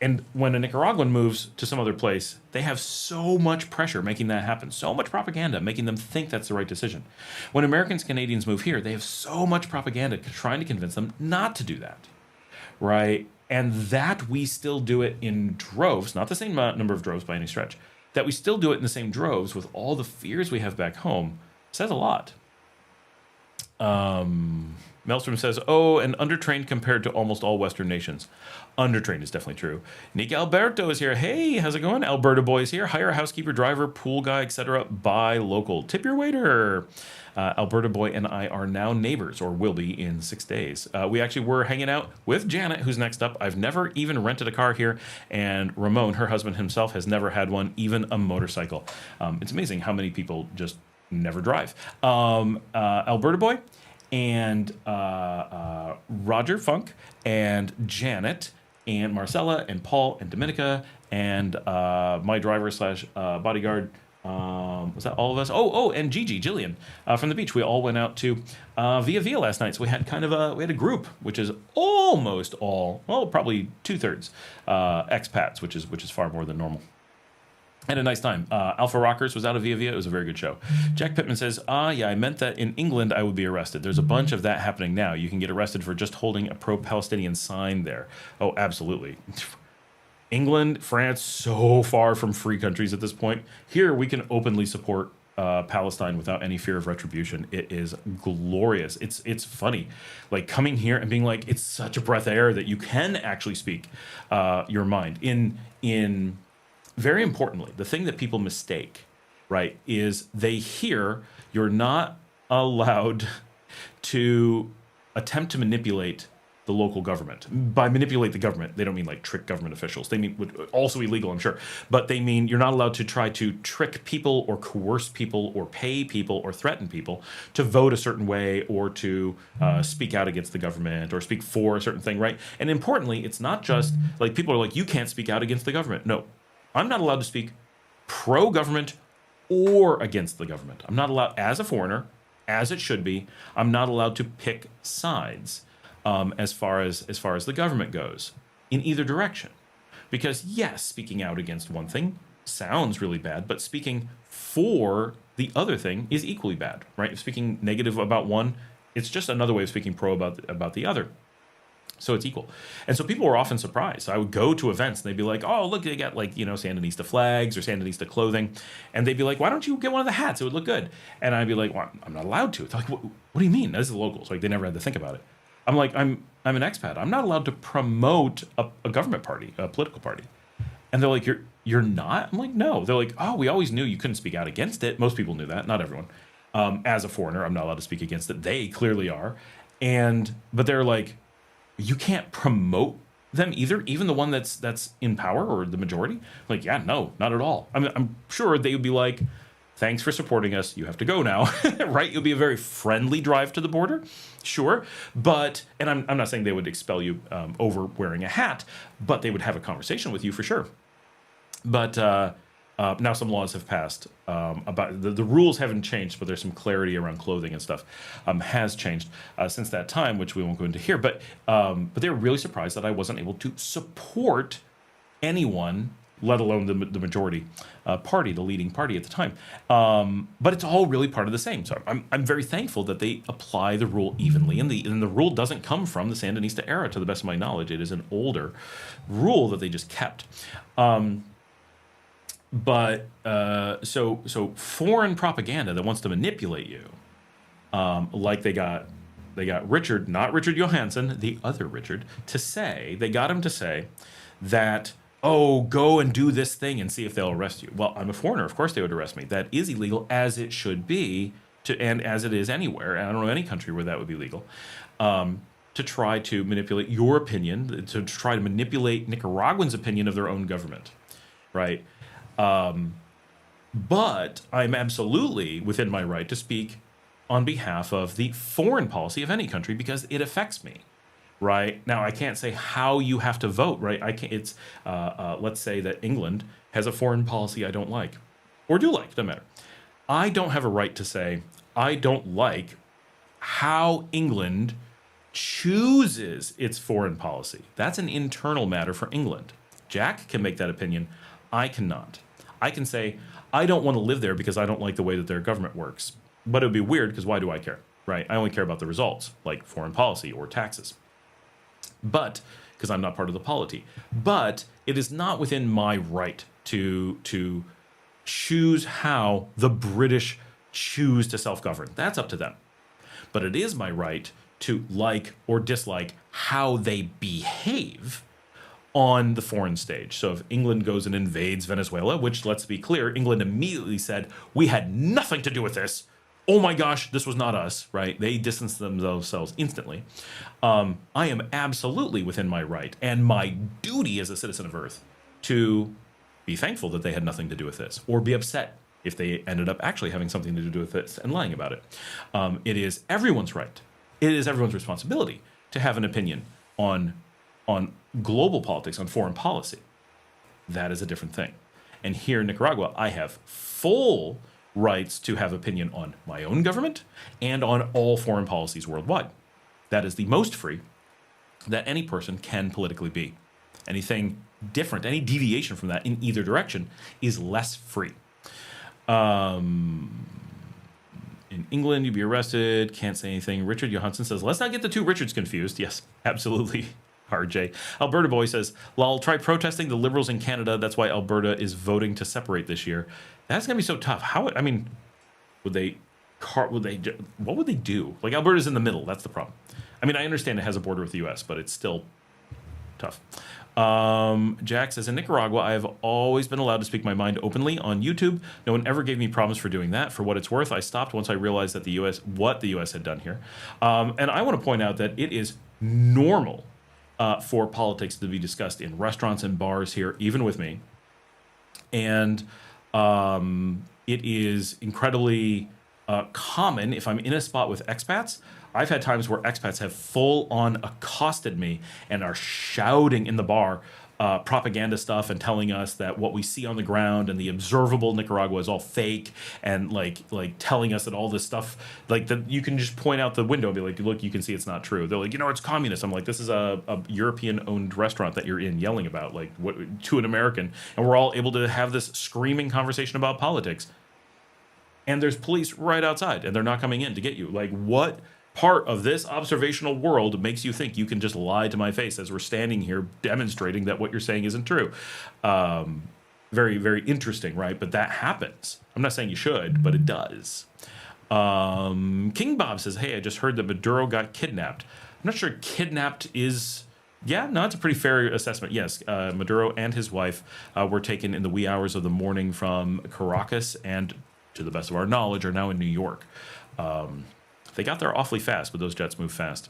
And when a Nicaraguan moves to some other place, they have so much pressure making that happen, so much propaganda making them think that's the right decision. When Americans, Canadians move here, they have so much propaganda trying to convince them not to do that, right? And that we still do it in droves, not the same number of droves by any stretch, that we still do it in the same droves with all the fears we have back home says a lot. Maelstrom says, oh, and undertrained compared to almost all Western nations. Undertrained is definitely true. Nick Alberto is here. Hey, how's it going? Alberta boy is here. Hire a housekeeper, driver, pool guy, etc. Buy local. Tip your waiter. Alberta boy and I are now neighbors, or will be in 6 days. We actually were hanging out with Janet, who's next up. I've never even rented a car here. And Ramon, her husband himself, has never had one, even a motorcycle. It's amazing how many people just never drive. Alberta boy and Roger Funk and Janet and Marcella and Paul and Dominica and my driver slash bodyguard. Was that all of us? Oh, and Gigi, Jillian, from the beach. We all went out to Via Via last night. So we had we had a group, which is almost all, well, probably 2/3 expats, which is far more than normal. Had a nice time. Alpha Rockers was out of Via Via. It was a very good show. Jack Pittman says, yeah, I meant that in England I would be arrested. There's a bunch of that happening now. You can get arrested for just holding a pro-Palestinian sign there. Oh, absolutely. England, France, so far from free countries at this point. Here, we can openly support Palestine without any fear of retribution. It is glorious. It's funny. Like coming here and being like, it's such a breath of air that you can actually speak your mind. Very importantly, the thing that people mistake, right, is they hear you're not allowed to attempt to manipulate the local government. By manipulate the government, they don't mean like trick government officials. They mean also illegal, I'm sure. But they mean you're not allowed to try to trick people or coerce people or pay people or threaten people to vote a certain way or to speak out against the government or speak for a certain thing, right? And importantly, it's not just like people are like, you can't speak out against the government. No. I'm not allowed to speak pro-government or against the government. I'm not allowed, as a foreigner, as it should be, I'm not allowed to pick sides as far as the government goes in either direction. Because yes, speaking out against one thing sounds really bad, but speaking for the other thing is equally bad, right? If speaking negative about one, it's just another way of speaking pro about the other. So it's equal. And so people were often surprised. I would go to events and they'd be like, oh, look, they got like, Sandinista flags or Sandinista clothing. And they'd be like, why don't you get one of the hats? It would look good. And I'd be like, well, I'm not allowed to. They're like, what do you mean? This is the locals. Like they never had to think about it. I'm like, I'm an expat. I'm not allowed to promote a government party, a political party. And they're like, you're not? I'm like, no. They're like, oh, we always knew you couldn't speak out against it. Most people knew that, not everyone. As a foreigner, I'm not allowed to speak against it. They clearly are. But they're like, you can't promote them either, even the one that's in power or the majority. Like, yeah, no, not at all. I mean, I'm sure they would be like, thanks for supporting us. You have to go now, right? It'll be a very friendly drive to the border, sure. But, and I'm not saying they would expel you over wearing a hat, but they would have a conversation with you for sure. But now some laws have passed about the rules haven't changed, but there's some clarity around clothing and stuff has changed since that time, which we won't go into here. But they were really surprised that I wasn't able to support anyone let alone the majority party, the leading party at the time. But it's all really part of the same. So I'm very thankful that they apply the rule evenly, and the rule doesn't come from the Sandinista era, to the best of my knowledge. It is an older rule that they just kept. But so foreign propaganda that wants to manipulate you, like they got Richard, not Richard Johansson, the other Richard, they got him to say that, oh, go and do this thing and see if they'll arrest you. Well, I'm a foreigner. Of course they would arrest me. That is illegal, as it should be, and as it is anywhere. And I don't know any country where that would be legal. To try to manipulate your opinion, to try to manipulate Nicaraguans' opinion of their own government, right? But I'm absolutely within my right to speak on behalf of the foreign policy of any country, because it affects me. Right now, I can't say how you have to vote. Right, I can't. It's let's say that England has a foreign policy I don't like, or do like. Doesn't matter. I don't have a right to say I don't like how England chooses its foreign policy. That's an internal matter for England. Jack can make that opinion. I cannot. I can say I don't want to live there because I don't like the way that their government works. But it would be weird, because why do I care? Right? I only care about the results, like foreign policy or taxes. But because I'm not part of the polity. But it is not within my right to choose how the British choose to self-govern. That's up to them. But it is my right to like or dislike how they behave on the foreign stage. So if England goes and invades Venezuela, which, let's be clear, England immediately said, we had nothing to do with this. Oh my gosh, this was not us, right? They distanced themselves instantly. I am absolutely within my right and my duty as a citizen of Earth to be thankful that they had nothing to do with this, or be upset if they ended up actually having something to do with this and lying about it. It is everyone's right. It is everyone's responsibility to have an opinion on global politics, on foreign policy. That is a different thing. And here in Nicaragua, I have full rights to have opinion on my own government and on all foreign policies worldwide. That is the most free that any person can politically be. Anything different, any deviation from that in either direction is less free. In England, you'd be arrested, can't say anything. Richard Johansson says, let's not get the two Richards confused. Yes, absolutely. RJ. Alberta Boy says, lol, try protesting the Liberals in Canada. That's why Alberta is voting to separate this year. That's going to be so tough. What would they do? Like, Alberta's in the middle. That's the problem. I mean, I understand it has a border with the US, but it's still tough. Jack says, in Nicaragua, I have always been allowed to speak my mind openly on YouTube. No one ever gave me problems for doing that. For what it's worth, I stopped once I realized that what the US had done here. And I want to point out that it is normal for politics to be discussed in restaurants and bars here, even with me. And it is incredibly common if I'm in a spot with expats. I've had times where expats have full-on accosted me and are shouting in the bar propaganda stuff and telling us that what we see on the ground and the observable Nicaragua is all fake, and like telling us that all this stuff, like, that you can just point out the window and be like, look, you can see it's not true. They're like, it's communist. I'm like, this is a European-owned restaurant that you're in, yelling about, like, what to an American, and we're all able to have this screaming conversation about politics. And there's police right outside, and they're not coming in to get you. Like, what part of this observational world makes you think you can just lie to my face as we're standing here demonstrating that what you're saying isn't true? Very, very interesting, right? But that happens. I'm not saying you should, but it does. King Bob says, hey, I just heard that Maduro got kidnapped. I'm not sure kidnapped is... Yeah, no, it's a pretty fair assessment. Yes, Maduro and his wife were taken in the wee hours of the morning from Caracas, and to the best of our knowledge, are now in New York. They got there awfully fast, but those jets move fast.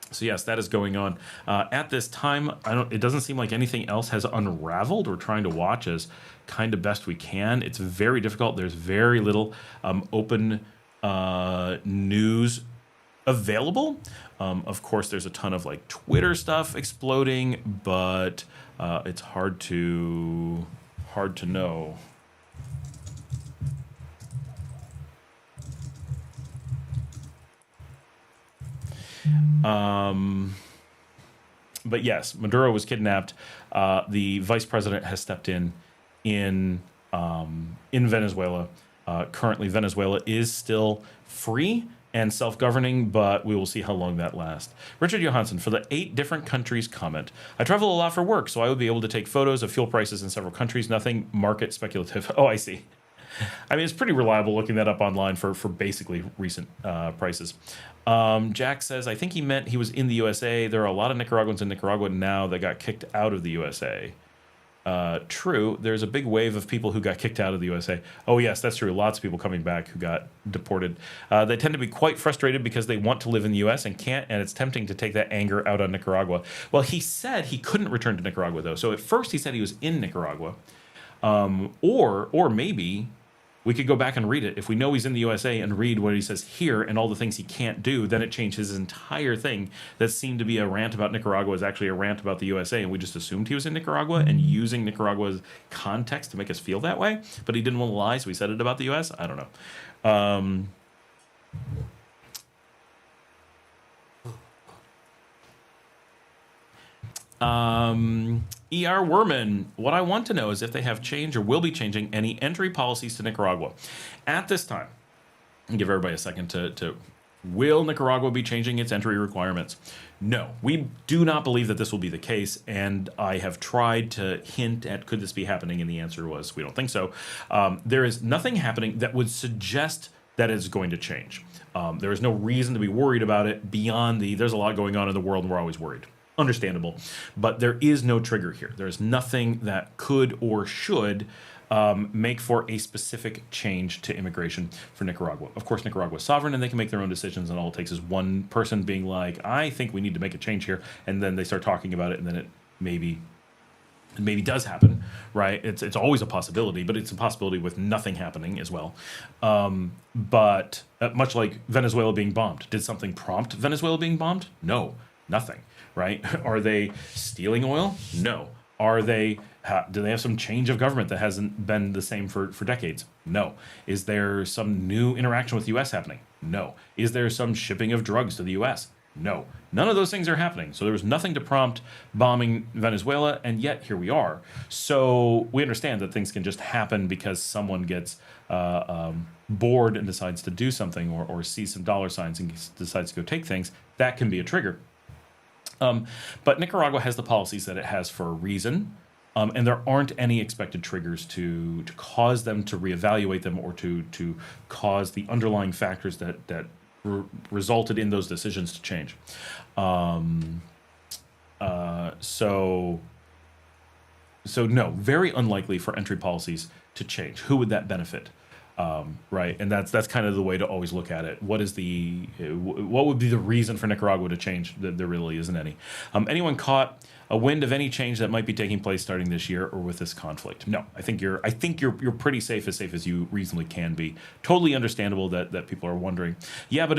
So yes, that is going on. At this time, it doesn't seem like anything else has unraveled. We're trying to watch as kind of best we can. It's very difficult. There's very little open news available. Of course, there's a ton of like Twitter stuff exploding, but it's hard to know. but yes, Maduro was kidnapped. The vice president has stepped in Venezuela. Currently, Venezuela is still free and self-governing, but we will see how long that lasts. Richard Johansson, for the 8 different countries comment. I travel a lot for work, so I would be able to take photos of fuel prices in several countries. Nothing market speculative. Oh, I see. I mean, it's pretty reliable looking that up online for basically recent prices. Jack says, I think he meant he was in the USA. There are a lot of Nicaraguans in Nicaragua now that got kicked out of the USA. True. There's a big wave of people who got kicked out of the USA. Oh, yes, that's true. Lots of people coming back who got deported. They tend to be quite frustrated because they want to live in the U.S. and can't, and it's tempting to take that anger out on Nicaragua. Well, he said he couldn't return to Nicaragua, though. So at first he said he was in Nicaragua. Or maybe we could go back and read it. If we know he's in the USA and read what he says here and all the things he can't do, then it changes his entire thing that seemed to be a rant about Nicaragua is actually a rant about the USA, and we just assumed he was in Nicaragua and using Nicaragua's context to make us feel that way, but he didn't want to lie, so he said it about the US? I don't know. E.R. Werman, what I want to know is if they have changed or will be changing any entry policies to Nicaragua. At this time, I'll give everybody a second to will Nicaragua be changing its entry requirements? No, we do not believe that this will be the case, and I have tried to hint at could this be happening, and the answer was we don't think so. There is nothing happening that would suggest that it's going to change. There is no reason to be worried about it beyond there's a lot going on in the world and we're always worried. Understandable, but there is no trigger here. There is nothing that could or should make for a specific change to immigration for Nicaragua. Of course, Nicaragua is sovereign and they can make their own decisions, and all it takes is one person being like, I think we need to make a change here, and then they start talking about it, and then it maybe does happen, right? It's always a possibility, but it's a possibility with nothing happening as well. But much like Venezuela being bombed, did something prompt Venezuela being bombed? No, nothing. Right? Are they stealing oil? No. Do they have some change of government that hasn't been the same for decades? No. Is there some new interaction with the U.S. happening? No. Is there some shipping of drugs to the U.S.? No. None of those things are happening. So there was nothing to prompt bombing Venezuela, and yet here we are. So we understand that things can just happen because someone gets bored and decides to do something, or sees some dollar signs and decides to go take things. That can be a trigger. But Nicaragua has the policies that it has for a reason, and there aren't any expected triggers to cause them to reevaluate them or to cause the underlying factors that resulted in those decisions to change. So no, very unlikely for entry policies to change. Who would that benefit? Right, and that's kind of the way to always look at it. What would be the reason for Nicaragua to change? There really isn't any. Anyone caught a wind of any change that might be taking place starting this year or with this conflict? No, I think you're pretty safe as you reasonably can be. Totally understandable that people are wondering. Yeah, but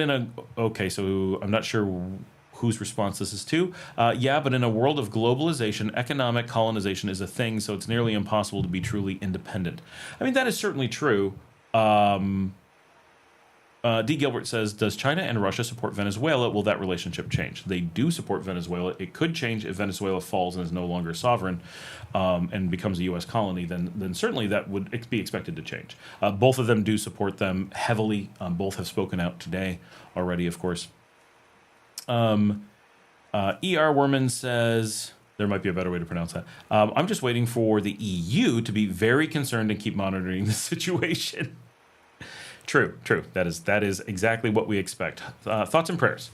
so I'm not sure whose response this is to. Yeah, but in a world of globalization, economic colonization is a thing, so it's nearly impossible to be truly independent. I mean, that is certainly true. D. Gilbert says, does China and Russia support Venezuela? Will that relationship change? They do support Venezuela. It could change if Venezuela falls and is no longer sovereign and becomes a U.S. colony. Then certainly that would be expected to change. Both of them do support them heavily. Both have spoken out today already, of course. E.R. Werman says, there might be a better way to pronounce that. I'm just waiting for the EU to be very concerned and keep monitoring the situation. True. That is exactly what we expect. Thoughts and prayers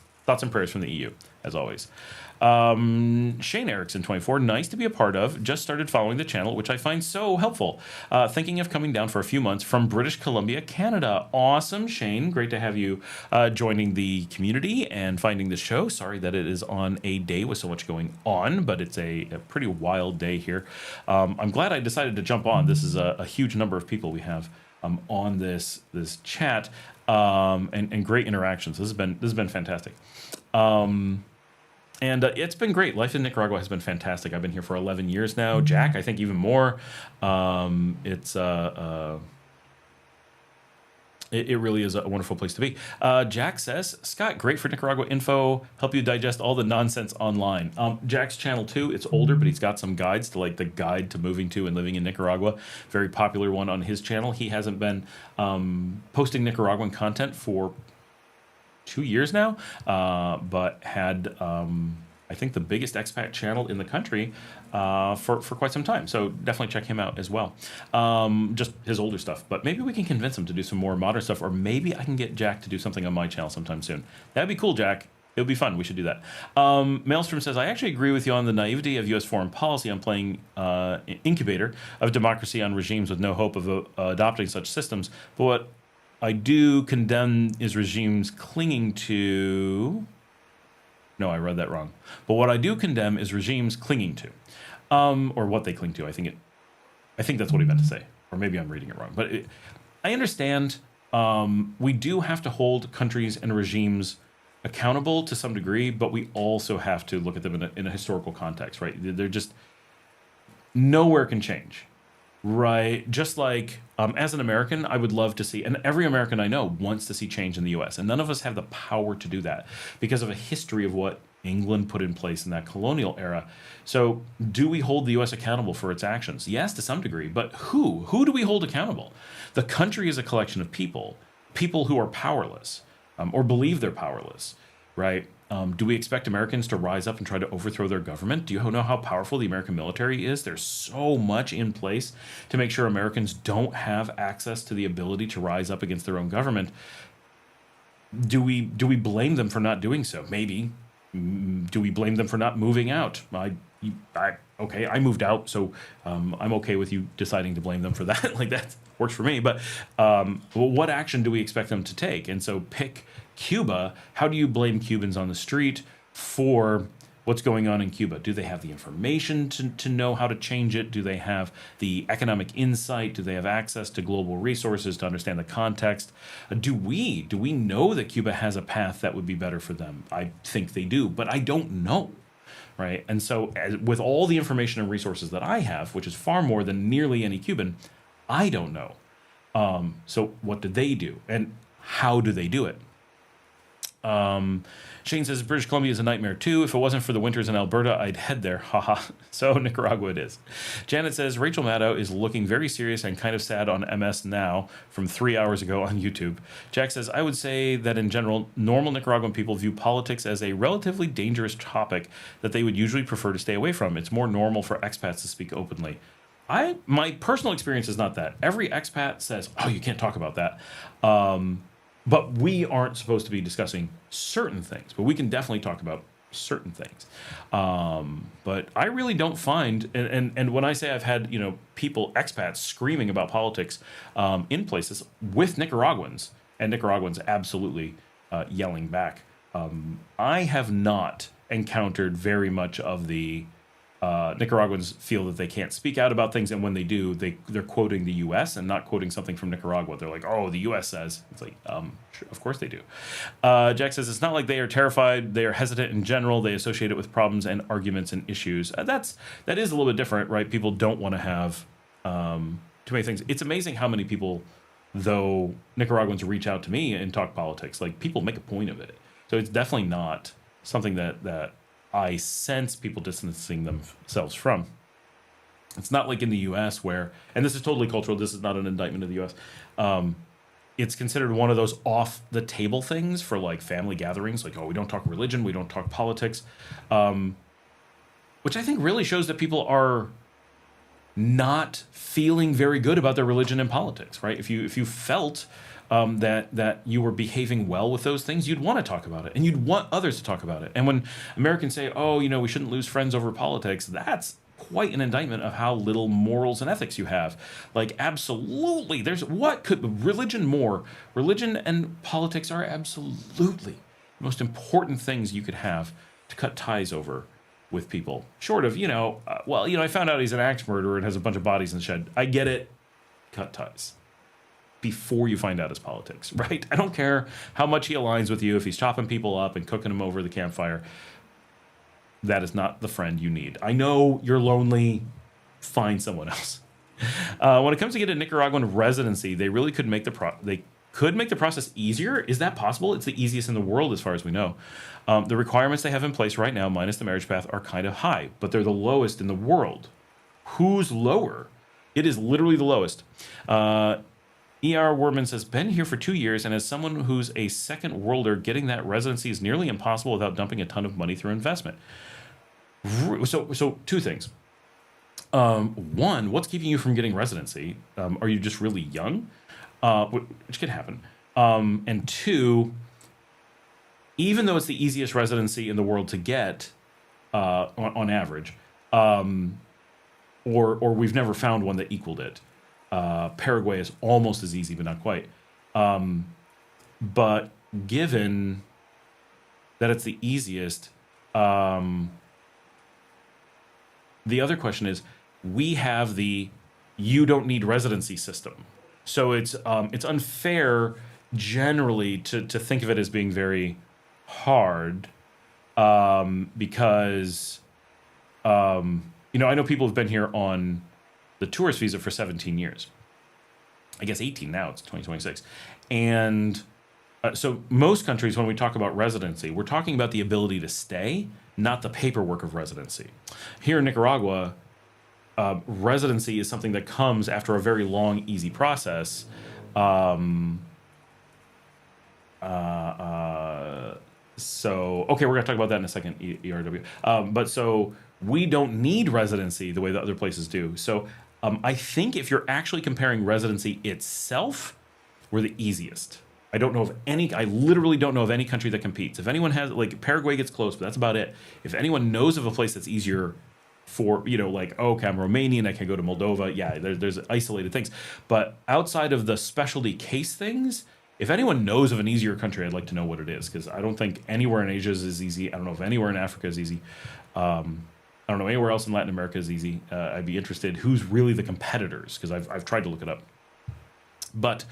from the EU, as always. Shane Erickson, 24, nice to be a part of. Just started following the channel, which I find so helpful. Thinking of coming down for a few months from British Columbia, Canada. Awesome, Shane. Great to have you joining the community and finding the show. Sorry that it is on a day with so much going on, but it's a pretty wild day here. I'm glad I decided to jump on. This is a huge number of people we have on this chat, and great interactions. This has been fantastic. And it's been great. Life in Nicaragua has been fantastic. I've been here for 11 years now. Jack, I think even more. It really is a wonderful place to be. Jack says, Scott, great for Nicaragua info. Help you digest all the nonsense online. Jack's channel too. It's older, but he's got some guides to like the guide to moving to and living in Nicaragua. Very popular one on his channel. He hasn't been posting Nicaraguan content for 2 years now, but had I think the biggest expat channel in the country for quite some time. So definitely check him out as well. Just his older stuff. But maybe we can convince him to do some more modern stuff, or maybe I can get Jack to do something on my channel sometime soon. That'd be cool, Jack. It would be fun. We should do that. Maelstrom says, I actually agree with you on the naivety of U.S. foreign policy on playing incubator of democracy on regimes with no hope of adopting such systems. But what I do condemn is regimes clinging to... No, I read that wrong. But what I do condemn is regimes clinging to, or what they cling to. I think that's what he meant to say, or maybe I'm reading it wrong. But I understand we do have to hold countries and regimes accountable to some degree, but we also have to look at them in a historical context, right? They're just nowhere can change, right? Just like as an American, I would love to see, and every American I know wants to see change in the U.S., and none of us have the power to do that because of a history of what England put in place in that colonial era. So do we hold the U.S. accountable for its actions? Yes, to some degree, but who? Who do we hold accountable? The country is a collection of people who are powerless or believe they're powerless, right? Do we expect Americans to rise up and try to overthrow their government? Do you know how powerful the American military is? There's so much in place to make sure Americans don't have access to the ability to rise up against their own government. Do we blame them for not doing so? Maybe. Do we blame them for not moving out? Okay, I moved out, so I'm okay with you deciding to blame them for that. Like, that works for me. But what action do we expect them to take? And so pick Cuba. How do you blame Cubans on the street for what's going on in Cuba? Do they have the information to know how to change it? Do they have the economic insight? Do they have access to global resources to understand the context? Do we know that Cuba has a path that would be better for them? I think they do, but I don't know. Right. And so with all the information and resources that I have, which is far more than nearly any Cuban, I don't know. So what do they do? And how do they do it? Shane says British Columbia is a nightmare too. If it wasn't for the winters in Alberta, I'd head there. Haha. So Nicaragua it is. Janet says Rachel Maddow is looking very serious and kind of sad on MS now from 3 hours ago on YouTube. Jack says, I would say that in general, normal Nicaraguan people view politics as a relatively dangerous topic that they would usually prefer to stay away from. It's more normal for expats to speak openly. My personal experience is not that. Every expat says, oh, you can't talk about that. But we aren't supposed to be discussing certain things, but we can definitely talk about certain things. But I really don't find, and when I say I've had, people, expats screaming about politics in places with Nicaraguans, and Nicaraguans absolutely yelling back, I have not encountered very much of the Nicaraguans feel that they can't speak out about things, and when they do, they're quoting the U.S. and not quoting something from Nicaragua. They're like, "Oh, the U.S. says." It's like, sure, of course they do. Jack says it's not like they are terrified; they are hesitant in general. They associate it with problems and arguments and issues. That is a little bit different, right? People don't want to have too many things. It's amazing how many people, though Nicaraguans, reach out to me and talk politics. Like, people make a point of it. So it's definitely not something that I sense people distancing themselves from. It's not like in the U.S. where, and this is totally cultural, this is not an indictment of the U.S., it's considered one of those off-the-table things for, like, family gatherings, like, oh, we don't talk religion, we don't talk politics, which I think really shows that people are not feeling very good about their religion and politics, right? If you felt that you were behaving well with those things, you'd want to talk about it, and you'd want others to talk about it. And when Americans say, oh, we shouldn't lose friends over politics, that's quite an indictment of how little morals and ethics you have. Like, absolutely, religion and politics are absolutely the most important things you could have to cut ties over with people, short of, I found out he's an axe murderer and has a bunch of bodies in the shed. I get it. Cut ties before you find out his politics, right? I don't care how much he aligns with you. If he's chopping people up and cooking them over the campfire, that is not the friend you need. I know you're lonely. Find someone else. When it comes to getting a Nicaraguan residency, they really could make could make the process easier. Is that possible? It's the easiest in the world as far as we know. The requirements they have in place right now, minus the marriage path, are kind of high, but they're the lowest in the world. Who's lower? It is literally the lowest. E.R. Worman says, been here for 2 years, and as someone who's a second worlder, getting that residency is nearly impossible without dumping a ton of money through investment. So two things. One, what's keeping you from getting residency? Are you just really young? Which could happen. And two, even though it's the easiest residency in the world to get, on average, or we've never found one that equaled it. Paraguay is almost as easy, but not quite. But given that it's the easiest, the other question is, we have the you don't need residency system. So it's unfair generally to think of it as being very hard, because I know people have been here on the tourist visa for 17 years. I guess 18 now, it's 2026. And so most countries, when we talk about residency, we're talking about the ability to stay, not the paperwork of residency. Here in Nicaragua, residency is something that comes after a very long, easy process. So, okay, we're going to talk about that in a second, ERW. But so we don't need residency the way that other places do. So I think if you're actually comparing residency itself, we're the easiest. I literally don't know of any country that competes. If anyone has, like, Paraguay gets close, but that's about it. If anyone knows of a place that's easier for, like, okay, I'm Romanian, I can go to Moldova. Yeah, there's isolated things. But outside of the specialty case things, if anyone knows of an easier country, I'd like to know what it is, because I don't think anywhere in Asia is easy. I don't know if anywhere in Africa is easy. I don't know anywhere else in Latin America is easy. I'd be interested who's really the competitors, because I've tried to look it up. But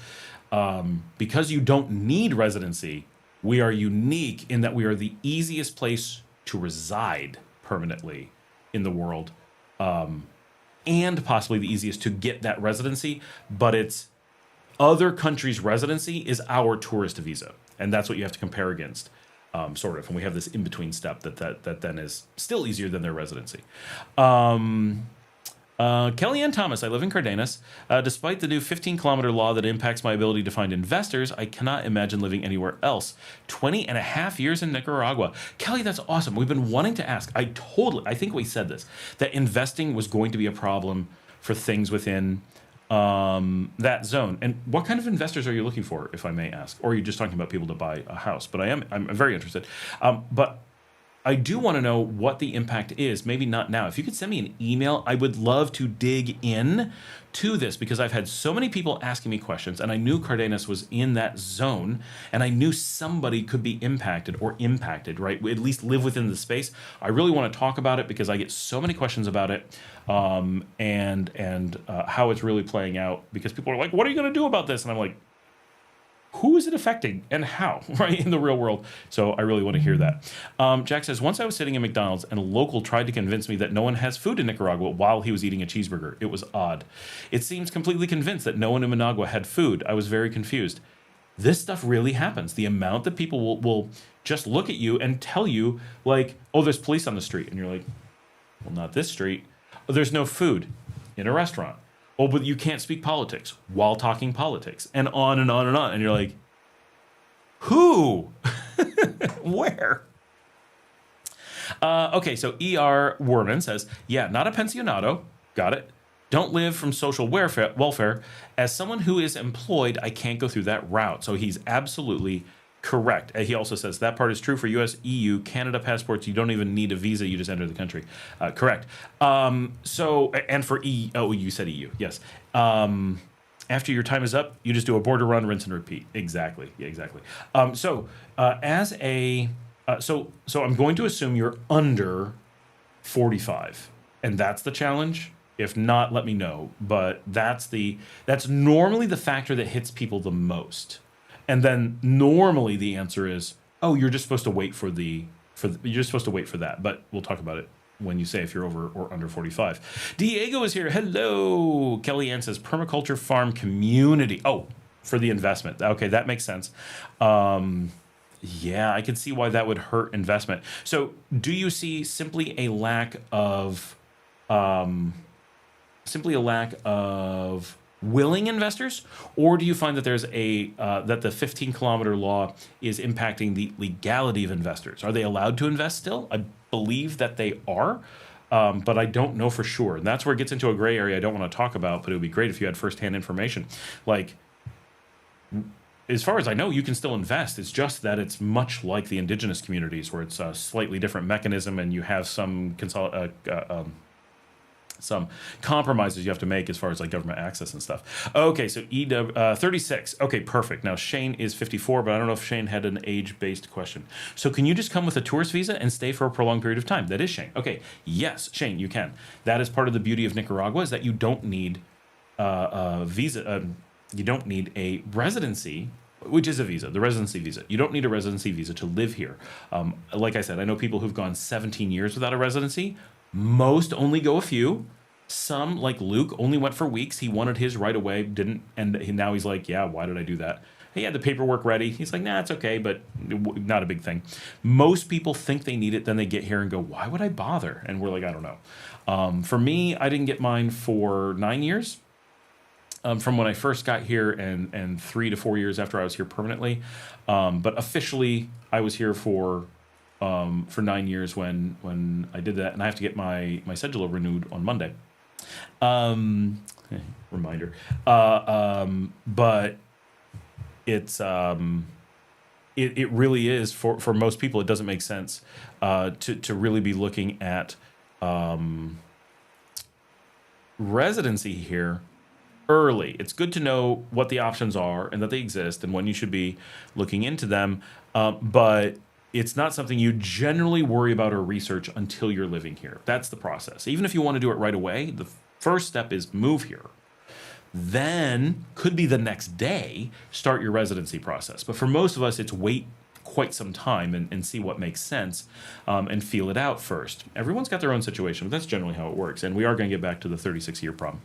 because you don't need residency, we are unique in that we are the easiest place to reside permanently in the world, and possibly the easiest to get that residency. But it's other countries' residency is our tourist visa, and that's what you have to compare against. Sort of, and we have this in-between step that then is still easier than their residency. Kellyanne Thomas, I live in Cardenas. Despite the new 15-kilometer law that impacts my ability to find investors, I cannot imagine living anywhere else. 20 and a half years in Nicaragua. Kelly, that's awesome. We've been wanting to ask. I think we said this, that investing was going to be a problem for things within that zone. And what kind of investors are you looking for, if I may ask? Or are you just talking about people to buy a house? But I'm very interested. But I do want to know what the impact is. Maybe not now. If you could send me an email, I would love to dig in to this, because I've had so many people asking me questions, and I knew Cardenas was in that zone, and I knew somebody could be impacted, right? We at least live within the space. I really want to talk about it because I get so many questions about it, and how it's really playing out, because people are like, what are you going to do about this? And I'm like, who is it affecting and how, right, in the real world? So I really want to hear that. Jack says, once I was sitting in McDonald's and a local tried to convince me that no one has food in Nicaragua while he was eating a cheeseburger. It was odd. It seems completely convinced that no one in Managua had food. I was very confused. This stuff really happens. The amount that people will just look at you and tell you, like, oh, there's police on the street. And you're like, well, not this street. Oh, there's no food in a restaurant. Oh, but you can't speak politics while talking politics, and on and on and on. And you're like, who? Where? Okay, so E.R. Werman says, yeah, not a pensionado. Got it. Don't live from social welfare. As someone who is employed, I can't go through that route. So he's absolutely correct. He also says that part is true for U.S., EU, Canada passports. You don't even need a visa. You just enter the country. Correct. So, and for you said EU. Yes. After your time is up, you just do a border run, rinse and repeat. Exactly. Yeah, exactly. So I'm going to assume you're under 45, and that's the challenge. If not, let me know. But that's normally the factor that hits people the most. And then normally the answer is, oh, you're just supposed to wait for that. But we'll talk about it when you say if you're over or under 45. Diego is here. Hello. Kellyanne says permaculture farm community. Oh, for the investment. Okay, that makes sense. Um, yeah, I can see why that would hurt investment. So, do you see um, simply a lack of willing investors, or do you find that there's that the 15-kilometer law is impacting the legality of investors? Are they allowed to invest still? I believe that they are, but I don't know for sure, and that's where it gets into a gray area I don't want to talk about. But it would be great if you had firsthand information. Like, as far as I know, you can still invest. It's just that it's much like the indigenous communities, where it's a slightly different mechanism, and you have some compromises you have to make as far as like government access and stuff. Okay, so 36. Okay, perfect. Now Shane is 54, but I don't know if Shane had an age-based question. So can you just come with a tourist visa and stay for a prolonged period of time? That is Shane. Okay, yes, Shane, you can. That is part of the beauty of Nicaragua, is that you don't need a visa. You don't need a residency, which is a visa, the residency visa. You don't need a residency visa to live here. Like I said, I know people who've gone 17 years without a residency. Most only go a few. Some, like Luke, only went for weeks. He wanted his right away, didn't, and now he's like, yeah, why did I do that? He had the paperwork ready. He's like, nah, it's okay, but not a big thing. Most people think they need it, then they get here and go, why would I bother? And we're like, I don't know. For me, I didn't get mine for 9 years. From when I first got here, and 3 to 4 years after I was here permanently. But officially, I was here for 9 years when I did that, and I have to get my cedula renewed on Monday. Reminder. But it's it really is for most people. It doesn't make sense to really be looking at residency here early. It's good to know what the options are and that they exist and when you should be looking into them. But it's not something you generally worry about or research until you're living here. That's the process. Even if you want to do it right away, the first step is move here. Then, could be the next day, start your residency process. But for most of us, it's wait quite some time and see what makes sense, and feel it out first. Everyone's got their own situation, but that's generally how it works. And we are going to get back to the 36-year problem.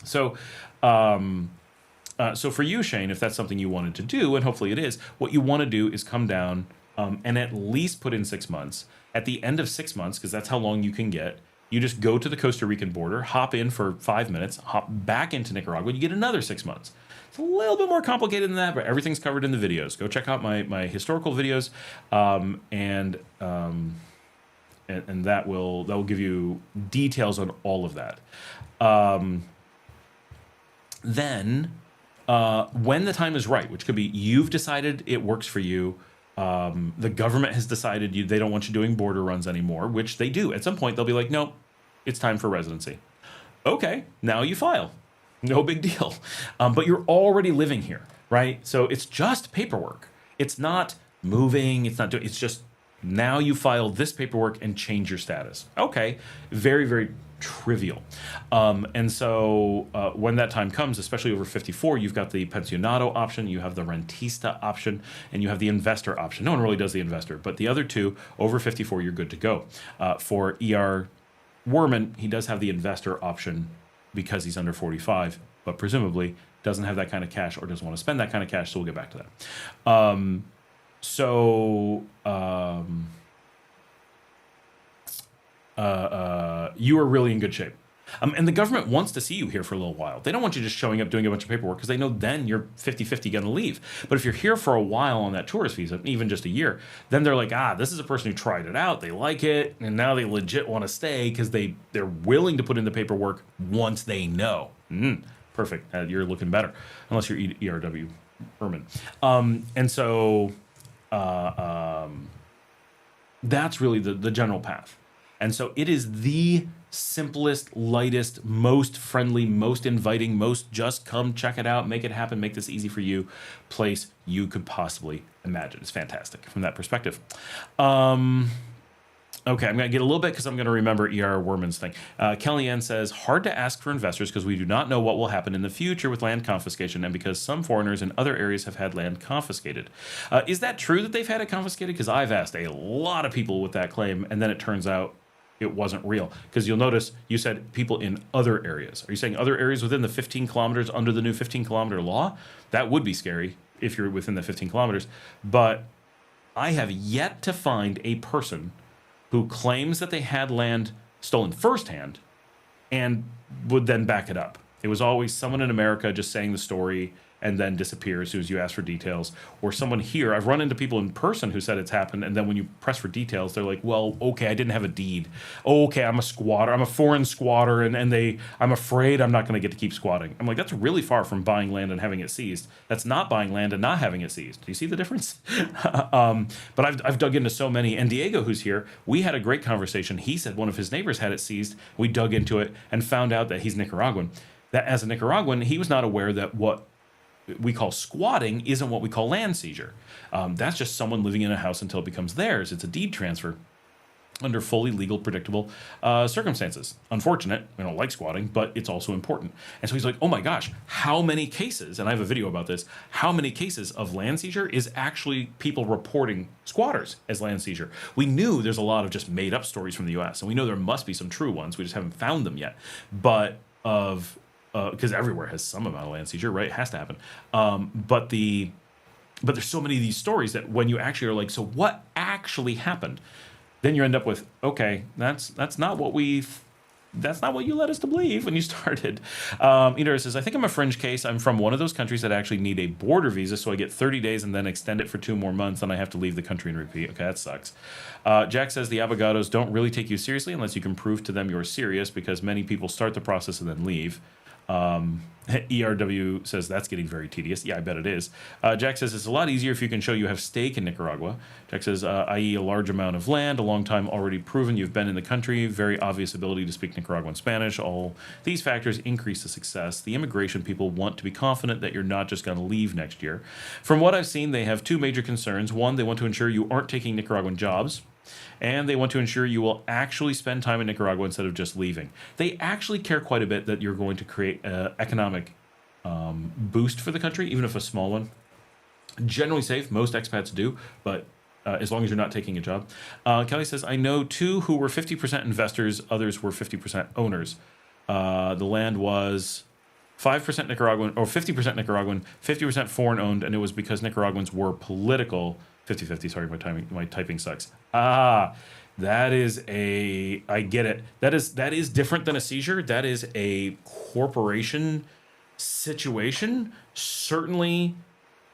So, so for you, Shane, if that's something you wanted to do, and hopefully it is, what you want to do is come down and at least put in 6 months. At the end of 6 months, because that's how long you can get, you just go to the Costa Rican border, hop in for 5 minutes, hop back into Nicaragua, and you get another 6 months. It's a little bit more complicated than that, but everything's covered in the videos. Go check out my historical videos, and that will give you details on all of that. Then, when the time is right, which could be you've decided it works for you, the government has decided they don't want you doing border runs anymore, which they do. At some point, they'll be like, nope, it's time for residency. Okay, now you file. No big deal. But you're already living here, right? So it's just paperwork. It's not moving. It's just now you file this paperwork and change your status. Okay, very, very trivial. And so when that time comes, especially over 54, you've got the pensionado option, you have the rentista option, and you have the investor option. No one really does the investor, but the other two, over 54, you're good to go. For ER Werman, he does have the investor option because he's under 45, but presumably doesn't have that kind of cash or doesn't want to spend that kind of cash, so we'll get back to that. You are really in good shape. And the government wants to see you here for a little while. They don't want you just showing up doing a bunch of paperwork because they know then you're 50-50 going to leave. But if you're here for a while on that tourist visa, even just a year, then they're like, this is a person who tried it out. They like it. And now they legit want to stay because they're willing to put in the paperwork once they know. Perfect. You're looking better. Unless you're ERW Herman. And so that's really the general path. And so it is the simplest, lightest, most friendly, most inviting, most just come check it out, make it happen, make this easy for you place you could possibly imagine. It's fantastic from that perspective. Okay, I'm going to get a little bit because I'm going to remember E.R. Werman's thing. Kellyanne says, hard to ask for investors because we do not know what will happen in the future with land confiscation and because some foreigners in other areas have had land confiscated. Is that true that they've had it confiscated? Because I've asked a lot of people with that claim, and then it turns out it wasn't real. Because you'll notice you said people in other areas. Are you saying other areas within the 15 kilometers under the new 15-kilometer law? That would be scary if you're within the 15 kilometers. But I have yet to find a person who claims that they had land stolen firsthand and would then back it up. It was always someone in America just saying the story and then disappear as soon as you ask for details. Or someone here, I've run into people in person who said it's happened, and then when you press for details, they're like, well, okay, I didn't have a deed. Oh, okay, I'm a squatter. I'm a foreign squatter, and I'm afraid I'm not going to get to keep squatting. I'm like, that's really far from buying land and having it seized. That's not buying land and not having it seized. Do you see the difference? But I've dug into so many. And Diego, who's here, we had a great conversation. He said one of his neighbors had it seized. We dug into it and found out that he's Nicaraguan. That as a Nicaraguan, he was not aware that what we call squatting isn't what we call land seizure. That's just someone living in a house until it becomes theirs. It's a deed transfer under fully legal, predictable circumstances. Unfortunate, we don't like squatting, but it's also important. And so he's like, oh my gosh, how many cases, and I have a video about this, how many cases of land seizure is actually people reporting squatters as land seizure? We knew there's a lot of just made up stories from the US, and we know there must be some true ones, we just haven't found them yet. But because everywhere has some amount of land seizure, right? It has to happen. But there's so many of these stories that when you actually are like, so what actually happened? Then you end up with, okay, that's not what you led us to believe when you started. Ida says, I think I'm a fringe case. I'm from one of those countries that actually need a border visa, so I get 30 days and then extend it for 2 more months, and I have to leave the country and repeat. Okay, that sucks. Jack says the abogados don't really take you seriously unless you can prove to them you're serious, because many people start the process and then leave. ERW says that's getting very tedious. Yeah, I bet it is. Jack says it's a lot easier if you can show you have stake in Nicaragua. Jack says, i.e. a large amount of land, a long time already proven you've been in the country, very obvious ability to speak Nicaraguan Spanish. All these factors increase the success. The immigration people want to be confident that you're not just going to leave next year. From what I've seen, they have 2 major concerns. One, they want to ensure you aren't taking Nicaraguan jobs, and they want to ensure you will actually spend time in Nicaragua instead of just leaving. They actually care quite a bit that you're going to create an economic boost for the country, even if a small one. Generally safe, most expats do, but as long as you're not taking a job. Kelly says, I know 2 who were 50% investors, others were 50% owners. The land was 5% Nicaraguan, or 50% Nicaraguan, 50% foreign owned, and it was because Nicaraguans were political. 50-50, sorry, my typing sucks. That is I get it. That is different than a seizure. That is a corporation situation. Certainly,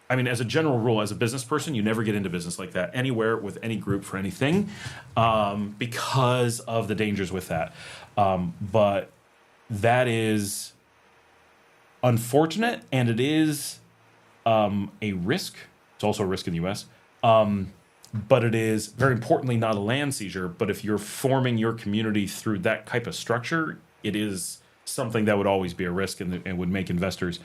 I mean, as a general rule, as a business person, you never get into business like that anywhere with any group for anything, because of the dangers with that. But that is unfortunate, and it is a risk. It's also a risk in the U.S., but it is, very importantly, not a land seizure. But if you're forming your community through that type of structure, it is something that would always be a risk, and would make investors,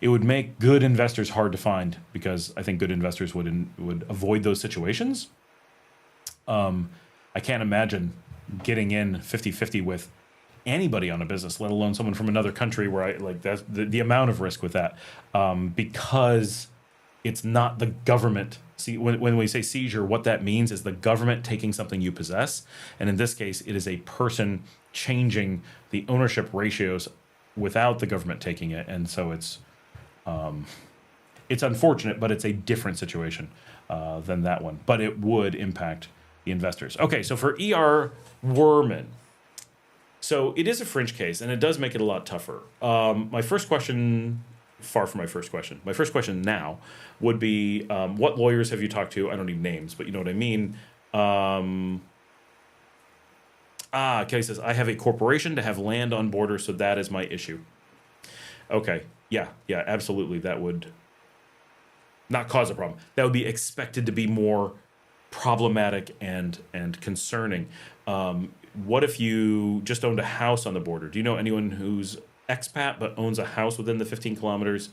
it would make good investors hard to find, because I think good investors would avoid those situations. I can't imagine getting in 50-50 with anybody on a business, let alone someone from another country, where I like that's the amount of risk with that, because it's not the government. See, when we say seizure, what that means is the government taking something you possess. And in this case, it is a person changing the ownership ratios without the government taking it. And so it's unfortunate, but it's a different situation than that one. But it would impact the investors. Okay, so for E.R. Werman, so it is a fringe case, and it does make it a lot tougher. My first question... Far from my first question. My first question now would be, what lawyers have you talked to? I don't need names, but you know what I mean. Kelly says, I have a corporation to have land on border, so that is my issue. Okay, yeah, absolutely. That would not cause a problem. That would be expected to be more problematic and concerning. What if you just owned a house on the border? Do you know anyone who's expat but owns a house within the 15 kilometers?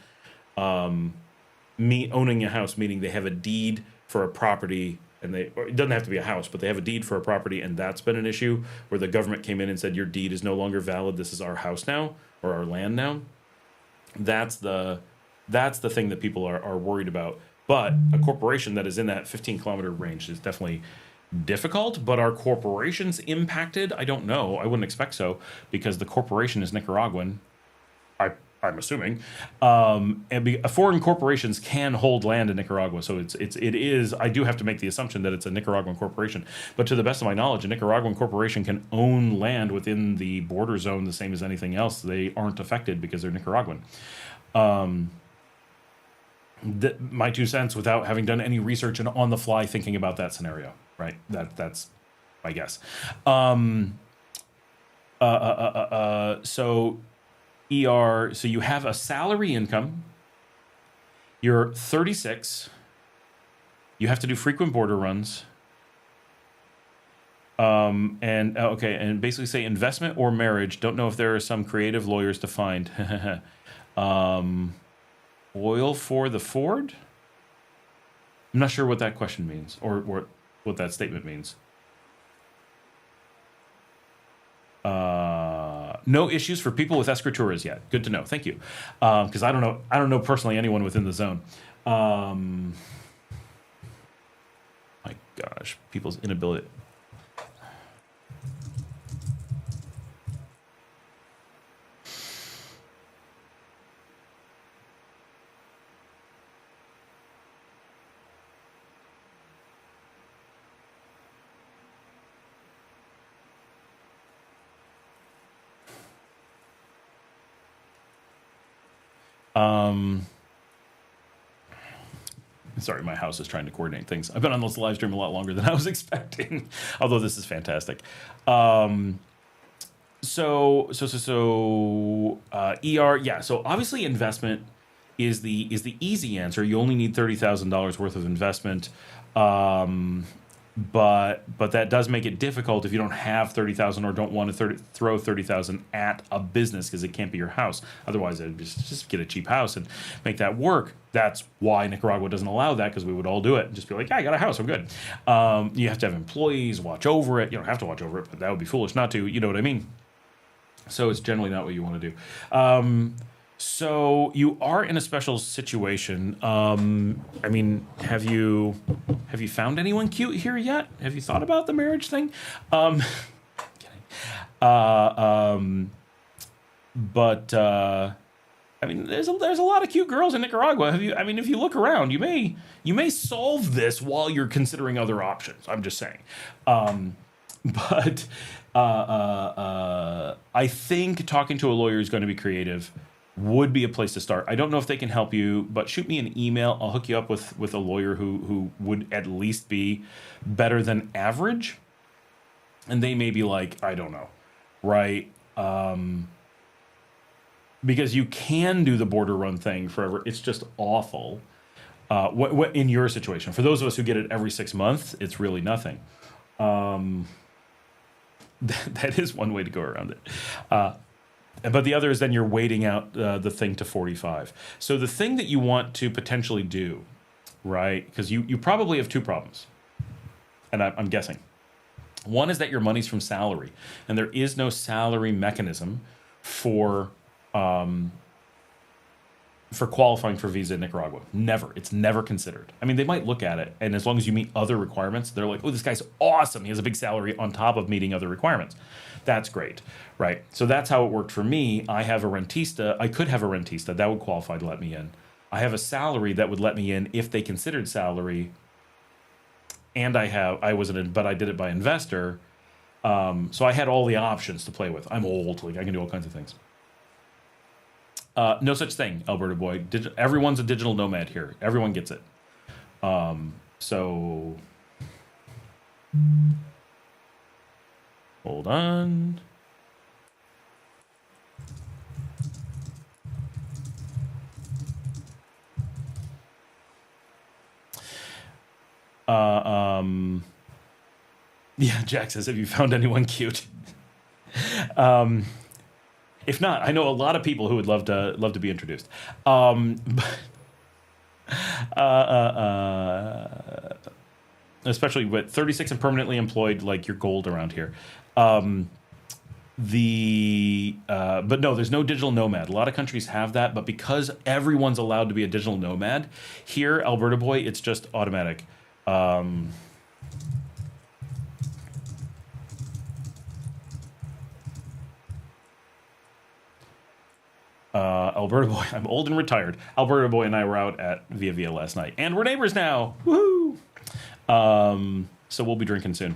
Owning a house, meaning they have a deed for a property, and or it doesn't have to be a house, but they have a deed for a property, and that's been an issue where the government came in and said, your deed is no longer valid, this is our house now, or our land now. That's the thing that people are worried about. But a corporation that is in that 15 kilometer range is definitely difficult, but are corporations impacted? I don't know. I wouldn't expect so because the corporation is Nicaraguan. I'm assuming, foreign corporations can hold land in Nicaragua, so it is. I do have to make the assumption that it's a Nicaraguan corporation, but to the best of my knowledge, a Nicaraguan corporation can own land within the border zone the same as anything else. They aren't affected because they're Nicaraguan. My 2 cents without having done any research and on the fly thinking about that scenario. Right, that's my guess. So. So you have a salary income, you're 36, you have to do frequent border runs, and basically say investment or marriage. Don't know if there are some creative lawyers to find. Oil for the Ford? I'm not sure what that question means or what that statement means. No issues for people with escrituras yet. Good to know. Thank you. Because I don't know personally anyone within the zone. My gosh, people's inability. Sorry, my house is trying to coordinate things. I've been on this live stream a lot longer than I was expecting, although this is fantastic. ER, yeah. So obviously, investment is the easy answer. You only need $30,000 worth of investment. But that does make it difficult if you don't have 30,000 or don't want to throw 30,000 at a business because it can't be your house. Otherwise, I'd just get a cheap house and make that work. That's why Nicaragua doesn't allow that, because we would all do it and just be like, yeah, I got a house, I'm good. You have to have employees watch over it. You don't have to watch over it, but that would be foolish not to. You know what I mean? So it's generally not what you want to do. So you are in a special situation. I mean, have you found anyone cute here yet? Have you thought about the marriage thing? Kidding. I mean, there's a lot of cute girls in Nicaragua. If you look around, you may solve this while you're considering other options. I'm just saying. But I think talking to a lawyer is going to be creative. Would be a place to start. I don't know if they can help you, but shoot me an email. I'll hook you up with a lawyer who would at least be better than average. And they may be like, I don't know, right? Because you can do the border run thing forever. It's just awful. What in your situation? For those of us who get it every 6 months, it's really nothing. That is one way to go around it. But the other is then you're waiting out the thing to 45. So the thing that you want to potentially do, right? Because you probably have 2 problems, and I'm guessing. One is that your money's from salary, and there is no salary mechanism for qualifying for visa in Nicaragua. Never. It's never considered. I mean, they might look at it, and as long as you meet other requirements, they're like, oh, this guy's awesome. He has a big salary on top of meeting other requirements. That's great, right? So that's how it worked for me. I have a rentista. I could have a rentista. That would qualify to let me in. I have a salary that would let me in if they considered salary. And but I did it by investor. So I had all the options to play with. I'm old. Like, I can do all kinds of things. No such thing, Alberta boy. Everyone's a digital nomad here. Everyone gets it. So hold on. Yeah, Jack says, have you found anyone cute? If not, I know a lot of people who would love to be introduced. Especially with 36 and permanently employed, like you're gold around here. But no, there's no digital nomad. A lot of countries have that, but because everyone's allowed to be a digital nomad, here, Alberta boy, it's just automatic. Alberta boy, I'm old and retired. Alberta boy and I were out at Via Via last night, and we're neighbors now. Woohoo! So we'll be drinking soon.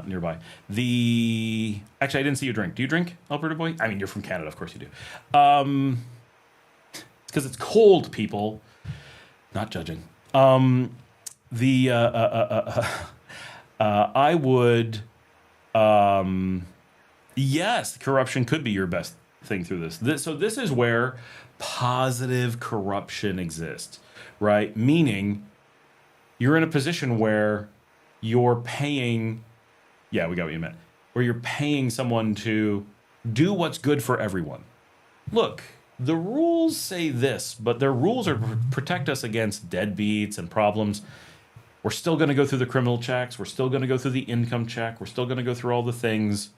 Nearby. Actually, I didn't see you drink. Do you drink, Alberta boy? I mean, you're from Canada, of course you do. It's because it's cold, people. Not judging. I would. Yes, corruption could be your best thing through this. So this is where positive corruption exists, right? Meaning, you're in a position where you're paying. Yeah, we got what you meant. Where you're paying someone to do what's good for everyone. Look, the rules say this, but their rules are to protect us against deadbeats and problems. We're still going to go through the criminal checks. We're still going to go through the income check. We're still going to go through all the things.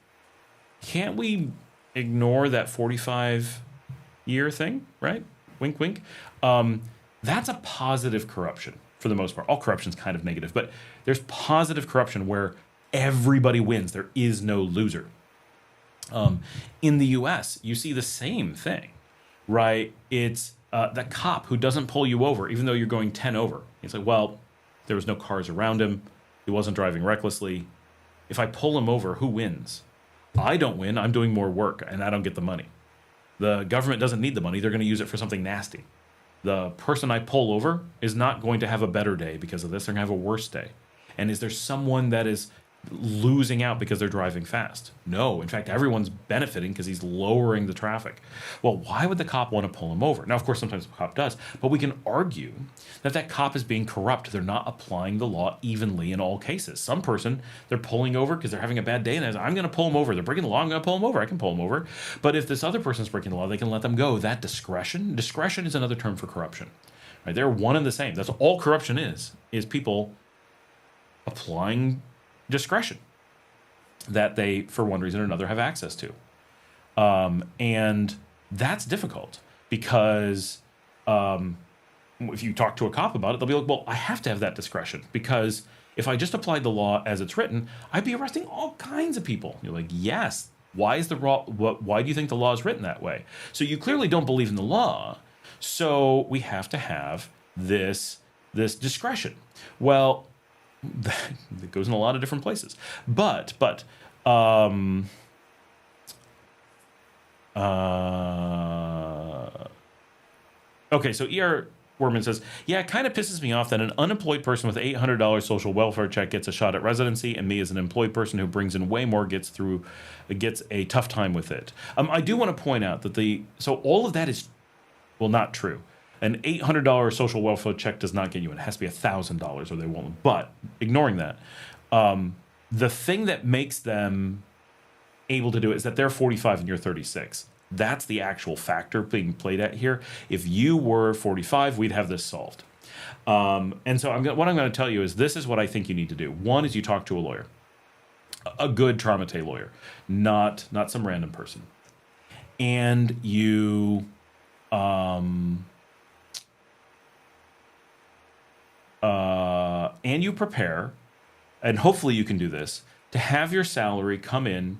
Can't we ignore that 45-year thing, right? Wink, wink. That's a positive corruption for the most part. All corruption is kind of negative, but there's positive corruption where everybody wins. There is no loser. In the US, you see the same thing, right? It's the cop who doesn't pull you over, even though you're going 10 over. He's like, well, there was no cars around him. He wasn't driving recklessly. If I pull him over, who wins? I don't win. I'm doing more work, and I don't get the money. The government doesn't need the money. They're going to use it for something nasty. The person I pull over is not going to have a better day because of this. They're going to have a worse day. And is there someone that is losing out because they're driving fast? No. In fact, everyone's benefiting because he's lowering the traffic. Well, why would the cop want to pull him over? Now, of course, sometimes the cop does, but we can argue that that cop is being corrupt. They're not applying the law evenly in all cases. Some person, they're pulling over because they're having a bad day, and I'm going to pull him over. They're breaking the law, I'm going to pull him over. I can pull him over. But if this other person's breaking the law, they can let them go. That discretion is another term for corruption. Right? They're one and the same. That's all corruption is people applying discretion that they, for one reason or another, have access to. And that's difficult because if you talk to a cop about it, they'll be like, well, I have to have that discretion because if I just applied the law as it's written, I'd be arresting all kinds of people. You're like, yes. Why is the law? Why do you think the law is written that way? So you clearly don't believe in the law. So we have to have this discretion. Well, it goes in a lot of different places. But okay, so E.R. Worman says, yeah, it kind of pisses me off that an unemployed person with $800 social welfare check gets a shot at residency, and me as an employed person who brings in way more gets a tough time with it. I do want to point out that so all of that is, well, not true. An $800 social welfare check does not get you in. It has to be $1,000 or they won't. But ignoring that, the thing that makes them able to do it is that they're 45 and you're 36. That's the actual factor being played at here. If you were 45, we'd have this solved. And so what I'm going to tell you is this is what I think you need to do. One is you talk to a lawyer, a good Traumate lawyer, not some random person. And you... and you prepare, and hopefully you can do this, to have your salary come in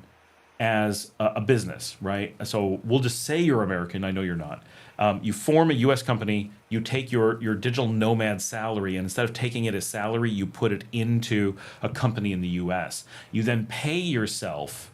as a business, right? So we'll just say you're American. I know you're not. You form a U.S. company. You take your digital nomad salary, and instead of taking it as salary, you put it into a company in the U.S. You then pay yourself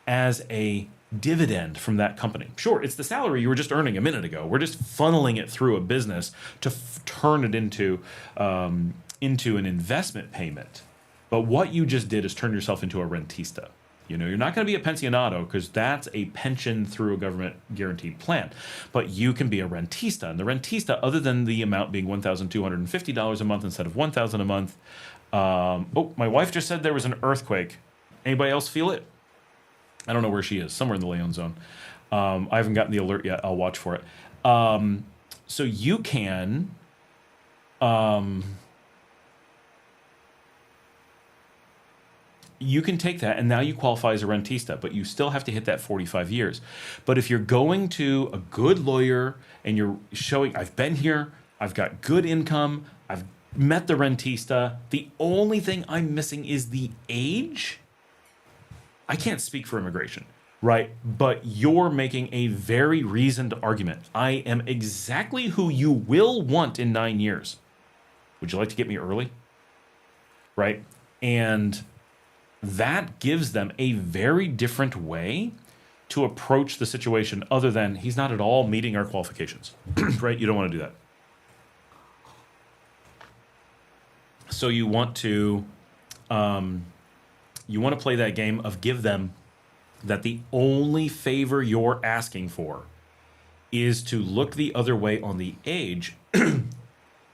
as a dividend from that company. Sure, it's the salary you were just earning a minute ago. We're just funneling it through a business to turn it into an investment payment. But what you just did is turn yourself into a rentista. You know, you're not going to be a pensionado because that's a pension through a government guaranteed plan. But you can be a rentista. And the rentista, other than the amount being $1,250 a month instead of $1,000 a month. Oh, my wife just said there was an earthquake. Anybody else feel it? I don't know where she is, somewhere in the Leon zone. I haven't gotten the alert yet. I'll watch for it. So you can... you can take that, and now you qualify as a rentista, but you still have to hit that 45 years. But if you're going to a good lawyer and you're showing, I've been here, I've got good income, I've met the rentista, the only thing I'm missing is the age. I can't speak for immigration, right? But you're making a very reasoned argument. I am exactly who you will want in 9 years. Would you like to get me early? Right? And that gives them a very different way to approach the situation other than he's not at all meeting our qualifications, right? You don't want to do that. So you want to play that game of give them that the only favor you're asking for is to look the other way on the age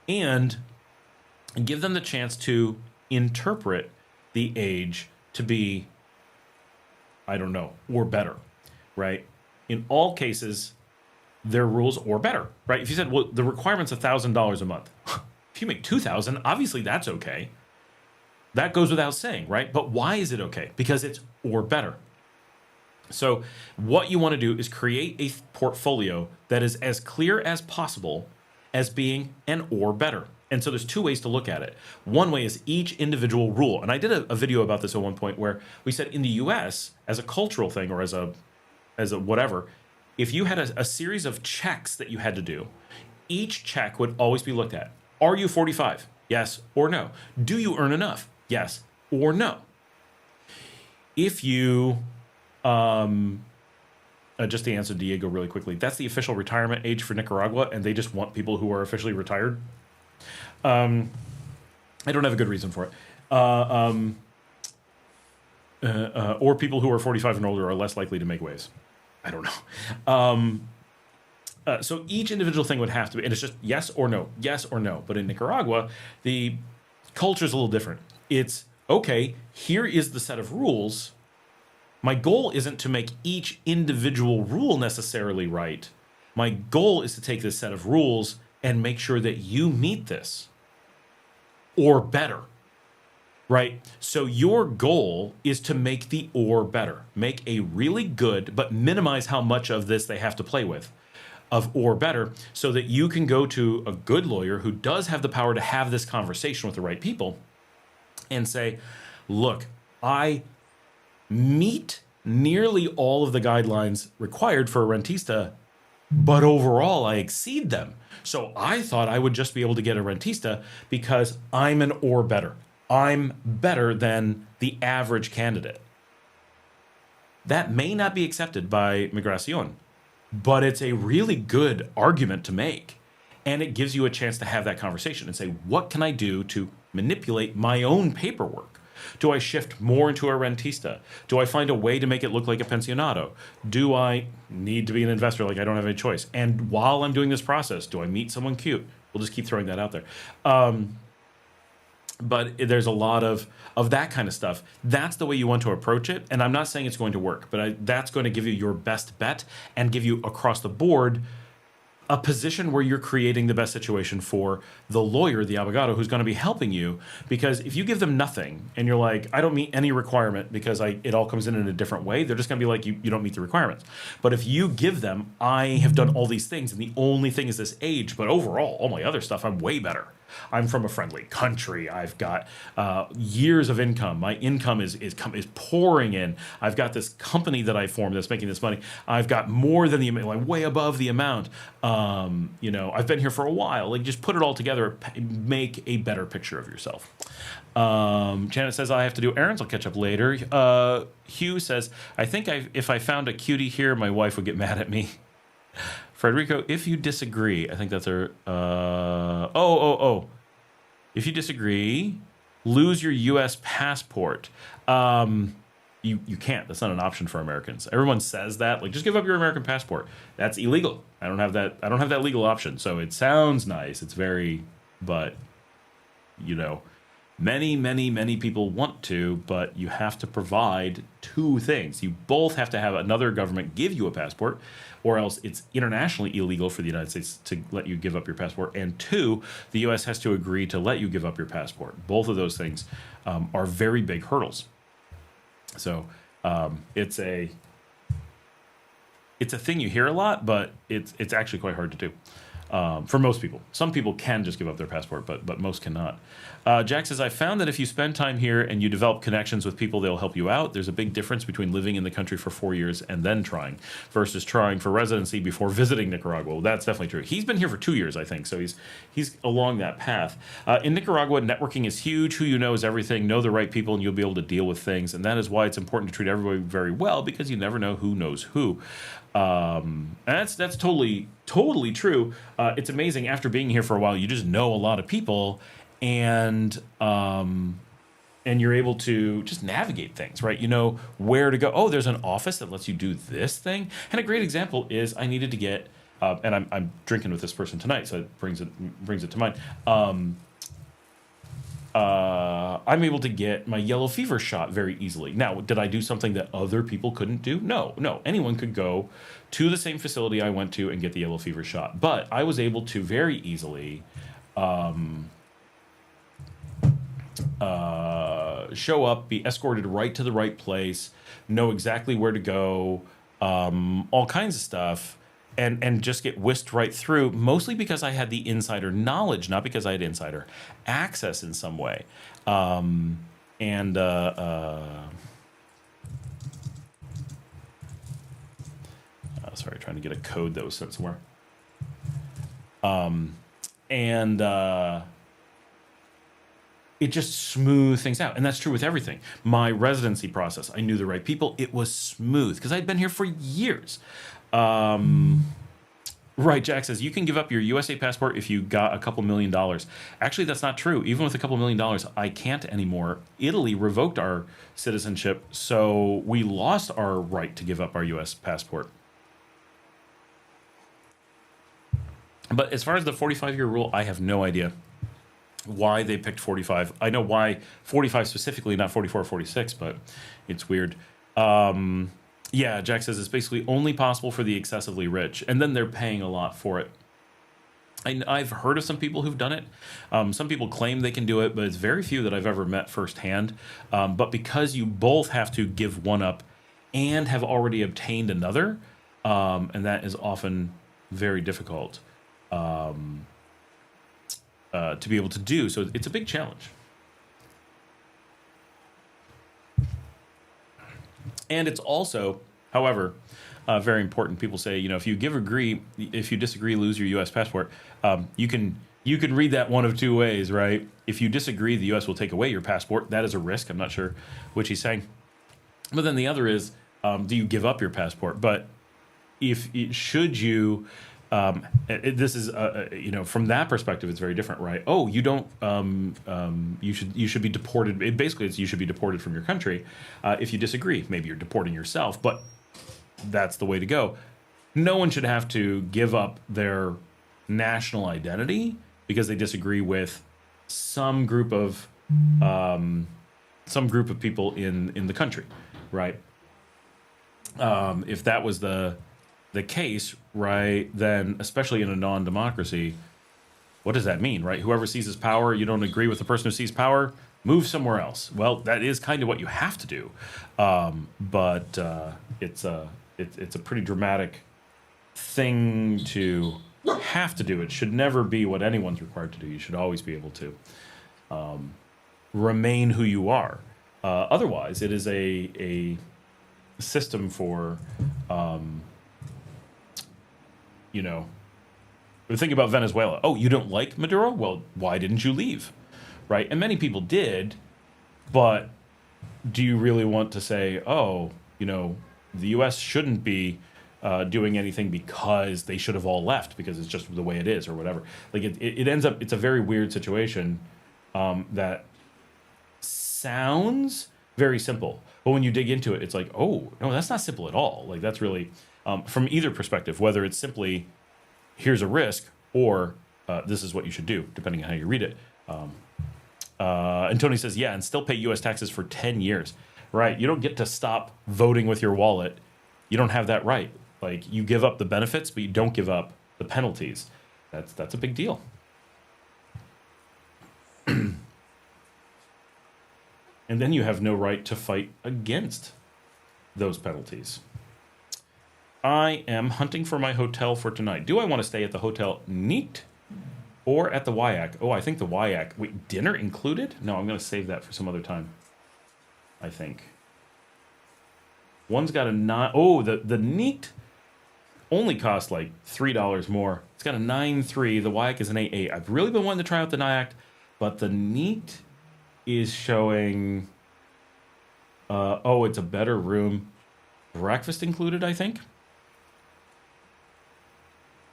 and give them the chance to interpret the age to be, I don't know, or better, right? In all cases, their rules or better, right? If you said, well, the requirement's $1,000 a month. If you make $2,000, obviously that's okay. That goes without saying, right? But why is it okay? Because it's or better. So what you want to do is create a portfolio that is as clear as possible as being an or better. And so there's two ways to look at it. One way is each individual rule. And I did a video about this at one point where we said in the US, as a cultural thing or as a whatever, if you had a series of checks that you had to do, each check would always be looked at. Are you 45? Yes or no. Do you earn enough? Yes or no. If you, just to answer Diego really quickly, that's the official retirement age for Nicaragua, and they just want people who are officially retired. I don't have a good reason for it. Or people who are 45 and older are less likely to make waves. I don't know. So each individual thing would have to be, and it's just yes or no, yes or no. But in Nicaragua, the culture is a little different. It's, okay, here is the set of rules. My goal isn't to make each individual rule necessarily right. My goal is to take this set of rules and make sure that you meet this or better, right? So your goal is to make the or better. Make a really good, but minimize how much of this they have to play with, of or better, so that you can go to a good lawyer who does have the power to have this conversation with the right people and say, look, I meet nearly all of the guidelines required for a rentista, but overall I exceed them. So I thought I would just be able to get a rentista because I'm an or better. I'm better than the average candidate. That may not be accepted by Migración, but it's a really good argument to make. And it gives you a chance to have that conversation and say, what can I do to manipulate my own paperwork? Do I shift more into a rentista? Do I find a way to make it look like a pensionado? Do I need to be an investor like I don't have any choice? And while I'm doing this process, do I meet someone cute? We'll just keep throwing that out there. But there's a lot of that kind of stuff. That's the way you want to approach it. And I'm not saying it's going to work, but that's going to give you your best bet and give you across the board a position where you're creating the best situation for the lawyer, the abogado, who's going to be helping you. Because if you give them nothing and you're like, I don't meet any requirement because it all comes in a different way, they're just going to be like, you don't meet the requirements. But if you give them, I have done all these things and the only thing is this age, but overall, all my other stuff, I'm way better. I'm from a friendly country. I've got years of income. My income is pouring in. I've got this company that I formed that's making this money. I've got more than the amount, like way above the amount. I've been here for a while. Like, just put it all together, make a better picture of yourself. Janet says, I have to do errands. I'll catch up later. Hugh says, I think if I found a cutie here, my wife would get mad at me. Frederico, if you disagree, I think that's our... If you disagree, lose your U.S. passport. You can't. That's not an option for Americans. Everyone says that. Like, just give up your American passport. That's illegal. I don't have that legal option. So it sounds nice. It's very... But, many people want to, but you have to provide two things. You both have to have another government give you a passport, or else it's internationally illegal for the United States to let you give up your passport. And two, the U.S. has to agree to let you give up your passport. Both of those things are very big hurdles. So it's a thing you hear a lot, but it's actually quite hard to do. for most people. Some people can just give up their passport, but most cannot. Jack says, I found that if you spend time here and you develop connections with people, they'll help you out. There's a big difference between living in the country for 4 years and then trying versus trying for residency before visiting Nicaragua. Well, that's definitely true. He's been here for 2 years, I think, so he's along that path. In Nicaragua, networking is huge. Who you know is everything. Know the right people, and you'll be able to deal with things. And that is why it's important to treat everybody very well, because you never know who knows who. And that's totally true. It's amazing, after being here for a while, you just know a lot of people, and you're able to just navigate things, right? You know where to go. Oh, there's an office that lets you do this thing. And a great example is, I needed to get, and I'm drinking with this person tonight, so it brings it to mind. I'm able to get my yellow fever shot very easily. Now, did I do something that other people couldn't do? No. Anyone could go to the same facility I went to and get the yellow fever shot. But I was able to very easily show up, be escorted right to the right place, know exactly where to go, all kinds of stuff, and just get whisked right through, mostly because I had the insider knowledge, not because I had insider access in some way. Sorry, trying to get a code that was sent somewhere. It just smoothed things out. And that's true with everything. My residency process, I knew the right people. It was smooth because I'd been here for years. Right, Jack says, you can give up your USA passport if you got a couple $1 million. Actually, that's not true. Even with a couple $1 million, I can't anymore. Italy revoked our citizenship, so we lost our right to give up our US passport. But as far as the 45-year rule, I have no idea why they picked 45. I know why 45 specifically, not 44 or 46, but it's weird. Yeah, Jack says it's basically only possible for the excessively rich, and then they're paying a lot for it. I've heard of some people who've done it. Some people claim they can do it, but it's very few that I've ever met firsthand. But because you both have to give one up and have already obtained another, and that is often very difficult to be able to do. So it's a big challenge. And it's also, however, very important. People say, if you if you disagree, lose your U.S. passport. You can read that one of two ways, right? If you disagree, the U.S. will take away your passport. That is a risk. I'm not sure which he's saying. But then the other is, do you give up your passport? But should you? This is from that perspective, it's very different, right? Oh, you don't. You should be deported. Basically, you should be deported from your country. If you disagree, maybe you're deporting yourself, but that's the way to go. No one should have to give up their national identity because they disagree with some group of people in the country, right? If that was the case, right, then especially in a non-democracy, what does that mean, right? Whoever seizes power, you don't agree with the person who seizes power, move somewhere else. Well, that is kind of what you have to do, but it's a pretty dramatic thing to have to do. It should never be what anyone's required to do. You should always be able to remain who you are. Otherwise, it is a system for think about Venezuela. Oh, you don't like Maduro? Well, why didn't you leave? Right? And many people did, but do you really want to say, oh, the U.S. shouldn't be doing anything because they should have all left because it's just the way it is or whatever? Like it ends up, it's a very weird situation that sounds very simple, but when you dig into it, it's like, oh, no, that's not simple at all. Like that's really, from either perspective, whether it's simply here's a risk or this is what you should do, depending on how you read it. And Tony says, yeah, and still pay U.S. taxes for 10 years. Right. You don't get to stop voting with your wallet. You don't have that right. Like you give up the benefits, but you don't give up the penalties. That's a big deal. And then you have no right to fight against those penalties. I am hunting for my hotel for tonight. Do I want to stay at the Hotel Neat or at the Wyack? Oh, I think the Wyack. Wait, dinner included? No, I'm going to save that for some other time, I think. One's got a 9... Oh, the Neat only costs like $3 more. It's got a 9.3. The Wyack is an 8.8. I've really been wanting to try out the Nyack, but the Neat is showing... oh, it's a better room. Breakfast included, I think.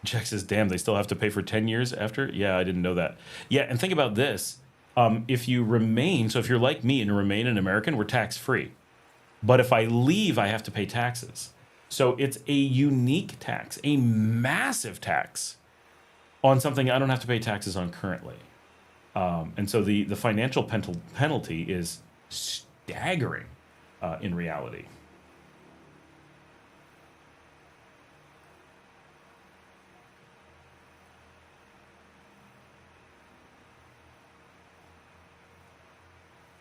Jack says, damn, they still have to pay for 10 years after? Yeah, I didn't know that. Yeah, and think about this. If you remain, so if you're like me and remain an American, we're tax-free. But if I leave, I have to pay taxes. So it's a unique tax, a massive tax on something I don't have to pay taxes on currently. And so the financial penalty is staggering in reality.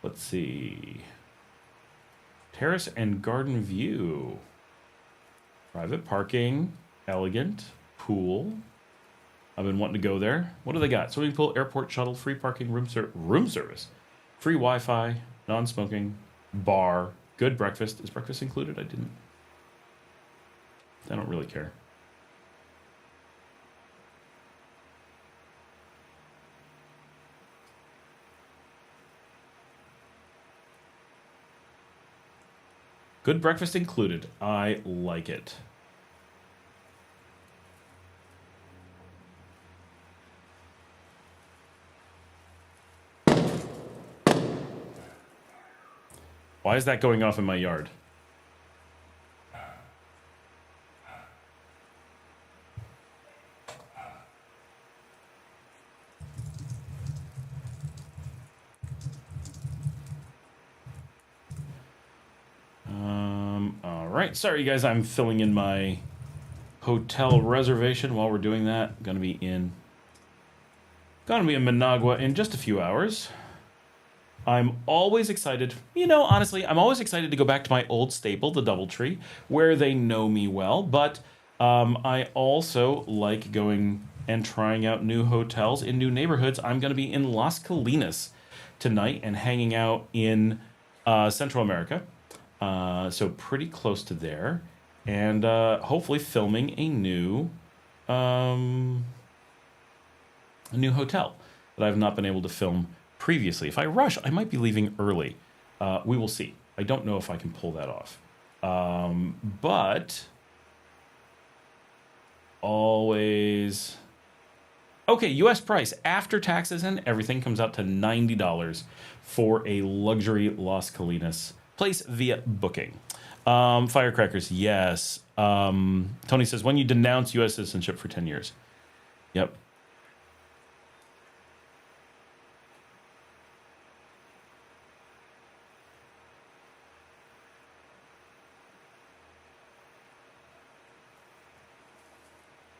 Let's see. Terrace and garden view. Private parking. Elegant. Pool. I've been wanting to go there. What do they got? Swimming pool, airport shuttle, free parking, room service. Free Wi-Fi, non-smoking, bar, good breakfast. Is breakfast included? I don't really care. Good breakfast included. I like it. Why is that going off in my yard? All right. Sorry, guys. I'm filling in my hotel reservation while we're doing that. Gonna be in Managua in just a few hours. I'm always excited. You know, honestly, I'm always excited to go back to my old staple, the DoubleTree, where they know me well. But I also like going and trying out new hotels in new neighborhoods. I'm going to be in Las Colinas tonight and hanging out in Central America. So pretty close to there. And hopefully filming a new hotel that I've not been able to film previously. If I rush, I might be leaving early. We will see. I don't know if I can pull that off. But always... Okay, U.S. price after taxes and everything comes out to $90 for a luxury Las Colinas place via booking. Firecrackers, yes. Tony says, when you denounce U.S. citizenship for 10 years. Yep.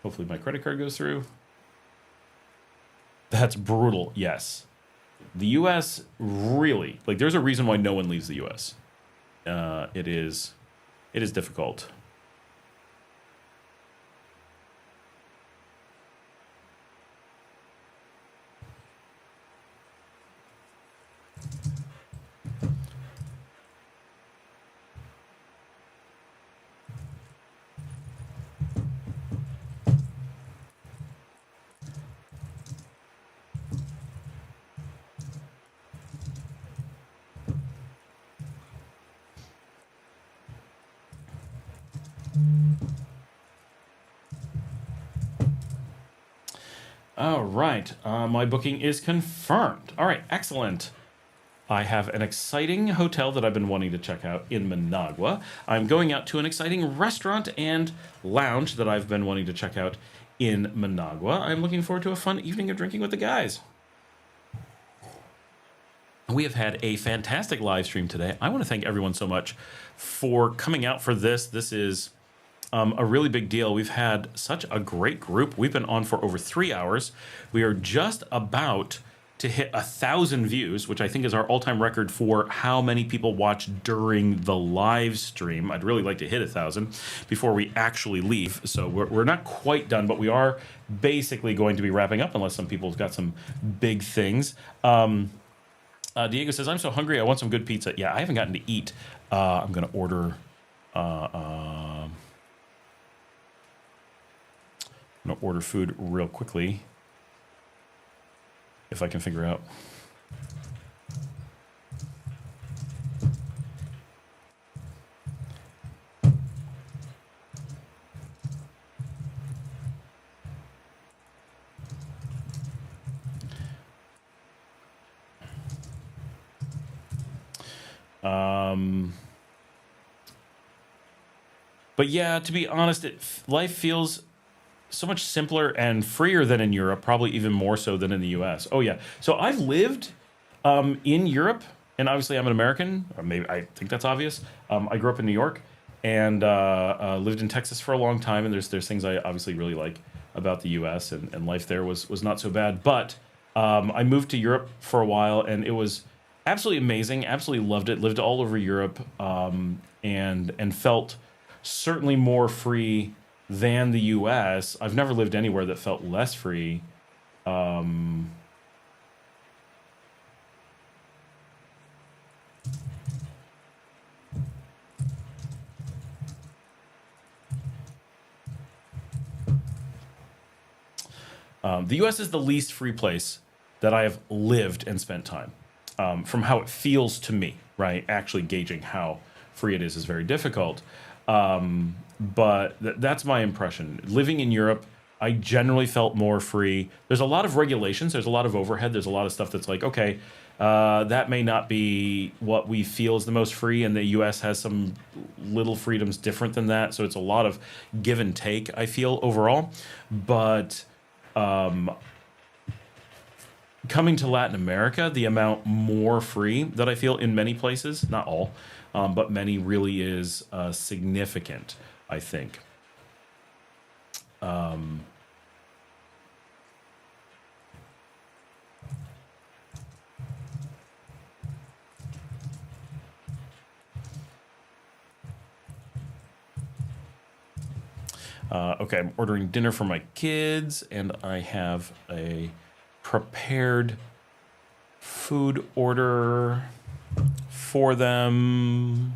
Hopefully my credit card goes through. That's brutal, yes. The U.S. really, like, there's a reason why no one leaves the U.S. It is difficult. All right, my booking is confirmed. All right, excellent. I have an exciting hotel that I've been wanting to check out in Managua. I'm going out to an exciting restaurant and lounge that I've been wanting to check out in Managua. I'm looking forward to a fun evening of drinking with the guys. We have had a fantastic live stream today. I want to thank everyone so much for coming out for this. This is a really big deal. We've had such a great group. We've been on for over 3 hours. We are just about to hit 1,000 views, which I think is our all-time record for how many people watch during the live stream. I'd really like to hit 1,000 before we actually leave. So we're not quite done, but we are basically going to be wrapping up unless some people's got some big things. Diego says, I'm so hungry, I want some good pizza. Yeah, I haven't gotten to eat. I'm going to order... I'm going to order food real quickly. If I can figure out. But yeah, to be honest, life feels so much simpler and freer than in Europe, probably even more so than in the US. Oh yeah. So I've lived in Europe, and obviously I'm an American, or maybe I think that's obvious. I grew up in New York and lived in Texas for a long time, and there's things I obviously really like about the US, and life there was not so bad. But I moved to Europe for a while, and it was absolutely amazing. Absolutely loved it. Lived all over Europe, and felt certainly more free than the US. I've never lived anywhere that felt less free. The US is the least free place that I have lived and spent time, from how it feels to me, right? Actually gauging how free it is very difficult. But that's my impression. Living in Europe, I generally felt more free. There's a lot of regulations. There's a lot of overhead. There's a lot of stuff that's like, okay, that may not be what we feel is the most free, and the U.S. has some little freedoms different than that. So it's a lot of give and take, I feel, overall. But coming to Latin America, the amount more free that I feel in many places, not all, but many, really is significant, I think. Okay, I'm ordering dinner for my kids, and I have a prepared food order for them.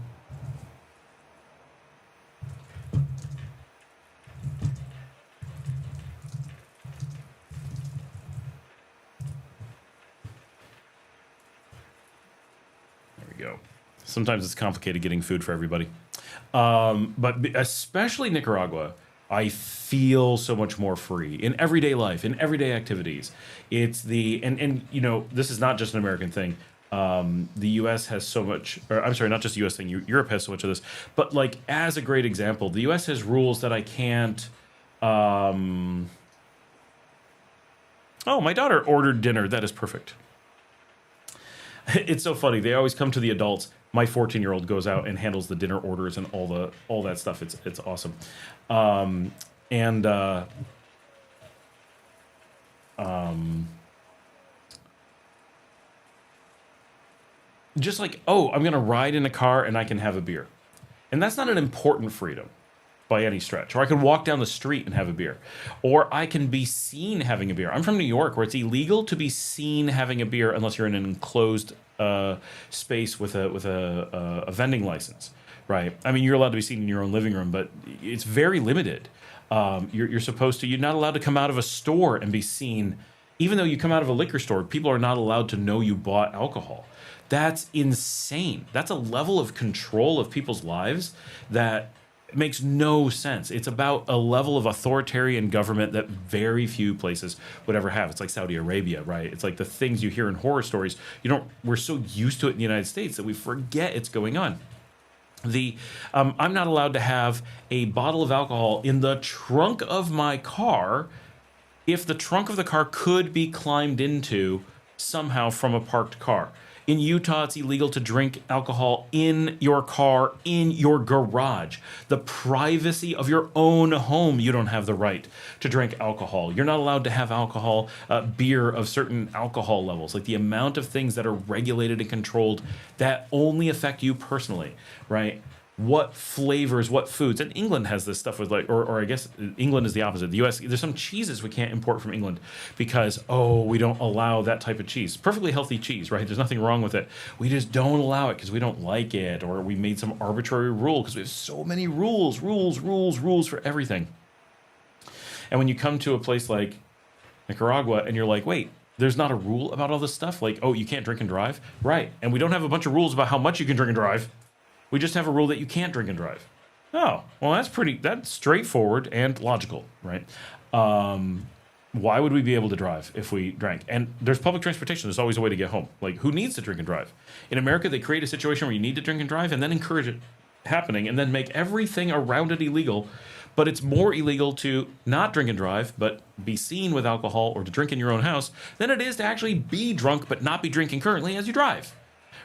There we go. Sometimes it's complicated getting food for everybody. But especially Nicaragua, I feel so much more free in everyday life, in everyday activities. It's and you know, this is not just an American thing. The U.S. has so much, or I'm sorry, not just the U.S. thing. Europe has so much of this. But like, as a great example, the U.S. has rules that I can't. Oh, my daughter ordered dinner. That is perfect. It's so funny. They always come to the adults. My 14-year-old goes out and handles the dinner orders and all that stuff. It's awesome. Just like, oh, I'm going to ride in a car and I can have a beer. And that's not an important freedom by any stretch. Or I can walk down the street and have a beer. Or I can be seen having a beer. I'm from New York, where it's illegal to be seen having a beer unless you're in an enclosed space with a vending license, right? I mean, you're allowed to be seen in your own living room, but it's very limited. You're not allowed to come out of a store and be seen. Even though you come out of a liquor store, people are not allowed to know you bought alcohol. That's insane. That's a level of control of people's lives that makes no sense. It's about a level of authoritarian government that very few places would ever have. It's like Saudi Arabia, right? It's like the things you hear in horror stories. We're so used to it in the United States that we forget it's going on. I'm not allowed to have a bottle of alcohol in the trunk of my car if the trunk of the car could be climbed into somehow from a parked car. In Utah, it's illegal to drink alcohol in your car, in your garage. The privacy of your own home, you don't have the right to drink alcohol. You're not allowed to have alcohol, beer of certain alcohol levels. Like the amount of things that are regulated and controlled that only affect you personally, right? What flavors, what foods, and England has this stuff with like, or I guess England is the opposite. The U.S. There's some cheeses we can't import from England because we don't allow that type of cheese. Perfectly healthy cheese, right? There's nothing wrong with it. We just don't allow it because we don't like it, or we made some arbitrary rule because we have so many rules for everything. And when you come to a place like Nicaragua and you're like, wait, there's not a rule about all this stuff. Like, oh, you can't drink and drive, right? And we don't have a bunch of rules about how much you can drink and drive. We just have a rule that you can't drink and drive. Oh, well, that's straightforward and logical, right? Why would we be able to drive if we drank? And there's public transportation. There's always a way to get home. Like, who needs to drink and drive? In America, they create a situation where you need to drink and drive and then encourage it happening and then make everything around it illegal. But it's more illegal to not drink and drive, but be seen with alcohol or to drink in your own house than it is to actually be drunk but not be drinking currently as you drive.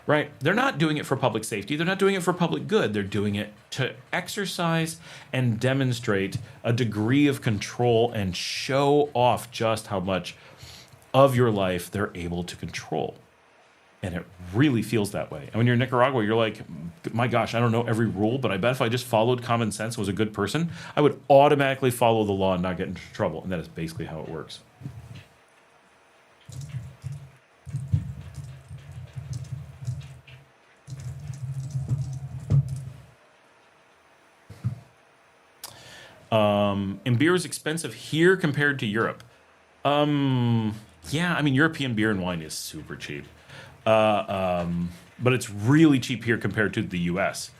Right? They're not doing it for public safety. They're not doing it for public good. They're doing it to exercise and demonstrate a degree of control and show off just how much of your life they're able to control. And it really feels that way. And when you're in Nicaragua, you're like, my gosh, I don't know every rule, but I bet if I just followed common sense and was a good person, I would automatically follow the law and not get into trouble. And that is basically how it works. And beer is expensive here compared to Europe. Yeah, I mean, European beer and wine is super cheap. But it's really cheap here compared to the US.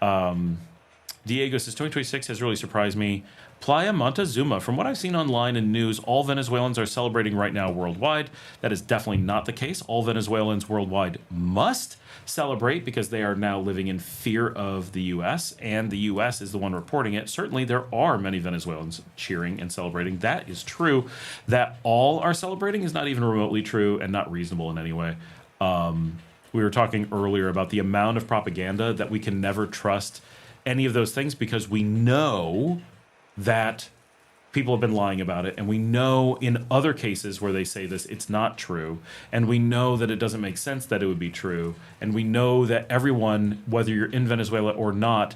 Diego says 2026 has really surprised me. Playa Montezuma, from what I've seen online and news, all Venezuelans are celebrating right now worldwide. That is definitely not the case. All Venezuelans worldwide must celebrate because they are now living in fear of the U.S., and the U.S. is the one reporting it. Certainly, there are many Venezuelans cheering and celebrating. That is true. That all are celebrating is not even remotely true and not reasonable in any way. We were talking earlier about the amount of propaganda that we can never trust any of those things because we know that people have been lying about it, and we know in other cases where they say this, it's not true, and we know that it doesn't make sense that it would be true, and we know that everyone, whether you're in Venezuela or not,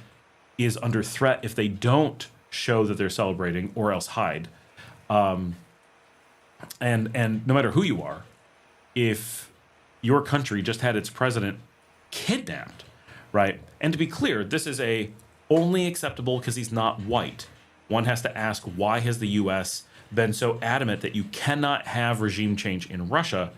is under threat if they don't show that they're celebrating or else hide. And no matter who you are, if your country just had its president kidnapped, right? And to be clear, this is only acceptable because he's not white. One has to ask, why has the U.S. been so adamant that you cannot have regime change in Russia?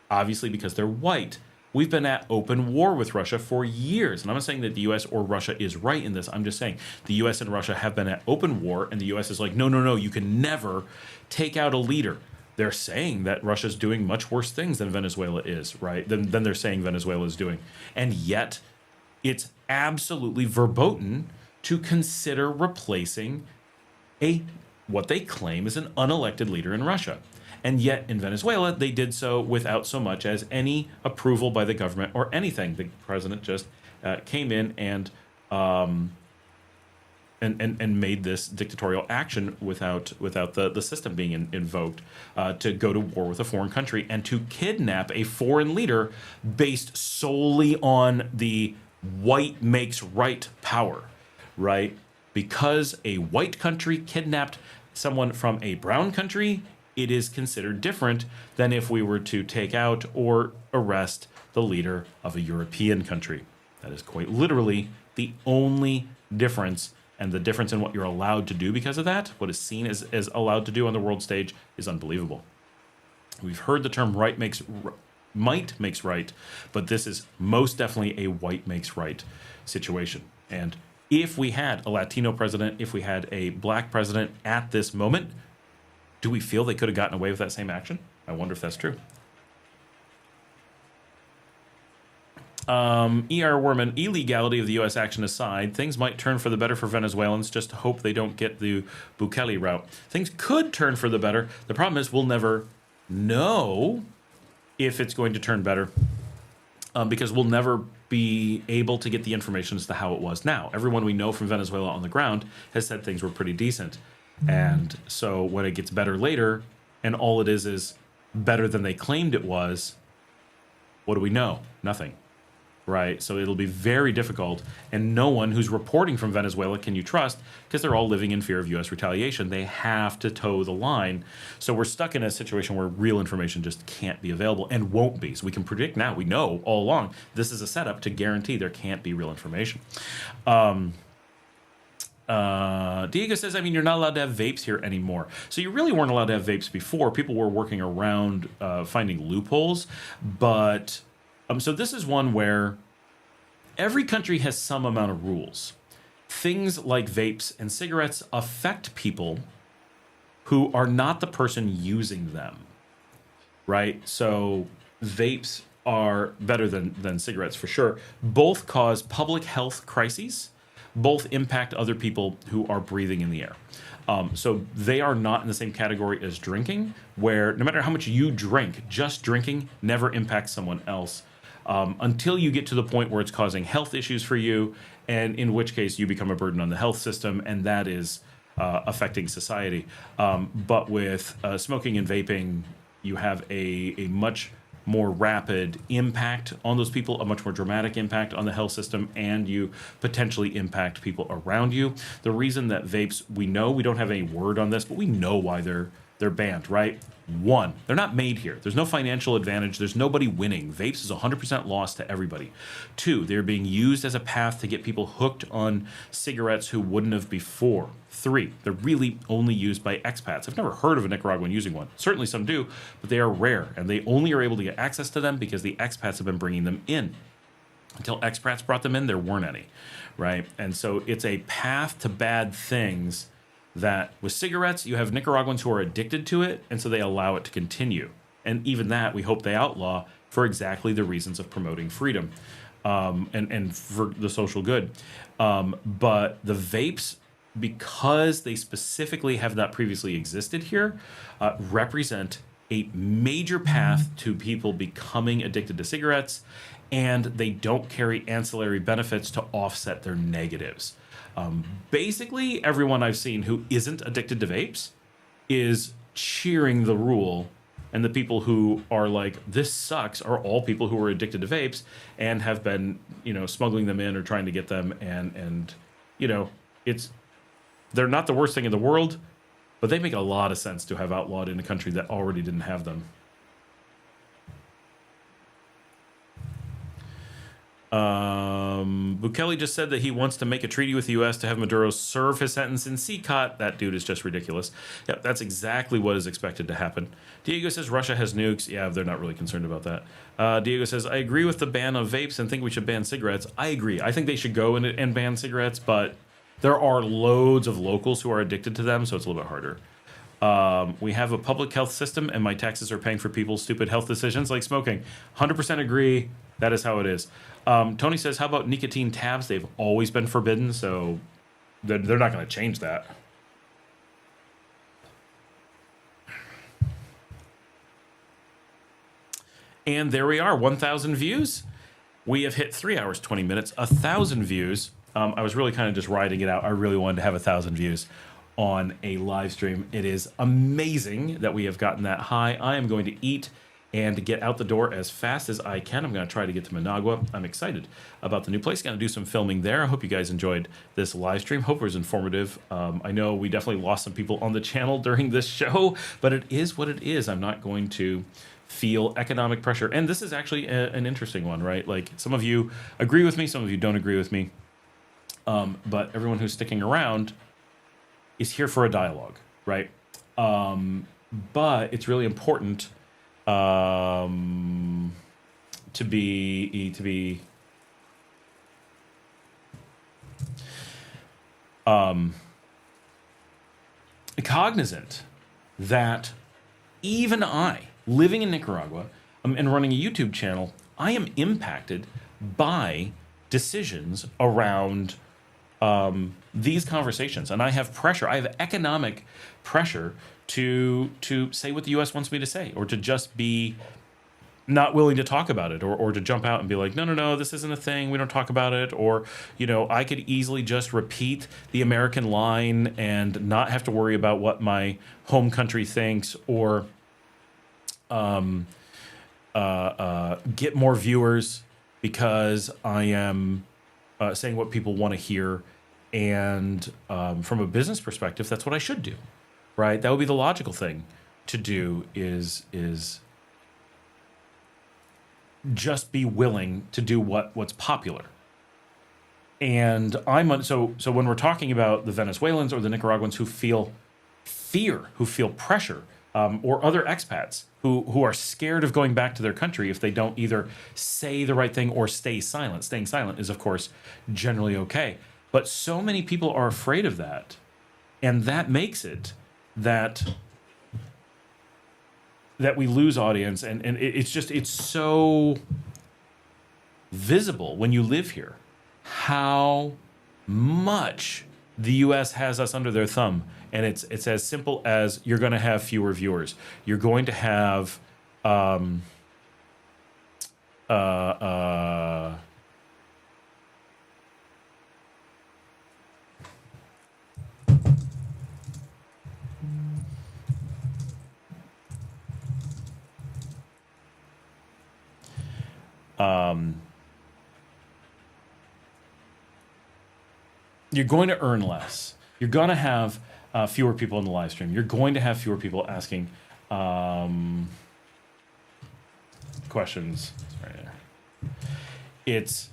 Obviously, because they're white. We've been at open war with Russia for years. And I'm not saying that the U.S. or Russia is right in this. I'm just saying the U.S. and Russia have been at open war, and the U.S. is like, no, you can never take out a leader. They're saying that Russia's doing much worse things than Venezuela is, right? Than they're saying Venezuela is doing. And yet, it's absolutely verboten to consider replacing what they claim is an unelected leader in Russia. And yet in Venezuela, they did so without so much as any approval by the government or anything. The president just came in and made this dictatorial action without the system being invoked to go to war with a foreign country and to kidnap a foreign leader based solely on the white makes right power, right? Because a white country kidnapped someone from a brown country, it is considered different than if we were to take out or arrest the leader of a European country. That is quite literally the only difference, and the difference in what you're allowed to do because of that, what is seen as allowed to do on the world stage, is unbelievable. We've heard the term might makes right, but this is most definitely a white makes right situation. And if we had a Latino president, if we had a black president at this moment, do we feel they could have gotten away with that same action? I wonder if that's true. E.R. Werman, illegality of the U.S. action aside, things might turn for the better for Venezuelans. Just hope they don't get the Bukele route. Things could turn for the better. The problem is we'll never know if it's going to turn better because we'll never be able to get the information as to how it was now. Everyone we know from Venezuela on the ground has said things were pretty decent. And so when it gets better later, and all it is better than they claimed it was, what do we know? Nothing. Right? So it'll be very difficult, and no one who's reporting from Venezuela can you trust, because they're all living in fear of U.S. retaliation. They have to toe the line. So we're stuck in a situation where real information just can't be available and won't be. So we can predict now, we know all along, this is a setup to guarantee there can't be real information. Diego says, I mean, you're not allowed to have vapes here anymore. So you really weren't allowed to have vapes before. People were working around finding loopholes, but... so this is one where every country has some amount of rules. Things like vapes and cigarettes affect people who are not the person using them, right? So vapes are better than cigarettes for sure. Both cause public health crises. Both impact other people who are breathing in the air. So they are not in the same category as drinking, where no matter how much you drink, just drinking never impacts someone else. Until you get to the point where it's causing health issues for you, and in which case you become a burden on the health system, and that is affecting society. But with smoking and vaping, you have a much more rapid impact on those people, a much more dramatic impact on the health system, and you potentially impact people around you. The reason that vapes, we know, we don't have any word on this, but we know why they're banned, right? One, they're not made here. There's no financial advantage. There's nobody winning. Vapes is 100% loss to everybody. Two, they're being used as a path to get people hooked on cigarettes who wouldn't have before. Three, they're really only used by expats. I've never heard of a Nicaraguan using one. Certainly some do, but they are rare, and they only are able to get access to them because the expats have been bringing them in. Until expats brought them in, there weren't any, right? And so it's a path to bad things that with cigarettes, you have Nicaraguans who are addicted to it, and so they allow it to continue. And even that, we hope they outlaw for exactly the reasons of promoting freedom and for the social good. But the vapes, because they specifically have not previously existed here, represent a major path to people becoming addicted to cigarettes, and they don't carry ancillary benefits to offset their negatives. Basically, everyone I've seen who isn't addicted to vapes is cheering the rule, and the people who are like, this sucks, are all people who are addicted to vapes and have been, smuggling them in or trying to get them, and they're not the worst thing in the world, but they make a lot of sense to have outlawed in a country that already didn't have them. Bukele just said that he wants to make a treaty with the U.S. to have Maduro serve his sentence in CCOT. That dude is just ridiculous. Yep, that's exactly what is expected to happen. Diego says Russia has nukes. Yeah, they're not really concerned about that. Diego says, I agree with the ban of vapes and think we should ban cigarettes. I agree. I think they should go and ban cigarettes, but there are loads of locals who are addicted to them, so it's a little bit harder. We have a public health system, and my taxes are paying for people's stupid health decisions like smoking. 100% agree. That is how it is. Tony says, how about nicotine tabs? They've always been forbidden, so they're not going to change that. And there we are, 1,000 views. We have hit 3 hours, 20 minutes, 1,000 views. I was really kind of just riding it out. I really wanted to have 1,000 views on a live stream. It is amazing that we have gotten that high. I am going to eat and get out the door as fast as I can. I'm going to try to get to Managua. I'm excited about the new place. Going to do some filming there. I hope you guys enjoyed this live stream. Hope it was informative. I know we definitely lost some people on the channel during this show, but it is what it is. I'm not going to feel economic pressure. And this is actually an interesting one, right? Like, some of you agree with me, some of you don't agree with me. But everyone who's sticking around is here for a dialogue, right? But it's really important to be cognizant that even I, living in Nicaragua and running a YouTube channel, I am impacted by decisions around these conversations, and I have pressure. I have economic pressure to say what the U.S. wants me to say, or to just be not willing to talk about it, or to jump out and be like, no, no, no, this isn't a thing. We don't talk about it. Or, I could easily just repeat the American line and not have to worry about what my home country thinks, or get more viewers because I am saying what people want to hear. And from a business perspective, that's what I should do, right? That would be the logical thing to do, is just be willing to do what's popular. And so when we're talking about the Venezuelans or the Nicaraguans who feel fear, who feel pressure, or other expats who are scared of going back to their country if they don't either say the right thing or stay silent. Staying silent is, of course, generally okay. But so many people are afraid of that, and that makes it that we lose audience, and it's so visible when you live here how much the US has us under their thumb. And it's as simple as, you're going to have fewer viewers, you're going to have you're going to earn less. You're going to have fewer people in the live stream. You're going to have fewer people asking questions. Right there. It's,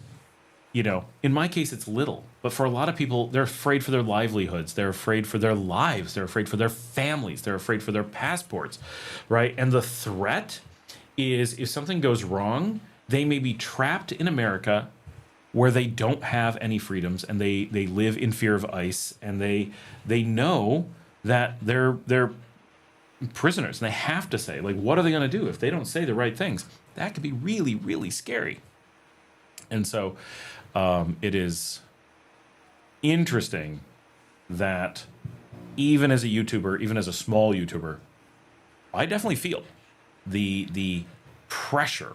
in my case, it's little. But for a lot of people, they're afraid for their livelihoods. They're afraid for their lives. They're afraid for their families. They're afraid for their passports, right? And the threat is, if something goes wrong, they may be trapped in America where they don't have any freedoms, and they live in fear of ICE, and they know that they're prisoners, and they have to say, like, what are they going to do if they don't say the right things? That could be really, really scary. And so it is interesting that even as a YouTuber, even as a small YouTuber, I definitely feel the pressure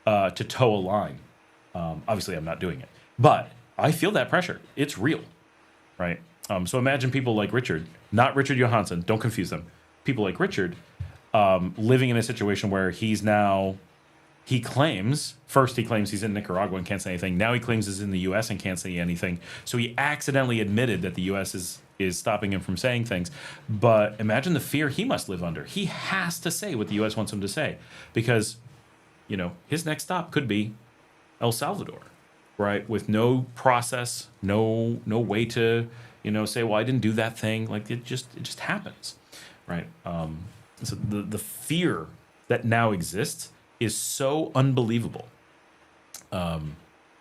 to toe a line. Obviously, I'm not doing it, but I feel that pressure. It's real, right? So imagine people like Richard, not Richard Johansson. Don't confuse them. People like Richard living in a situation where he claims he's in Nicaragua and can't say anything. Now he claims he's in the U.S. and can't say anything. So he accidentally admitted that the U.S. is stopping him from saying things. But imagine the fear he must live under. He has to say what the U.S. wants him to say, because, his next stop could be El Salvador, right? With no process, no way to, say, well, I didn't do that thing. Like, it just happens, right? So the fear that now exists is so unbelievable.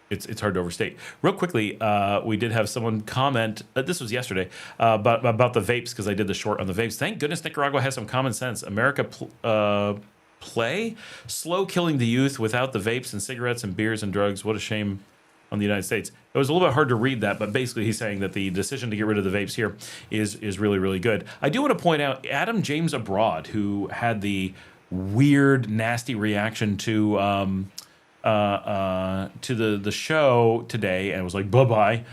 It's hard to overstate. Real quickly, we did have someone comment. This was yesterday about the vapes, because I did the short on the vapes. Thank goodness Nicaragua has some common sense. America play slow killing the youth without the vapes and cigarettes and beers and drugs. What a shame on the United States. It was a little bit hard to read that, but basically he's saying that the decision to get rid of the vapes here is really, really good. I do want to point out Adam James Abroad, who had the weird, nasty reaction to the show today and was like, bye-bye.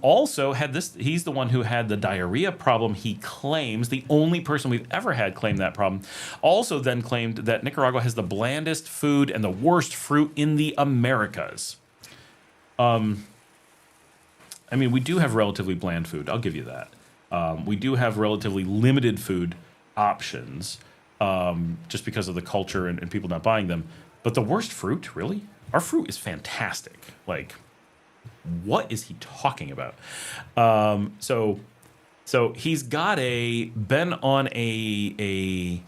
Also had this, he's the one who had the diarrhea problem, he claims, the only person we've ever had claim that problem. Also then claimed that Nicaragua has the blandest food and the worst fruit in the Americas. I mean, we do have relatively bland food, I'll give you that. We do have relatively limited food options, just because of the culture and people not buying them. But the worst fruit, really? Our fruit is fantastic. Like, what is he talking about? So he's got been on a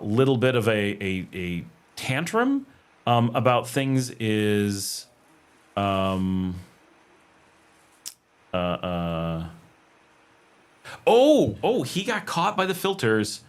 little bit of a tantrum about things. Is he got caught by the filters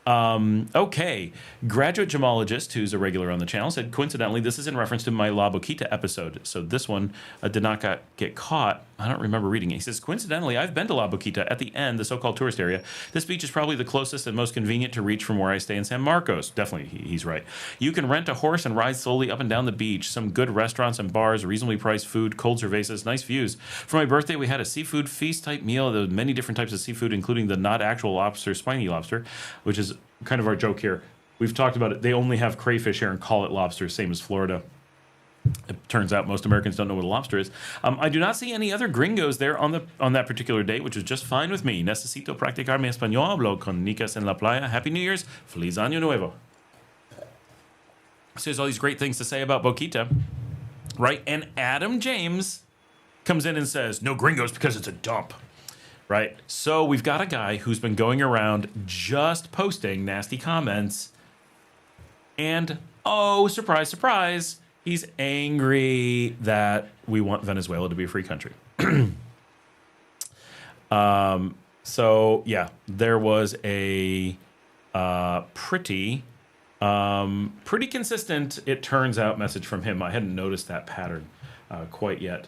Okay. Graduate gemologist, who's a regular on the channel, said, coincidentally, this is in reference to my La Boquita episode. So this one did not get caught. I don't remember reading it. He says, coincidentally, I've been to La Boquita at the end, the so-called tourist area. This beach is probably the closest and most convenient to reach from where I stay in San Marcos. Definitely, he's right. You can rent a horse and ride slowly up and down the beach. Some good restaurants and bars, reasonably priced food, cold cervezas, nice views. For my birthday, we had a seafood feast type meal. There were many different types of seafood, including the not actual lobster, spiny lobster, which is kind of our joke here. We've talked about it. They only have crayfish here and call it lobster, same as Florida. It turns out most Americans don't know what a lobster is. I do not see any other gringos there on that particular date, which is just fine with me. Necesito practicar mi español. Hablo con nicas en la playa. Happy New Year's. Feliz Año Nuevo. So there's all these great things to say about Boquita, right? And Adam James comes in and says, no gringos because it's a dump. Right? So we've got a guy who's been going around just posting nasty comments. And, oh, surprise, surprise, he's angry that we want Venezuela to be a free country. So, yeah, there was a pretty consistent, it turns out, message from him. I hadn't noticed that pattern quite yet.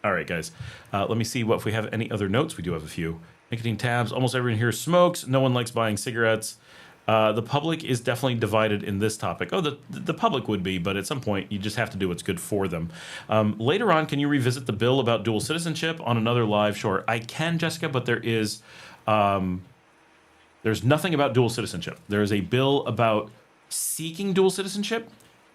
All right, guys. Let me see if we have any other notes. We do have a few. Nicotine tabs. Almost everyone here smokes. No one likes buying cigarettes. The public is definitely divided in this topic. Oh, the public would be, but at some point you just have to do what's good for them. Later on, can you revisit the bill about dual citizenship on another live? Sure, I can, Jessica, but there's nothing about dual citizenship. There is a bill about seeking dual citizenship.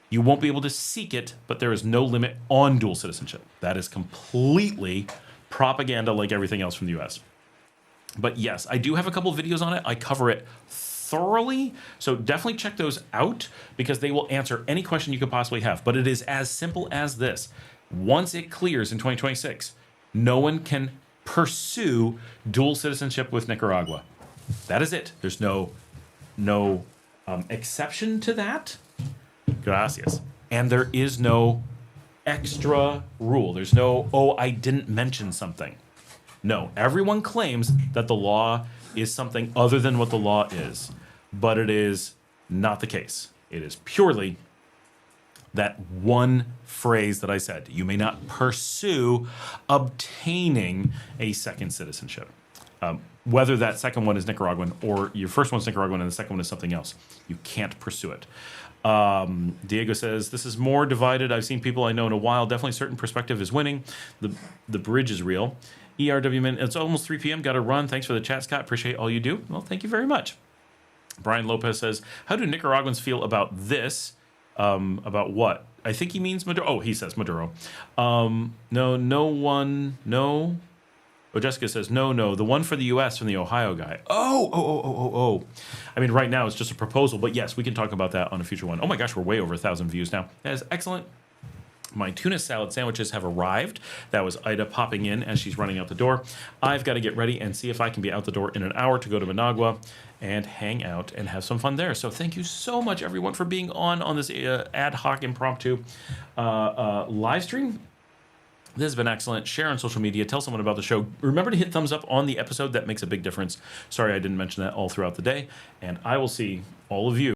You won't be able to seek it, but there is no limit on dual citizenship. That is completely propaganda like everything else from the US. But yes, I do have a couple videos on it. I cover it thoroughly, so definitely check those out because they will answer any question you could possibly have. But it is as simple as this. Once it clears in 2026, no one can pursue dual citizenship with Nicaragua. That is it. There's no exception to that. Gracias. And there is no extra rule. There's no, oh, I didn't mention something. No, everyone claims that the law is something other than what the law is, but it is not the case. It is purely that one phrase that I said. You may not pursue obtaining a second citizenship. Whether that second one is Nicaraguan or your first one's Nicaraguan and the second one is something else. You can't pursue it. Diego says, this is more divided. I've seen people I know in a while. Definitely certain perspective is winning. The bridge is real. ERWman, it's almost 3 p.m. Got to run. Thanks for the chat, Scott. Appreciate all you do. Well, thank you very much. Brian Lopez says, how do Nicaraguans feel about this? About what? I think he means Maduro. Oh, he says Maduro. No. Oh, Jessica says, no. The one for the U.S. from the Ohio guy. Oh. I mean, right now it's just a proposal, but yes, we can talk about that on a future one. Oh my gosh, we're way over 1,000 views now. That is excellent. My tuna salad sandwiches have arrived. That was Ida popping in as she's running out the door. I've got to get ready and see if I can be out the door in an hour to go to Managua and hang out and have some fun there. So thank you so much, everyone, for being on this ad hoc impromptu live stream. This has been excellent. Share on social media. Tell someone about the show. Remember to hit thumbs up on the episode. That makes a big difference. Sorry I didn't mention that all throughout the day. And I will see all of you